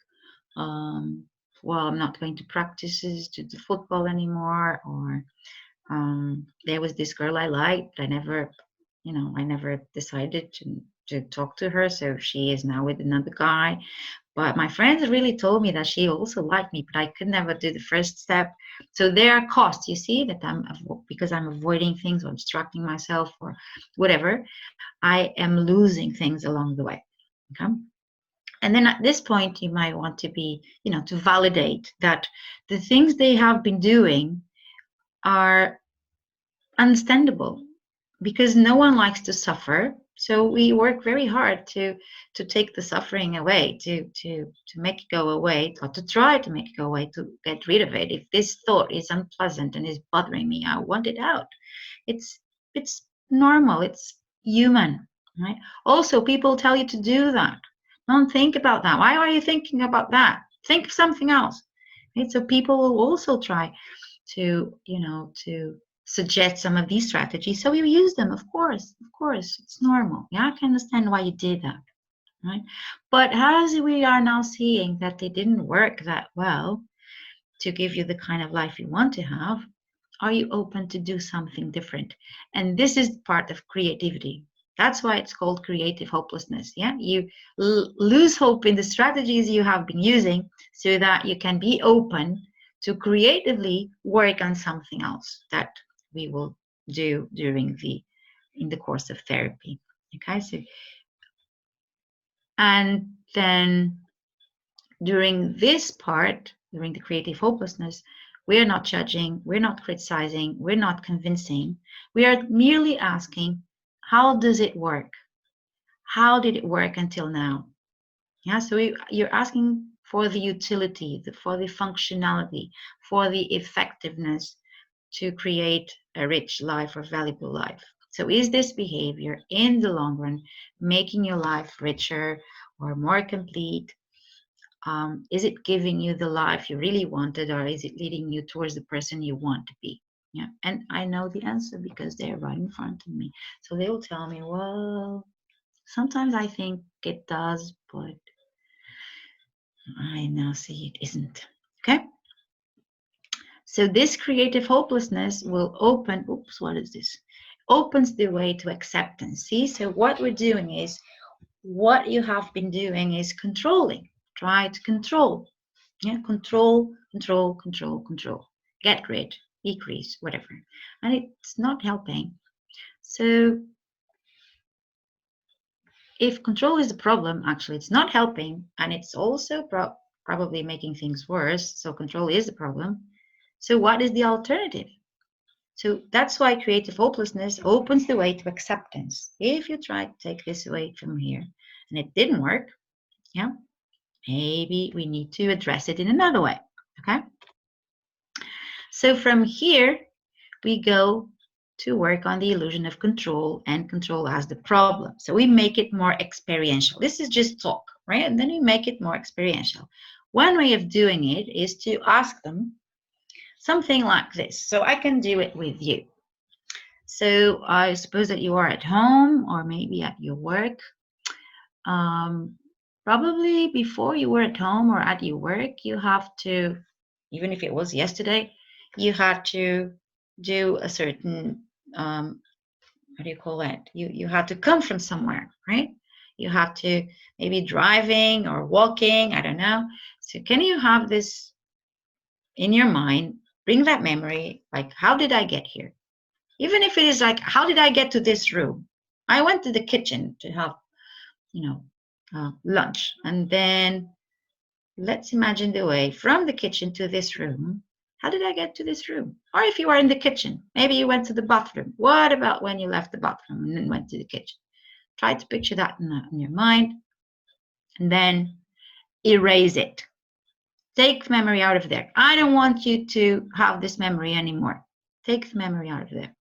well, I'm not going to practices to the football anymore, or there was this girl I liked, I never decided to talk to her, so she is now with another guy. But my friends really told me that she also liked me, but I could never do the first step. So there are costs, you see, that because I'm avoiding things or distracting myself or whatever, I am losing things along the way. Okay. And then at this point, you might want to be, to validate that the things they have been doing are understandable, because no one likes to suffer. So we work very hard to take the suffering away, to make it go away, or to try to make it go away, to get rid of it. If this thought is unpleasant and is bothering me, I want it out. It's normal. It's human, right? Also, people tell you to do that. Don't think about that. Why are you thinking about that? Think of something else. Right? So people will also try to suggest some of these strategies. So you use them, of course, it's normal. Yeah, I can understand why you did that, right? But as we are now seeing that they didn't work that well to give you the kind of life you want to have, are you open to do something different? And this is part of creativity. That's why it's called creative hopelessness. Yeah, you lose hope in the strategies you have been using so that you can be open to creatively work on something else that we will do in the course of therapy. Okay, so and then during this part, during the creative hopelessness, we're not judging, we're not criticizing, we're not convincing. We are merely asking, how does it work? How did it work until now? Yeah, so you're asking for the utility, for the functionality, for the effectiveness to create a rich life or valuable life. So is this behavior in the long run making your life richer or more complete? Is it giving you the life you really wanted, or is it leading you towards the person you want to be? Yeah, and I know the answer because they're right in front of me. So they'll tell me, well, sometimes I think it does, but I now see it isn't. Okay. So this creative hopelessness will open, oops, what is this? Opens the way to acceptance. See, so what we're doing is, what you have been doing is controlling. Try to control. Yeah, control. Get rid, decrease, whatever. And it's not helping. So if control is the problem, actually it's not helping, and it's also probably making things worse. So control is the problem. So what is the alternative? So that's why creative hopelessness opens the way to acceptance. If you try to take this away from here and it didn't work, yeah, maybe we need to address it in another way, okay? So from here, we go to work on the illusion of control and control as the problem. So we make it more experiential. This is just talk, right? And then we make it more experiential. One way of doing it is to ask them something like this. So I can do it with you. So I suppose that you are at home or maybe at your work. Probably before you were at home or at your work, you have to, even if it was yesterday, you had to do a certain, what do you call that? You had to come from somewhere, right? You have to maybe driving or walking, I don't know. So can you have this in your mind? Bring that memory, like, how did I get here? Even if it is like, how did I get to this room? I went to the kitchen to have, lunch. And then let's imagine the way from the kitchen to this room. How did I get to this room? Or if you are in the kitchen, maybe you went to the bathroom. What about when you left the bathroom and then went to the kitchen? Try to picture that in your mind and then erase it. Take the memory out of there. I don't want you to have this memory anymore. Take the memory out of there.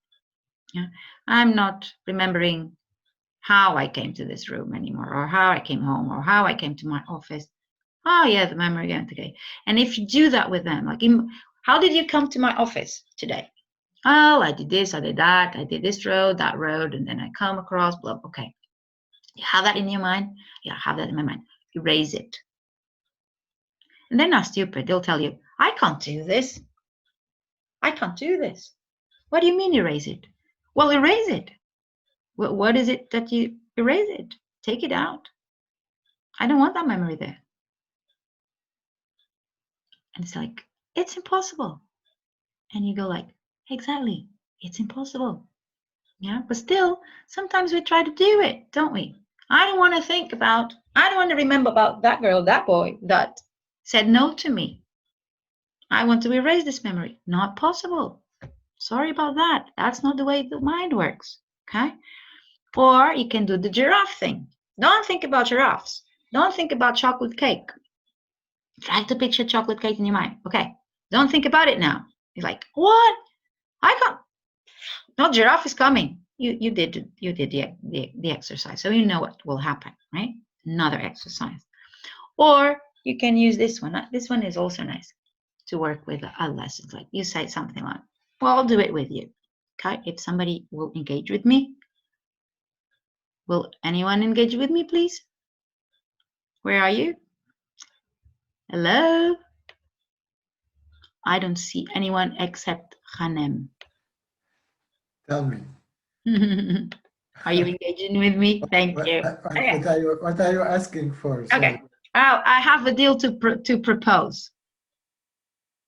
Yeah. I'm not remembering how I came to this room anymore, or how I came home, or how I came to my office. Oh yeah, the memory again today. And if you do that with them, like, how did you come to my office today? Oh, I did this, I did that, I did this road, that road, and then I come across, blah, okay. You have that in your mind? Yeah, I have that in my mind. Erase it. And they're not stupid. They'll tell you, I can't do this. I can't do this. What do you mean erase it? Well, erase it. What is it that you erase it? Take it out. I don't want that memory there. And it's like, it's impossible. And you go like, exactly, it's impossible. Yeah, but still, sometimes we try to do it, don't we? I don't want to remember about that girl, that boy that said no to me. I want to erase this memory. Not possible. Sorry about that. That's not the way the mind works. Okay? Or you can do the giraffe thing. Don't think about giraffes. Don't think about chocolate cake. Try to picture chocolate cake in your mind. Okay. Don't think about it now. You're like, what? I can't. No, giraffe is coming. You did the exercise, so you know what will happen, right? Another exercise. Or you can use this one. This one is also nice to work with a lesson. Like you say something like, well, I'll do it with you. Okay, if somebody will engage with me. Will anyone engage with me, please? Where are you? Hello? I don't see anyone except Hanem. Tell me. Are you engaging with me? Thank you. Okay. What are you asking for? Sorry. Okay. I have a deal to propose.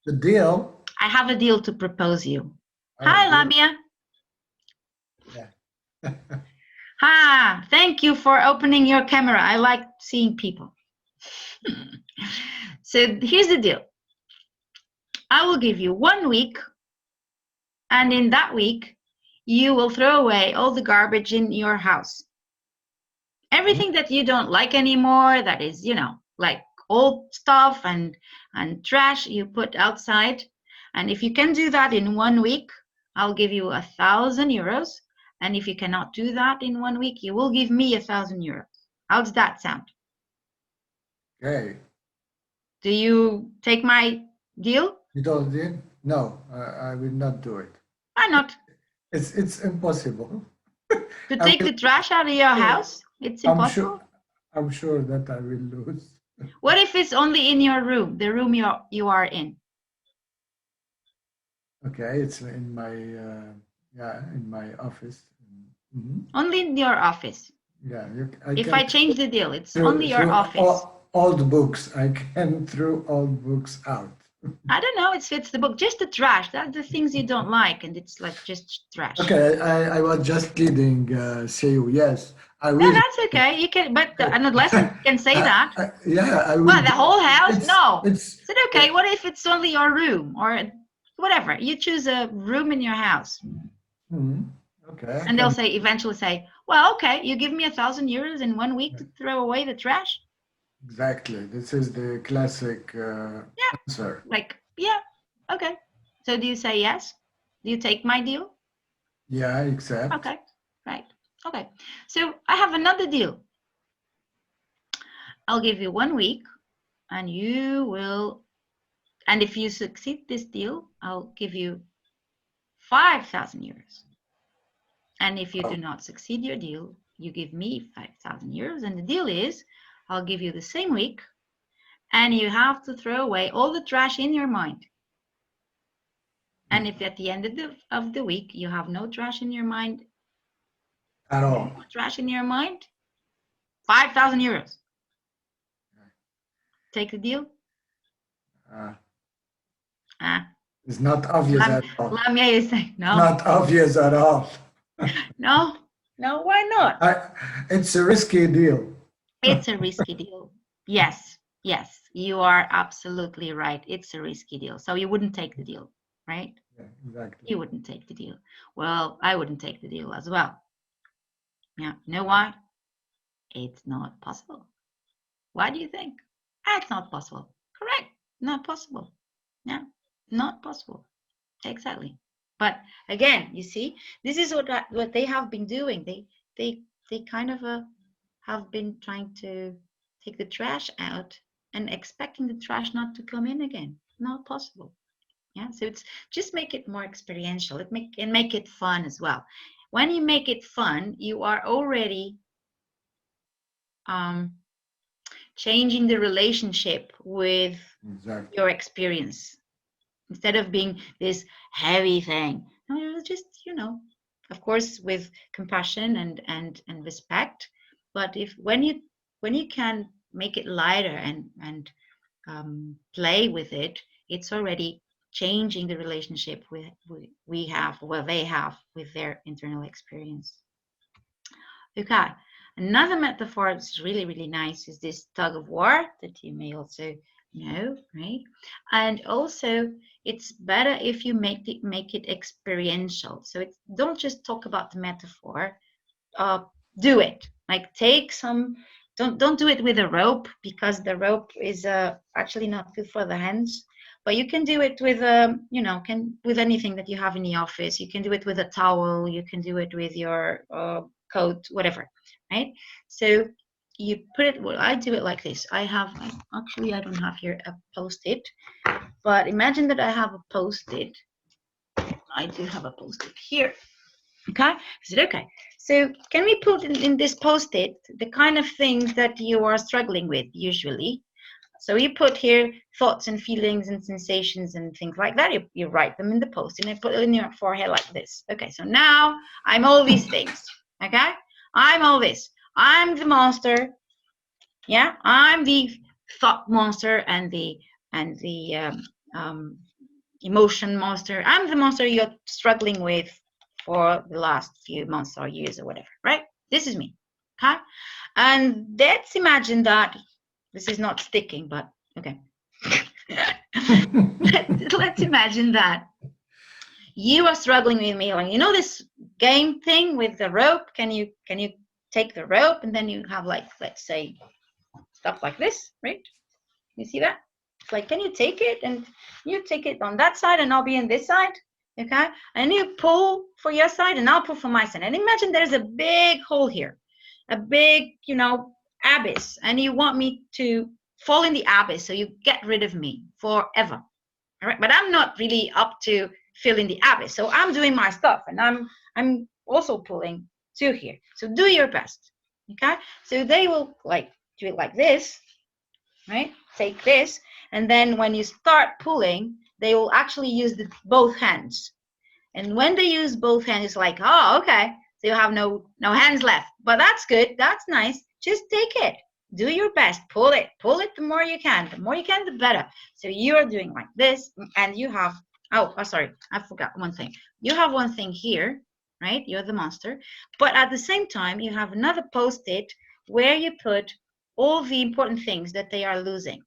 The deal? I have a deal to propose you. Oh, Hi, deal. Lamia. Yeah. Thank you for opening your camera. I like seeing people. So here's the deal. I will give you 1 week, and in that week, you will throw away all the garbage in your house. Everything that you don't like anymore, that is, like old stuff and trash, you put outside. And if you can do that in 1 week, I'll give you 1,000 euros. And if you cannot do that in 1 week, you will give me 1,000 euros. How does that sound? Okay. Do you take my deal? You don't deal? No, I will not do it. Why not? It's impossible. To take the trash out of your house? It's impossible. I'm sure that I will lose. What if it's only in your room, the room you are in? Okay, it's in my in my office. Mm-hmm. Only in your office. Yeah. If I change the deal, it's only your office. Old books. I can throw old books out. I don't know. It's the book, just the trash. That's the things you don't like, and it's like just trash. Okay, I was just kidding. Seyu. Yes, I will. No, that's okay. You can, but an adolescent can say that. Yeah, I will. Well, the whole house? No. Is it okay? What if it's only your room or whatever? You choose a room in your house. Mm-hmm. Okay. And they'll eventually say, well, okay, you give me 1,000 euros in 1 week to throw away the trash. Exactly. This is the classic answer. Like, yeah, okay. So do you say yes? Do you take my deal? Yeah, I accept. Okay, right. Okay. So I have another deal. I'll give you 1 week and and if you succeed this deal, I'll give you 5,000 euros. And if you do not succeed your deal, you give me 5,000 euros. And the deal is, I'll give you the same week, and you have to throw away all the trash in your mind. And if at the end of the week you have no trash in your mind, at all, no trash in your mind, 5,000 euros. Take the deal? It's not obvious at all. Lamia is saying no. Not obvious at all. No, why not? It's a risky deal. It's a risky deal. Yes, you are absolutely right. It's a risky deal. So you wouldn't take the deal, right? Yeah, exactly. You wouldn't take the deal. Well, I wouldn't take the deal as well. Yeah, you know why? It's not possible. Why do you think? It's not possible. Correct. Not possible. Yeah, not possible. Exactly. But again, you see, this is what they have been doing. They kind of have been trying to take the trash out and expecting the trash not to come in again. Not possible. Yeah. So it's just make it more experiential. Make it fun as well. When you make it fun, you are already changing the relationship with Exactly. your experience instead of being this heavy thing. No, it's just, of course, with compassion and respect. But when you can make it lighter and play with it, it's already changing the relationship we have, well, they have with their internal experience. Okay, another metaphor that's really, really nice is this tug of war that you may also know, right? And also, it's better if you make it experiential. So don't just talk about the metaphor. Do it. Like take some. Don't do it with a rope, because the rope is actually not good for the hands. But you can do it with with anything that you have in the office. You can do it with a towel. You can do it with your coat, whatever, right? So you put it. Well, I do it like this. I don't have here a post-it, but imagine that I have a post-it. I do have a post-it here. Okay, is it okay? So can we put in this post-it the kind of things that you are struggling with usually? So you put here thoughts and feelings and sensations and things like that. You write them in the post-it and put it in your forehead like this. Okay, so now I'm all these things. Okay, I'm all this. I'm the monster. Yeah, I'm the thought monster and the emotion monster. I'm the monster you're struggling with for the last few months or years or whatever, right? This is me. Okay, and let's imagine that this is not sticking, but okay. Let's imagine that you are struggling with me. Like, this game thing with the rope. Can you take the rope and then you have, like, let's say stuff like this, right? You see that? It's like, can you take it and you take it on that side and I'll be in this side, okay? And you pull for your side and I'll pull for my side. And imagine there's a big hole here, a big, abyss, and you want me to fall in the abyss, so you get rid of me forever. All right, but I'm not really up to filling the abyss, so I'm doing my stuff, and I'm also pulling to here. So do your best, okay? So they will do it like this, right? Take this, and then when you start pulling, they will actually use both hands. And when they use both hands, it's like, oh, okay, so you have no hands left. But that's good. That's nice. Just take it. Do your best. Pull it. Pull it the more you can. The more you can, the better. So you're doing like this, and you have, sorry, I forgot one thing. You have one thing here, right? You're the monster. But at the same time, you have another post-it where you put all the important things that they are losing.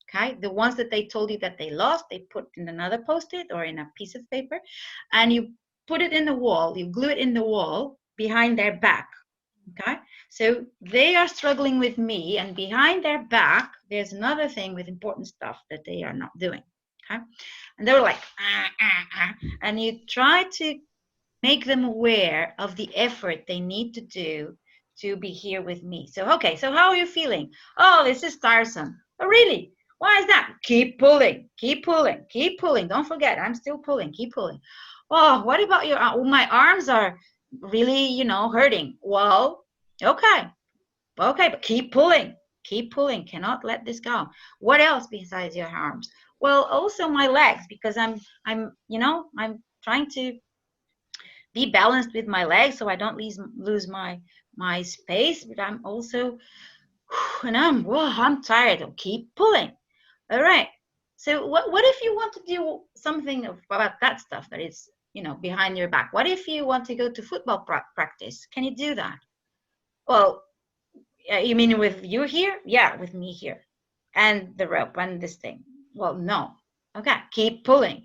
Okay, the ones that they told you that they lost, they put in another post-it or in a piece of paper, and you put it in the wall. You glue it in the wall behind their back. Okay, so they are struggling with me, and behind their back, there's another thing with important stuff that they are not doing. Okay, and they were like, and you try to make them aware of the effort they need to do to be here with me. So, okay, so how are you feeling? Oh, this is tiresome. Oh, really? Why is that? Keep pulling, keep pulling, keep pulling. Don't forget, I'm still pulling, keep pulling. Oh, what about your arm? My arms are really, hurting. Well, okay, but keep pulling, cannot let this go. What else besides your arms? Well, also my legs, because I'm trying to be balanced with my legs so I don't lose my space, but I'm also, and I'm tired. I'll keep pulling. All right. So what if you want to do something about that stuff that is, behind your back? What if you want to go to football practice? Can you do that? Well, you mean with you here? Yeah, with me here. And the rope and this thing. Well, no. Okay, keep pulling.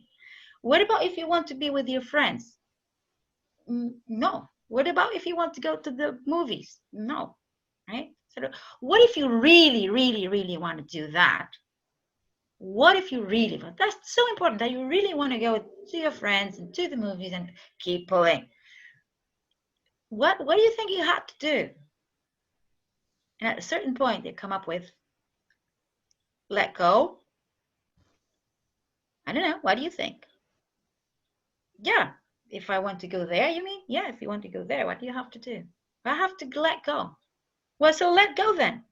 What about if you want to be with your friends? No. What about if you want to go to the movies? No. Right? So what if you really, really, really want to do that? what if you really want, that's so important that you really want to go to your friends and to the movies and keep pulling. What do you think you had to do? And at a certain point, they come up with, let go. I don't know. What do you think? Yeah. If I want to go there, you mean? Yeah. If you want to go there, what do you have to do? I have to let go. Well, so let go then.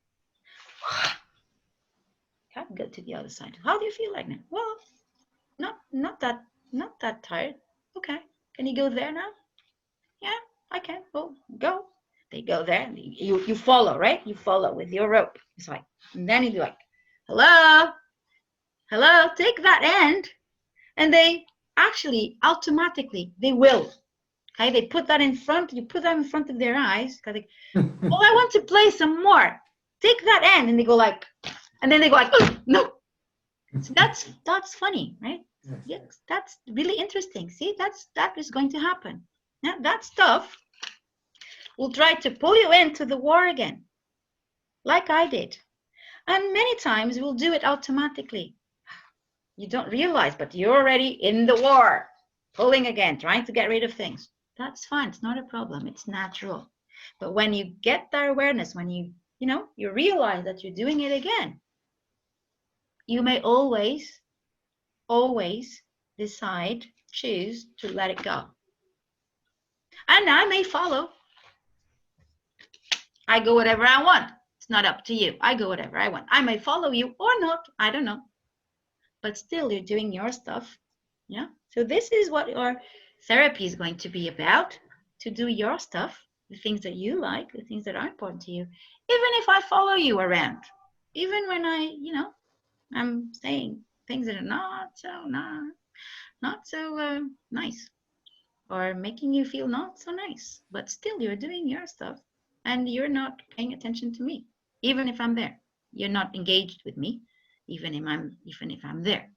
Can't go to the other side. How do you feel like now? Well, not that tired. Okay. Can you go there now? Yeah, I can. Well, go. They go there. And you follow, right? You follow with your rope. It's like, and then you do like, hello, take that end. And they actually automatically, they will. Okay, they put that in front, you put that in front of their eyes. Because oh, I want to play some more. Take that end. And they go like, and then they go like, oh, no. So that's funny, right? Yes, that's really interesting. See, that is going to happen. Yeah, that stuff will try to pull you into the war again, like I did. And many times we'll do it automatically. You don't realize, but you're already in the war, pulling again, trying to get rid of things. That's fine. It's not a problem. It's natural. But when you get that awareness, when you realize that you're doing it again, you may always decide, choose to let it go. And I may follow. I go whatever I want. It's not up to you. I go whatever I want. I may follow you or not. I don't know. But still, you're doing your stuff. Yeah. So this is what your therapy is going to be about, to do your stuff, the things that you like, the things that are important to you. Even if I follow you around, even when I'm saying things that are not so nice, or making you feel not so nice, but still you're doing your stuff and you're not paying attention to me. Even if I'm there, you're not engaged with me, even if I'm there.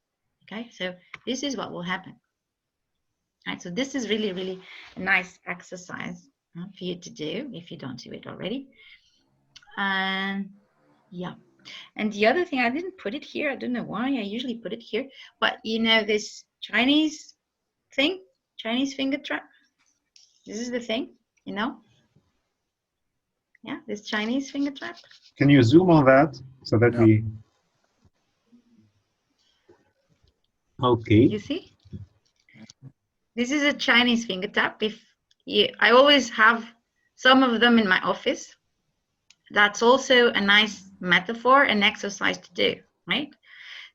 Okay, so this is what will happen. All right, so this is really, really a nice exercise for you to do if you don't do it already. And yeah. And the other thing, I didn't put it here. I don't know why. I usually put it here. But this Chinese thing, Chinese finger trap. This is the thing, Yeah, this Chinese finger trap. Can you zoom on that so that we... Okay. You see? This is a Chinese finger trap. I always have some of them in my office. That's also a nice metaphor and exercise to do, right?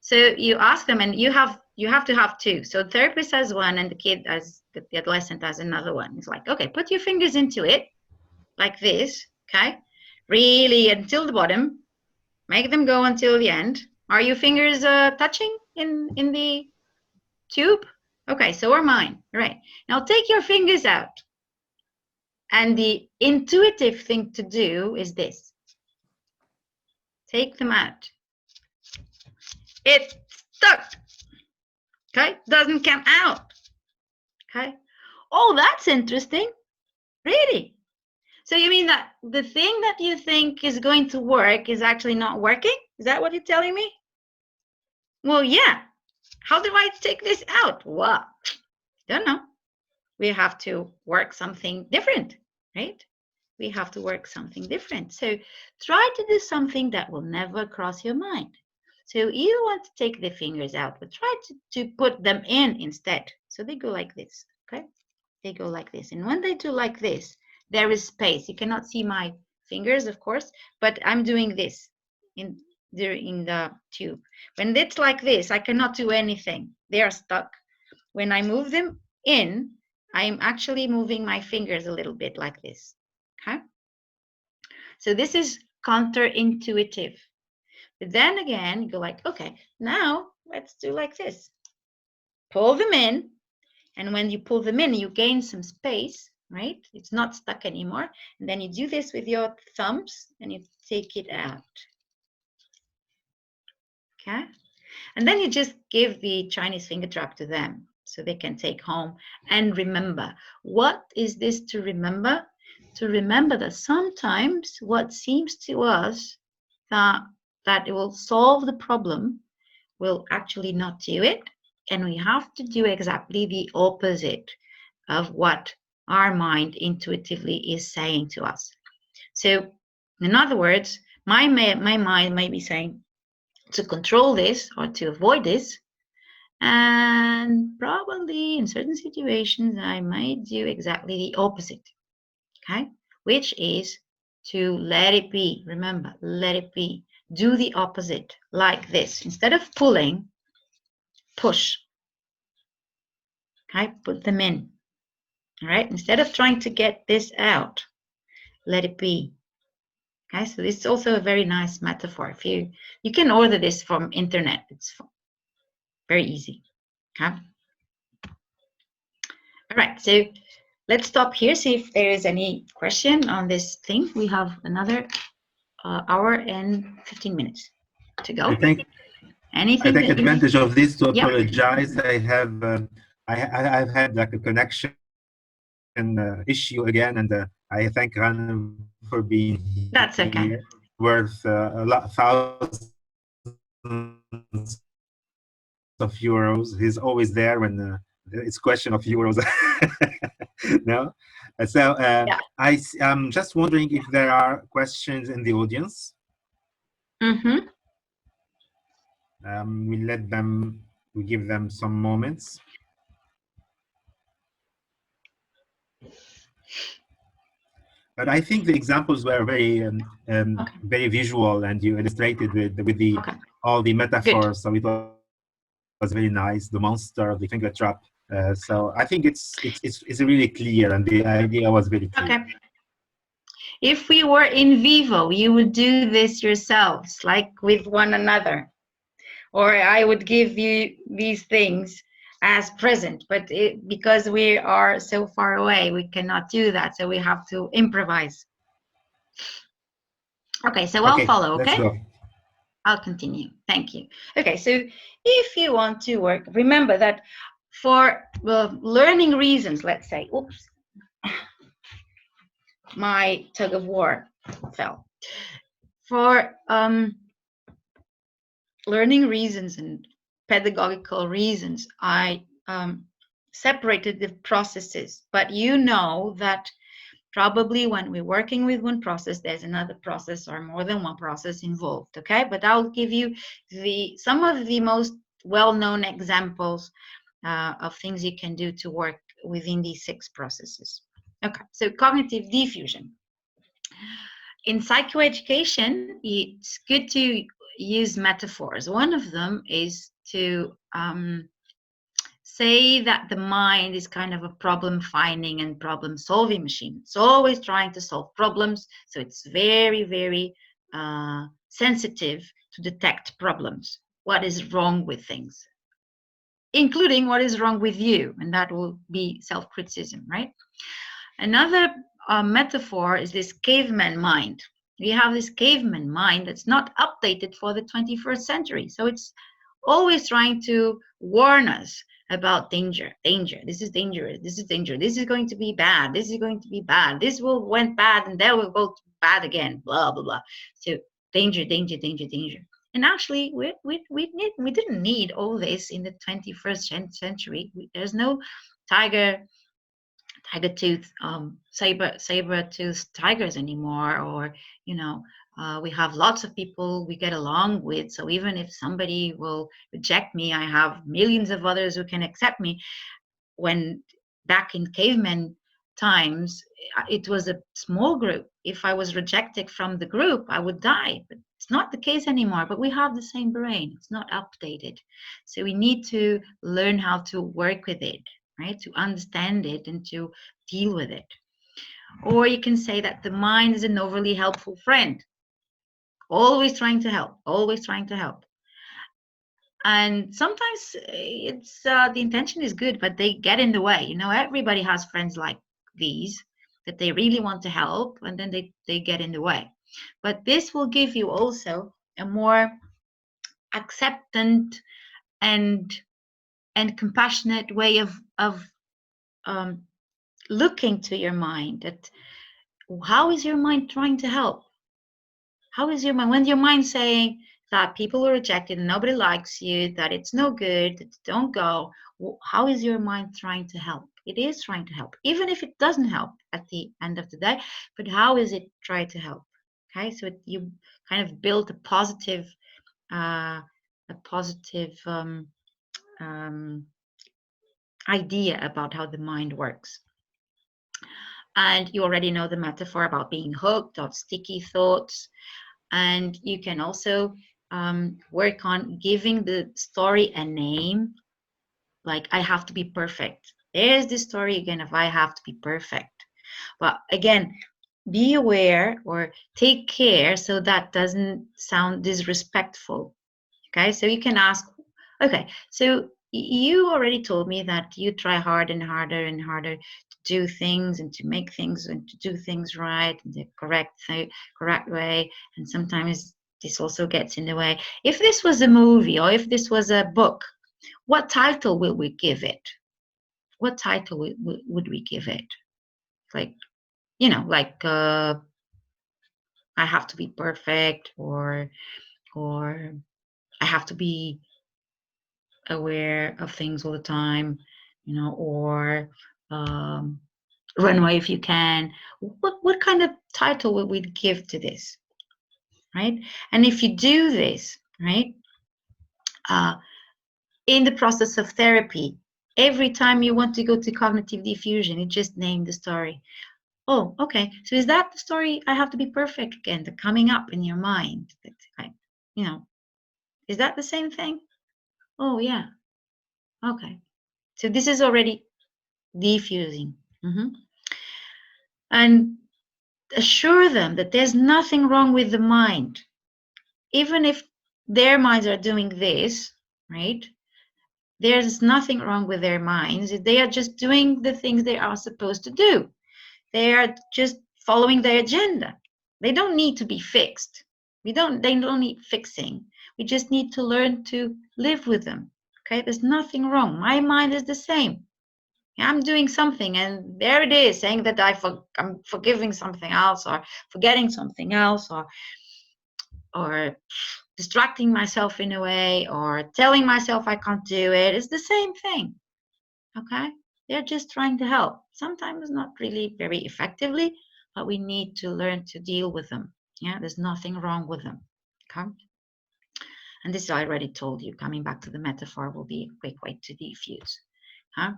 So you ask them, and you have to have two. So the therapist has one, and the adolescent has another one. It's like, okay, put your fingers into it, like this, okay? Really until the bottom. Make them go until the end. Are your fingers touching in the tube? Okay, so are mine. Right. Now take your fingers out. And the intuitive thing to do is this. Take them out. It's stuck. Okay, doesn't come out. Okay. Oh, that's interesting. Really? So you mean that the thing that you think is going to work is actually not working? Is that what you're telling me? Well, yeah. How do I take this out? Well, don't know. We have to work something different, right? We have to work something different. So try to do something that will never cross your mind. So you want to take the fingers out, but try to put them in instead. So they go like this, okay? They go like this. And when they do like this, there is space. You cannot see my fingers, of course, but I'm doing this in the tube. When it's like this, I cannot do anything. They are stuck. When I move them in, I'm actually moving my fingers a little bit like this, okay? So this is counterintuitive. But then again, you go like, okay, now let's do like this. Pull them in, and when you pull them in, you gain some space, right? It's not stuck anymore. And then you do this with your thumbs, and you take it out, okay? And then you just give the Chinese finger trap to them so they can take home and remember. What is this to remember? To remember that sometimes what seems to us that it will solve the problem will actually not do it, and we have to do exactly the opposite of what our mind intuitively is saying to us. So, in other words, my mind may be saying to control this or to avoid this, and probably in certain situations I might do exactly the opposite, okay, which is to let it be. Remember, let it be. Do the opposite, like this. Instead of pulling, push. Okay, put them in. All right, instead of trying to get this out, let it be. Okay, so this is also a very nice metaphor. If you can order this from internet, it's very easy. Okay. All right, so let's stop here, see if there is any question on this thing. We have another hour and 15 minutes to go. I think Anything I take that you advantage of this to Yep. apologize. I've had like a connection issue again, and I thank Rana for being here. That's okay. Worth a lot, thousands of euros. He's always there when it's question of euros. No, so Yeah. I'm just wondering if there are questions in the audience. Mm-hmm. We give them some moments. But I think the examples were very, Okay. very visual, and you illustrated with the Okay. all the metaphors. Good. So it was very nice. The monster, the finger trap. So I think it's really clear, and the idea was very clear. Okay. If we were in vivo, you would do this yourselves, like with one another, or I would give you these things as present, but because we are so far away, we cannot do that. So we have to improvise. Okay, so I'll follow, okay? Let's go. I'll continue. Thank you. Okay, so if you want to work, remember that for learning reasons, let's say, oops, my tug of war fell. For learning reasons and pedagogical reasons, I separated the processes, but you know that probably when we're working with one process, there's another process or more than one process involved, okay? But I'll give you some of the most well-known examples of things you can do to work within these 6 processes. Okay, so cognitive diffusion. In psychoeducation, it's good to use metaphors. One of them is to say that the mind is kind of a problem finding and problem solving machine. It's always trying to solve problems, so it's very, very sensitive to detect problems. What is wrong with things, including what is wrong with you, and that will be self-criticism, right? Another metaphor is this caveman mind. We have this caveman mind that's not updated for the 21st century, so it's always trying to warn us about danger. This is dangerous. This is dangerous. This is going to be bad. This is going to be bad. This went bad and then will go bad again. Blah blah blah. So danger. And actually, we didn't need all this in the 21st century. There's no tiger tooth saber tooth tigers anymore, or we have lots of people we get along with, so even if somebody will reject me, I have millions of others who can accept me. When back in caveman times, it was a small group. If I was rejected from the group, I would die, but it's not the case anymore. But we have the same brain, it's not updated, so we need to learn how to work with it, right, to understand it and to deal with it. Or you can say that the mind is an overly helpful friend, always trying to help. And sometimes it's the intention is good, but they get in the way. Everybody has friends like these that they really want to help, and then they get in the way. But this will give you also a more acceptant and compassionate way of looking to your mind. At how is your mind trying to help? How is your mind? When your mind saying, that people are rejected and nobody likes you, that it's no good, that don't go, how is your mind trying to help? It is trying to help, even if it doesn't help at the end of the day. But how is it trying to help? Okay, so you kind of build a positive idea about how the mind works. And you already know the metaphor about being hooked, of sticky thoughts. And you can also work on giving the story a name, like I have to be perfect. There's this story again of I have to be perfect. But again, be aware or take care so that doesn't sound disrespectful. Okay, so you can ask, okay, so you already told me that you try hard and harder and harder to do things and to make things and to do things right in the correct way, and sometimes this also gets in the way. If this was a movie or if this was a book, what title will we give it? What title would we give it? Like, like I have to be perfect, or I have to be aware of things all the time, or run away if you can. What kind of title would we give to this, right? And if you do this, right, in the process of therapy, every time you want to go to cognitive diffusion, you just name the story. Oh, okay. So is that the story? I have to be perfect again, the coming up in your mind. Is that the same thing? Oh, yeah. Okay. So this is already diffusing. And assure them that there's nothing wrong with the mind. Even if their minds are doing this, right? There's nothing wrong with their minds. They are just doing the things they are supposed to do. They are just following their agenda. They don't need to be fixed. They don't need fixing. We just need to learn to live with them. Okay, there's nothing wrong. My mind is the same. I'm doing something, and there it is, saying that I'm forgiving something else, or forgetting something else, or distracting myself in a way, or telling myself I can't do it. It's the same thing. Okay, they're just trying to help. Sometimes not really very effectively, but we need to learn to deal with them. Yeah, there's nothing wrong with them. Okay. And this I already told you. Coming back to the metaphor will be a quick way to diffuse. Huh?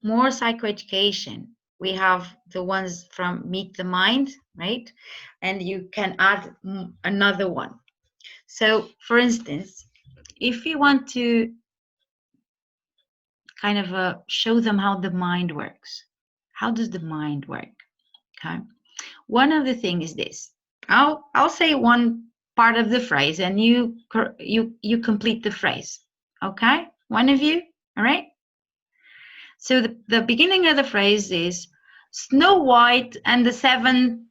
More psychoeducation. We have the ones from Meet the Mind, right? And you can add another one. So, for instance, if you want to kind of show them how the mind works, how does the mind work? Okay. One of the things is this. I'll say one part of the phrase, and you complete the phrase. Okay, one of you. All right. So the beginning of the phrase is Snow White and the Seven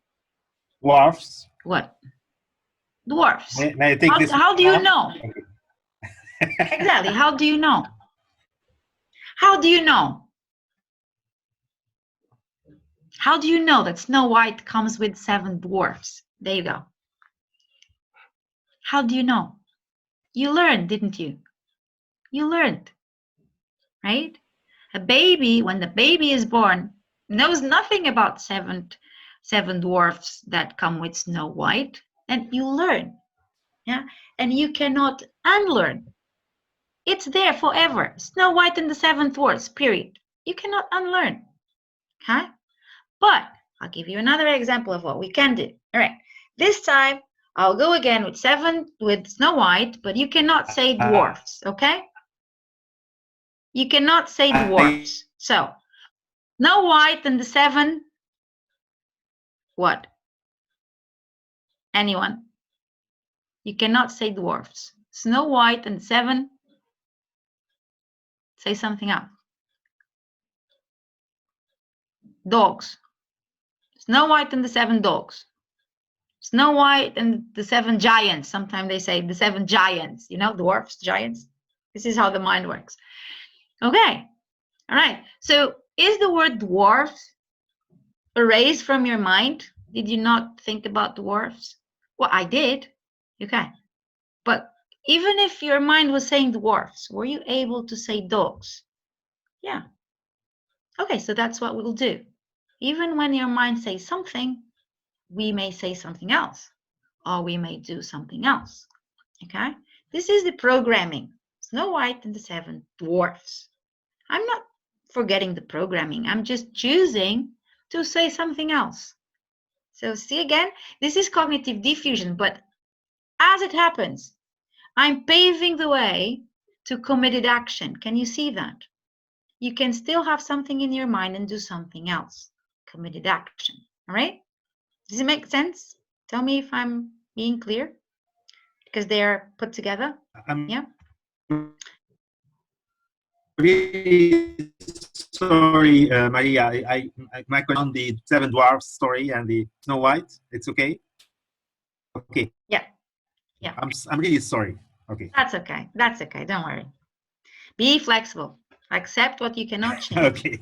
Dwarfs. What? Dwarfs. May I take this? How do you know? Exactly. How do you know? How do you know? How do you know that Snow White comes with 7 dwarfs? There you go. How do you know? You learned, didn't you? You learned, right? A baby, when the baby is born, knows nothing about seven dwarfs that come with Snow White, and you learn, yeah? And you cannot unlearn. It's there forever. Snow White and the 7 dwarfs, period. You cannot unlearn, okay? But I'll give you another example of what we can do. All right, this time I'll go again with Snow White, but you cannot say dwarfs, okay? You cannot say dwarfs. So, Snow White and the 7, what? Anyone? You cannot say dwarfs. Snow White and 7, say something else. Dogs. Snow White and the 7 dogs. Snow White and the 7 giants. Sometimes they say the 7 giants, dwarfs, giants. This is how the mind works. Okay. All right. So is the word dwarfs erased from your mind? Did you not think about dwarfs? Well, I did. Okay. But Even if your mind was saying dwarfs, were you able to say dogs? Yeah. Okay, so that's what we'll do. Even when your mind says something, we may say something else, or we may do something else. Okay? This is the programming. Snow White and the Seven Dwarfs. I'm not forgetting the programming. I'm just choosing to say something else. So see again, this is cognitive diffusion, but as it happens, I'm paving the way to committed action. Can you see that? You can still have something in your mind and do something else. Committed action. All right? Does it make sense? Tell me if I'm being clear, because they are put together. I'm Yeah. really sorry, Maria. My question on the Seven Dwarfs story and the Snow White. It's okay. Okay. Yeah. Yeah. I'm really sorry. Okay. That's okay. That's okay. Don't worry. Be flexible. Accept what you cannot change. Okay.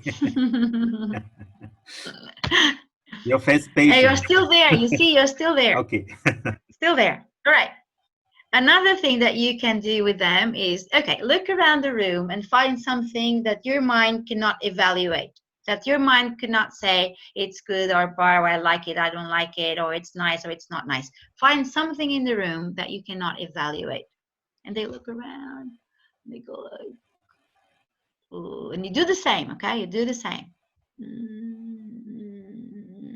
Your face Hey, you're patient. still there. You see, you're still there. Okay. Still there. All right. Another thing that you can do with them is, okay, look around the room and find something that your mind cannot evaluate, that your mind cannot say it's good or bad, or I like it, I don't like it, or it's nice or it's not nice. Find something in the room that you cannot evaluate. And they look around and they go like, ooh, and you do the same, okay? You do the same.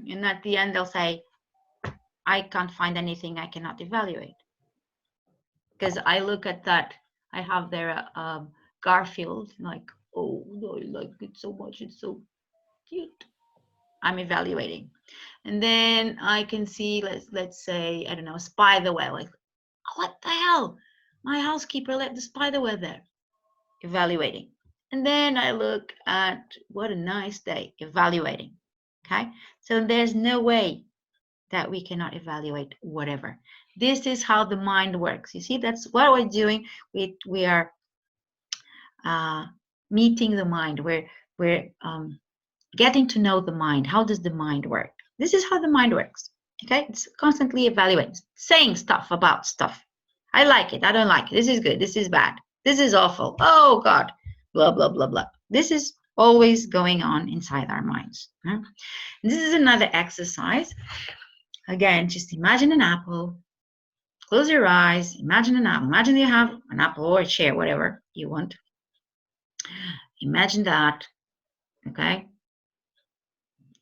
And at the end, they'll say, I can't find anything I cannot evaluate. Because I look at that, I have their Garfield, like, oh, I like it so much, it's so cute. I'm evaluating. And then I can see, let's say, I don't know, spider web, like, what the hell? My housekeeper left the spider web there. Evaluating. And then I look at, what a nice day, evaluating. Okay, so there's no way that we cannot evaluate whatever. This is how the mind works. You see, that's what we're doing. We are meeting the mind. We're getting to know the mind. How does the mind work? This is how the mind works. Okay, it's constantly evaluating, saying stuff about stuff. I like it. I don't like it. This is good. This is bad. This is awful. Oh God. Blah blah blah blah. This is always going on inside our minds. This is another exercise. Again, just imagine an apple. Close your eyes. Imagine an apple. Imagine you have an apple or a chair, whatever you want. Imagine that. Okay.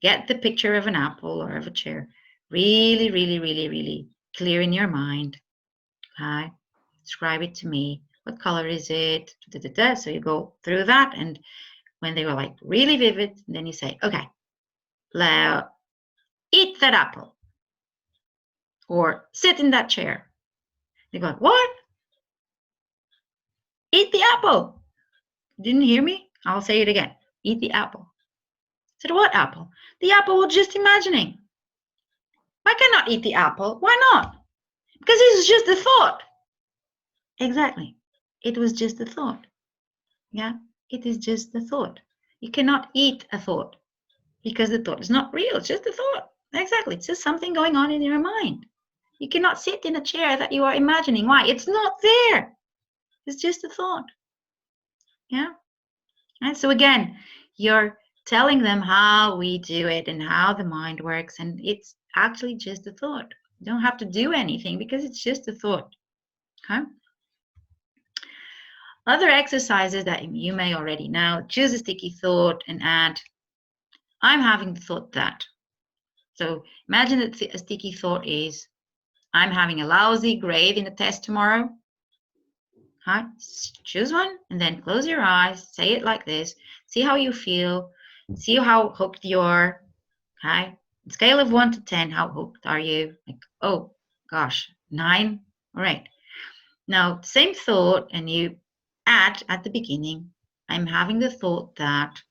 Get the picture of an apple or of a chair. Really, really, really, really clear in your mind. Okay. Describe it to me. What color is it? Da, da, da. So you go through that, and when they were like really vivid, then you say, okay, now eat that apple. Or sit in that chair. They go, what? Eat the apple. Didn't hear me? I'll say it again. Eat the apple. I said, what apple? The apple we're just imagining. Why cannot eat the apple? Why not? Because it's just a thought. Exactly. It was just a thought. Yeah, it is just a thought. You cannot eat a thought because the thought is not real. It's just a thought. Exactly. It's just something going on in your mind. You cannot sit in a chair that you are imagining. Why? It's not there. It's just a thought. Yeah. And so again, you're telling them how we do it and how the mind works, and it's actually just a thought. You don't have to do anything because it's just a thought. Okay. Other exercises that you may already know: choose a sticky thought and add, I'm having the thought that. So imagine that a sticky thought is, I'm having a lousy grade in the test tomorrow. Okay. Choose one and then close your eyes, say it like this, see how you feel, see how hooked you are. Okay. Scale of 1 to 10, how hooked are you? Like, oh gosh, 9. All right. Now, same thought, and you add at the beginning, I'm having the thought that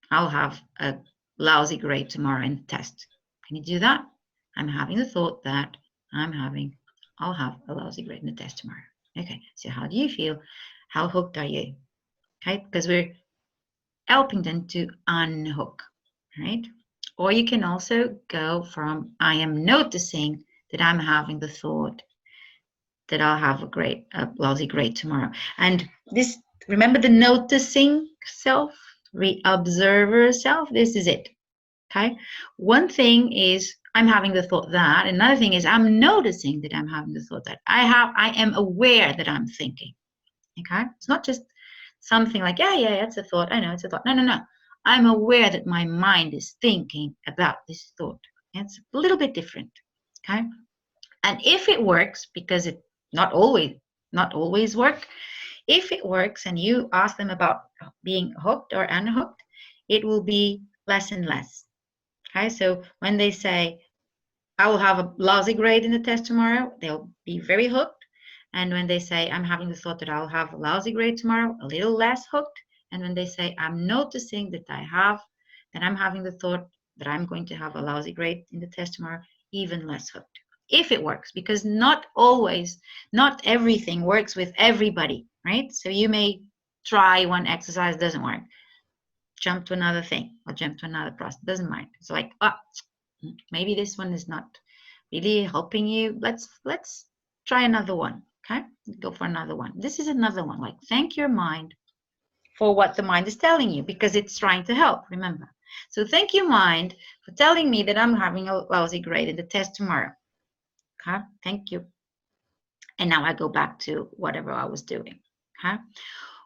I'll have a lousy grade tomorrow in the test. Can you do that? I'm having the thought that I'll have a lousy grade in the test tomorrow. Okay, so how do you feel? How hooked are you? Okay, because we're helping them to unhook, right? Or you can also go from, I am noticing that I'm having the thought, that I'll have a lousy grade tomorrow. And this, remember the noticing self, observer self, this is it. Okay. One thing is I'm having the thought that, another thing is I'm noticing that I'm having the thought that. I am aware that I'm thinking. Okay. It's not just something like, yeah, it's a thought. I know it's a thought. No. I'm aware that my mind is thinking about this thought. It's a little bit different. Okay. And if it works, because it not always work, if it works and you ask them about being hooked or unhooked, it will be less and less. Okay, so when they say, I will have a lousy grade in the test tomorrow, they'll be very hooked. And when they say, I'm having the thought that I'll have a lousy grade tomorrow, a little less hooked. And when they say, I'm noticing that I'm having the thought that I'm going to have a lousy grade in the test tomorrow, even less hooked. If it works, because not everything works with everybody, right? So you may try one exercise, doesn't work. Jump to another thing or jump to another process, doesn't mind. It's like, maybe this one is not really helping you. Let's try another one. Okay, go for another one. This is another one. Like, thank your mind for what the mind is telling you, because it's trying to help, remember. So thank you, mind, for telling me that I'm having a lousy grade in the test tomorrow. Okay, thank you. And now I go back to whatever I was doing. Okay,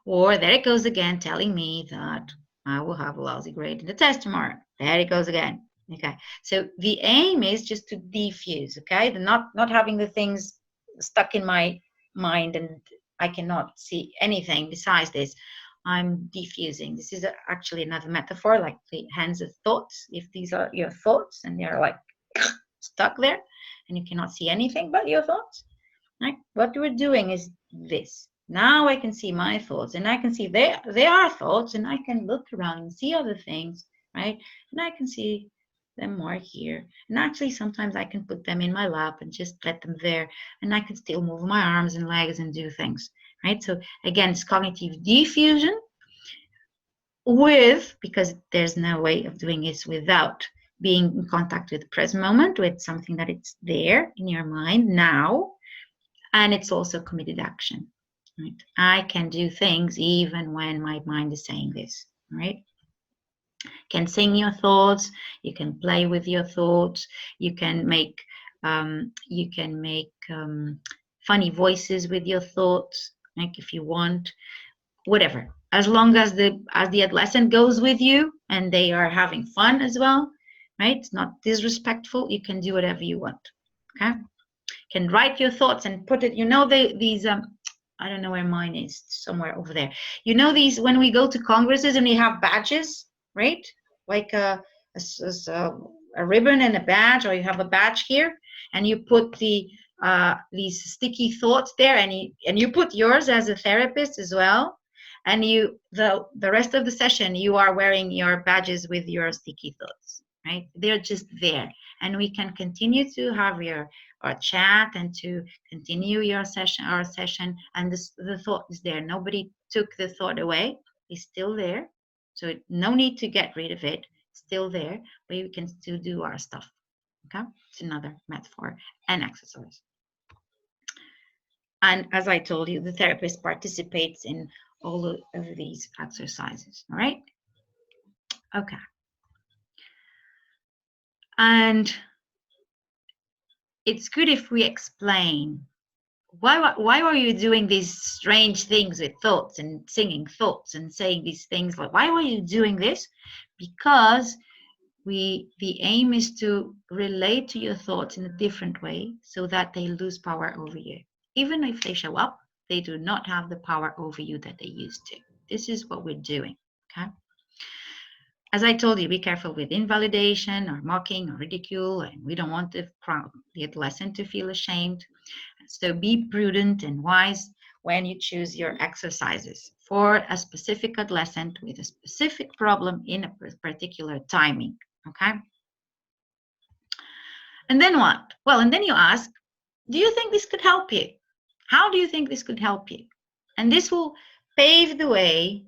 or there it goes again, telling me that I will have a lousy grade in the test tomorrow. There it goes again. Okay, so the aim is just to diffuse. Okay, not having the things stuck in my mind and I cannot see anything besides this. I'm diffusing. This is actually another metaphor, like the hands of thoughts. If these are your thoughts and they're like stuck there and you cannot see anything but your thoughts, right? What we're doing is this. Now I can see my thoughts and I can see they are thoughts, and I can look around and see other things, right? And I can see them more here. And actually sometimes I can put them in my lap and just let them there, and I can still move my arms and legs and do things, right? So again, it's cognitive diffusion because there's no way of doing this without being in contact with the present moment, with something that it's there in your mind now. And it's also committed action. Right? I can do things even when my mind is saying this, right? You can sing your thoughts, you can play with your thoughts, you can make funny voices with your thoughts, like if you want, whatever. As long as the adolescent goes with you and they are having fun as well, right? It's not disrespectful. You can do whatever you want. Okay. Can write your thoughts and put it, these I don't know where mine is, somewhere over there. These, when we go to congresses and we have badges, right? Like a ribbon and a badge, or you have a badge here, and you put these sticky thoughts there, and you put yours as a therapist as well, and the rest of the session you are wearing your badges with your sticky thoughts, right? They're just there, and we can continue to have our chat and to continue our session, and the thought is there. Nobody took the thought away. It's still there, so no need to get rid of it. It's still there, but we can still do our stuff. Okay, it's another metaphor and exercise. And as I told you, the therapist participates in all of these exercises. All right. Okay. And it's good if we explain why were you doing these strange things with thoughts and singing thoughts and saying these things, like why were you doing this? Because the aim is to relate to your thoughts in a different way so that they lose power over you. Even if they show up, they do not have the power over you that they used to. This is what we're doing. Okay. As I told you, be careful with invalidation or mocking or ridicule, and we don't want the adolescent to feel ashamed. So be prudent and wise when you choose your exercises for a specific adolescent with a specific problem in a particular timing, okay? And then what? Well, and then you ask, do you think this could help you? How do you think this could help you? And this will pave the way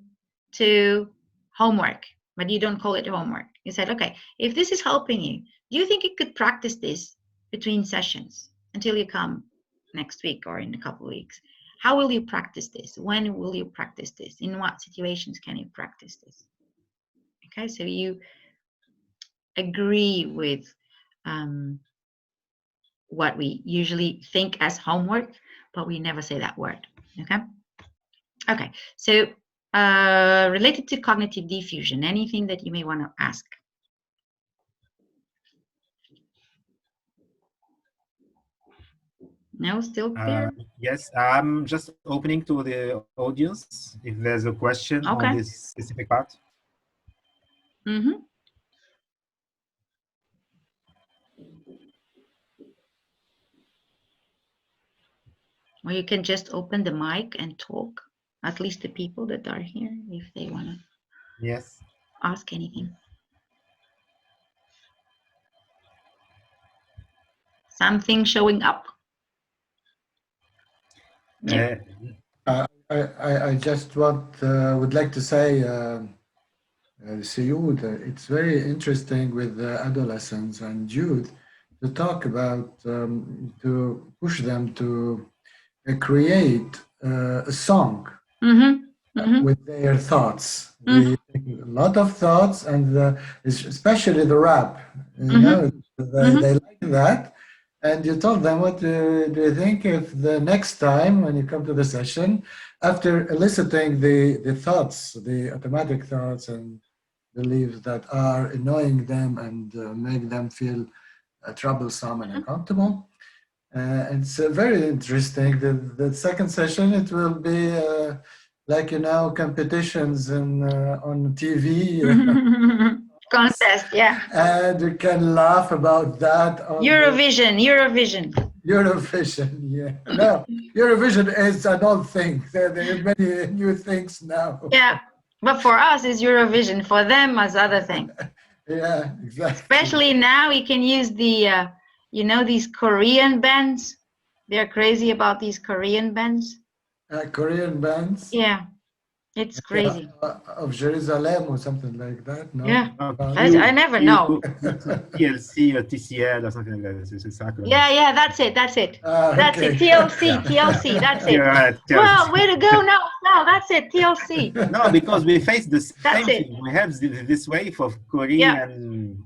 to homework, but you don't call it homework. You said, okay, if this is helping you, do you think you could practice this between sessions until you come next week or in a couple of weeks. How will you practice this? When will you practice this? In what situations can you practice this? Okay, so you agree with what we usually think as homework, but we never say that word. Okay. Okay. So related to cognitive diffusion, anything that you may want to ask? No, still clear? Yes, I'm just opening to the audience if there's a question on Okay. this specific part. Mm-hmm. Or you can just open the mic and talk, at least the people that are here, if they want to Yes. ask anything. Something showing up? No. I just would like to say, Suyud, it's very interesting with adolescents and youth to talk about, to push them to create a song with their thoughts. They take a lot of thoughts, and especially the rap, you know, they like that. And you told them, what do you think if the next time when you come to the session, after eliciting the thoughts, the automatic thoughts and beliefs that are annoying them and make them feel troublesome and uncomfortable, it's very interesting. The second session, it will be like, you know, competitions on TV. Contest, yeah. And you can laugh about that. On Eurovision. Eurovision, yeah. No, Eurovision is an old thing. There are many new things now. Yeah, but for us, it's Eurovision. For them, as other thing. Yeah, exactly. Especially now, you can use the, you know, these Korean bands. They're crazy about these Korean bands. Korean bands. Yeah, it's crazy. Of Jerusalem or something like that. No. Yeah, I never know. TLC or TCL or something like that. It's acronym. Yeah, that's it. That's it. That's Okay. it. TLC. That's it. You're right, Well, way to go! No, that's it. TLC. No, because we face the same That's it. thing. We have this wave of Korean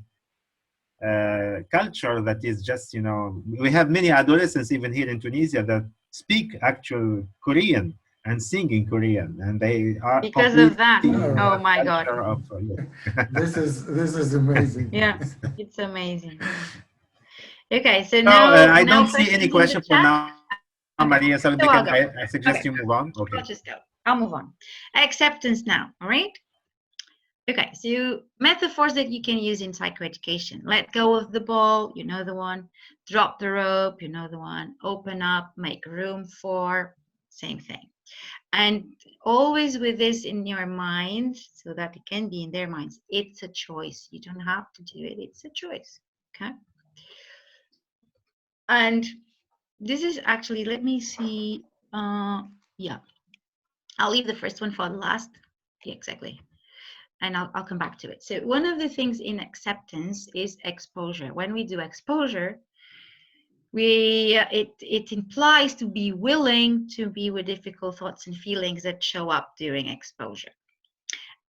culture that is just, you know, we have many adolescents even here in Tunisia that speak actual Korean and sing in Korean, and they are Because of that. completely Oh my God. culture of, This is amazing. Yeah, it's amazing. Okay, so No, now I no don't see any questions in the question for chat? now, Maria. So So I'll go. I suggest Okay. you move on. Okay. I'll just go. I'll move on. Acceptance now. All right. Okay, so metaphors that you can use in psychoeducation. Let go of the ball, you know the one. Drop the rope, you know the one. Open up, make room for, same thing. And always with this in your mind, so that it can be in their minds, it's a choice. You don't have to do it, it's a choice. Okay. And this is actually, let me see. Yeah, I'll leave the first one for the last. Yeah, exactly. And I'll come back to it. So one of the things in acceptance is exposure. When we do exposure, it implies to be willing to be with difficult thoughts and feelings that show up during exposure.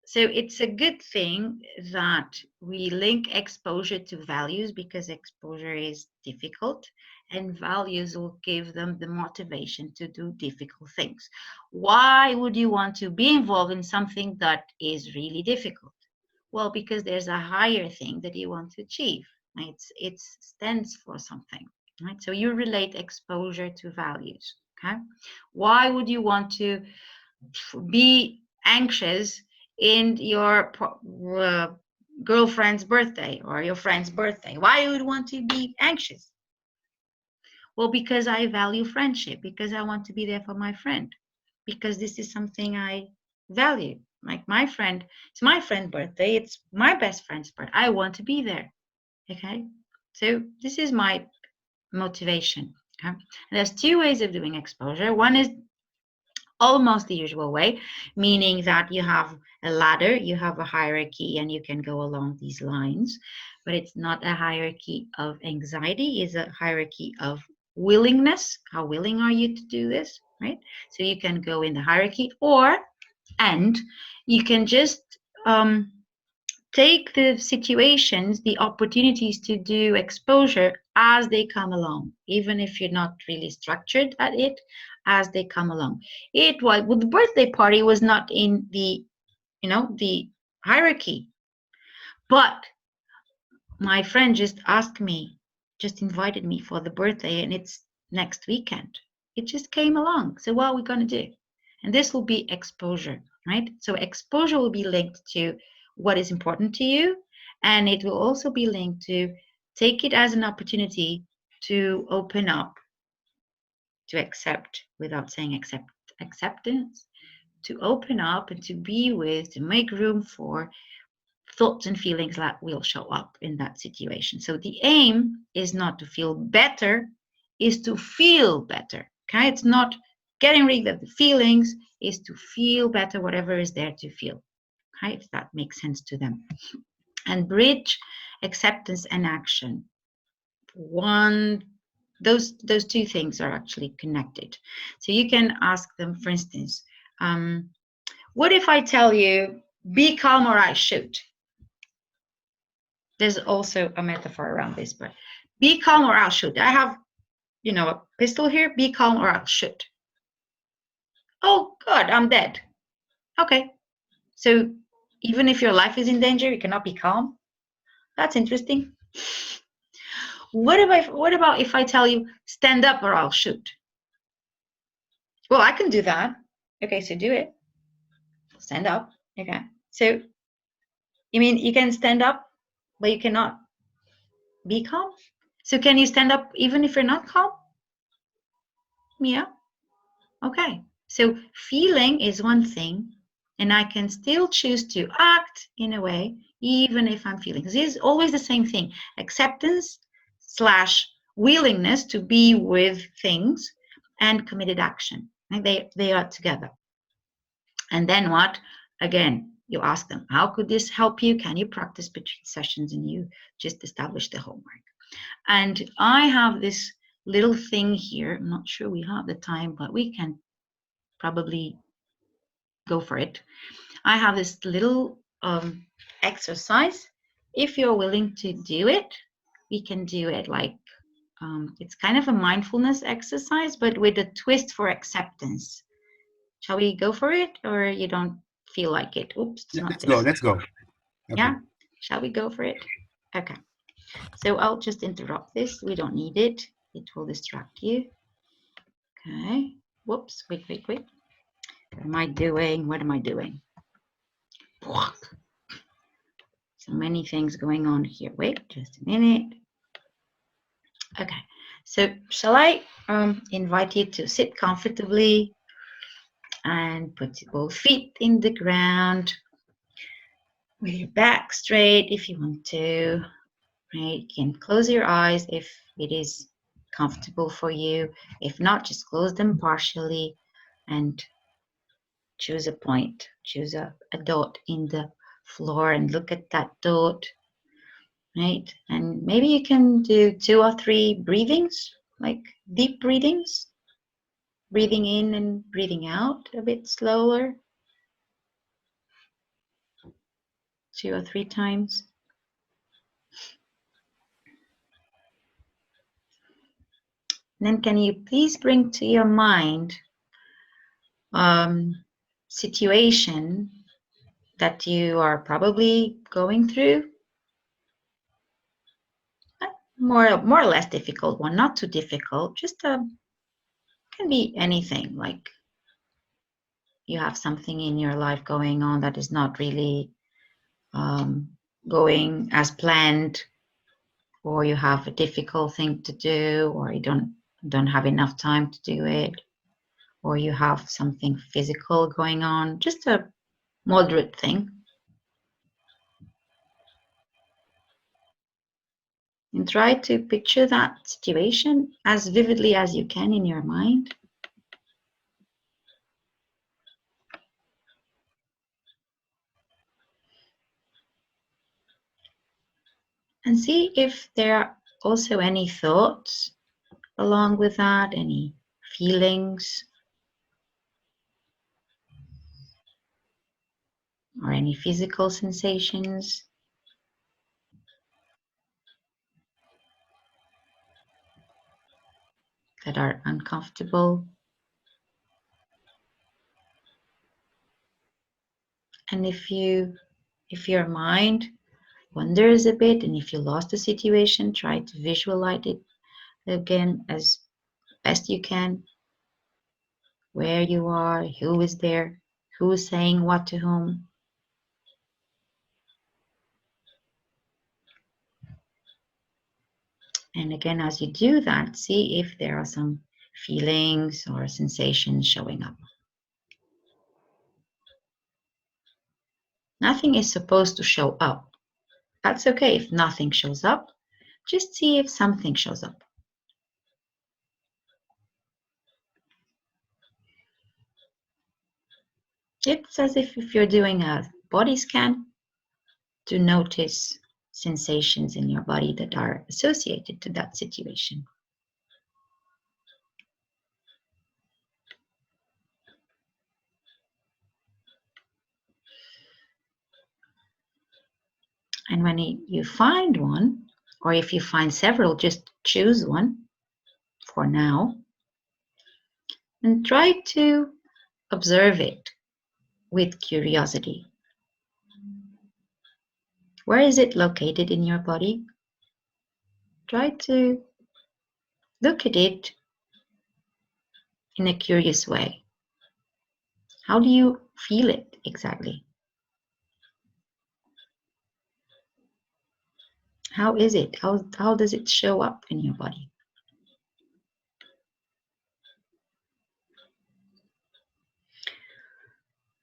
So it's a good thing that we link exposure to values, because exposure is difficult and values will give them the motivation to do difficult things. Why would you want to be involved in something that is really difficult? Well, because there's a higher thing that you want to achieve. Right? It stands for something. Right? So you relate exposure to values. Okay. Why would you want to be anxious in your girlfriend's birthday or your friend's birthday? Why would you want to be anxious? Well, because I value friendship, because I want to be there for my friend, because this is something I value. Like my friend, it's my friend's birthday, it's my best friend's birthday. I want to be there. Okay. So this is my motivation. Okay. And there's two ways of doing exposure. One is almost the usual way, meaning that you have a ladder, you have a hierarchy, and you can go along these lines, but it's not a hierarchy of anxiety, it's a hierarchy of willingness. How willing are you to do this, right? So you can go in the hierarchy, and you can just take the situations, the opportunities to do exposure as they come along, even if you're not really structured at it, as they come along. It was, well, the birthday party was not in the, the hierarchy, but my friend just asked me, just invited me for the birthday, and it's next weekend. It just came along. So what are we going to do? And this will be exposure, right? So exposure will be linked to what is important to you, and it will also be linked to take it as an opportunity to open up, to accept without saying acceptance, to open up and to be with, to make room for thoughts and feelings that will show up in that situation. So the aim is not to feel better, is to feel better. Okay, it's not getting rid of the feelings, is to feel better, whatever is there to feel. Okay, if that makes sense to them. And bridge acceptance and action. Those two things are actually connected. So you can ask them, for instance, what if I tell you, be calm or I shoot? There's also a metaphor around this, but be calm or I'll shoot. I have, a pistol here. Be calm or I'll shoot. Oh, God, I'm dead. Okay. So even if your life is in danger, you cannot be calm. That's interesting. What about if I tell you, stand up or I'll shoot? Well, I can do that. Okay, so do it. Stand up. Okay. So you mean you can stand up, but you cannot be calm? So can you stand up even if you're not calm? Yeah. Okay. So feeling is one thing, and I can still choose to act in a way, even if I'm feeling. This is always the same thing. Acceptance / willingness to be with things and committed action. And they are together. And then what? Again, you ask them, how could this help you? Can you practice between sessions? And you just establish the homework. And I have this little thing here. I'm not sure we have the time, but we can probably go for it. I have this little exercise. If you're willing to do it, we can do it like it's kind of a mindfulness exercise, but with a twist for acceptance. Shall we go for it, or you don't feel like it? Oops, it's not this. Let's go. Okay. Yeah, shall we go for it? Okay. So I'll just interrupt this. We don't need it. It will distract you. Okay. Whoops. Wait. What am I doing? What am I doing? So many things going on here. Wait, just a minute. Okay. So shall I invite you to sit comfortably and put both feet in the ground with your back straight if you want to. Right? You can close your eyes if it is comfortable for you. If not, just close them partially and choose a point. Choose a dot in the floor and look at that dot. Right? And maybe you can do 2 or 3 breathings, like deep breathings. Breathing in and breathing out a bit slower. 2 or 3 times. Then can you please bring to your mind situation that you are probably going through? More or less difficult one, not too difficult, just can be anything, like you have something in your life going on that is not really going as planned, or you have a difficult thing to do, or you don't have enough time to do it, or you have something physical going on, just a moderate thing. And try to picture that situation as vividly as you can in your mind. And see if there are also any thoughts along with that, any feelings or any physical sensations. That are uncomfortable. And if your mind wanders a bit and if you lost the situation, try to visualize it again as best you can, where you are, who is there, who is saying what to whom. And again, as you do that, see if there are some feelings or sensations showing up. Nothing is supposed to show up. That's okay if nothing shows up. Just see if something shows up. It's as if you're doing a body scan to notice sensations in your body that are associated to that situation. And when you find one, or if you find several, just choose one for now and try to observe it with curiosity. Where is it located in your body? Try to look at it in a curious way. How do you feel it exactly? How is it? How does it show up in your body?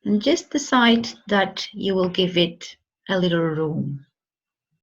And just decide that you will give it a little room.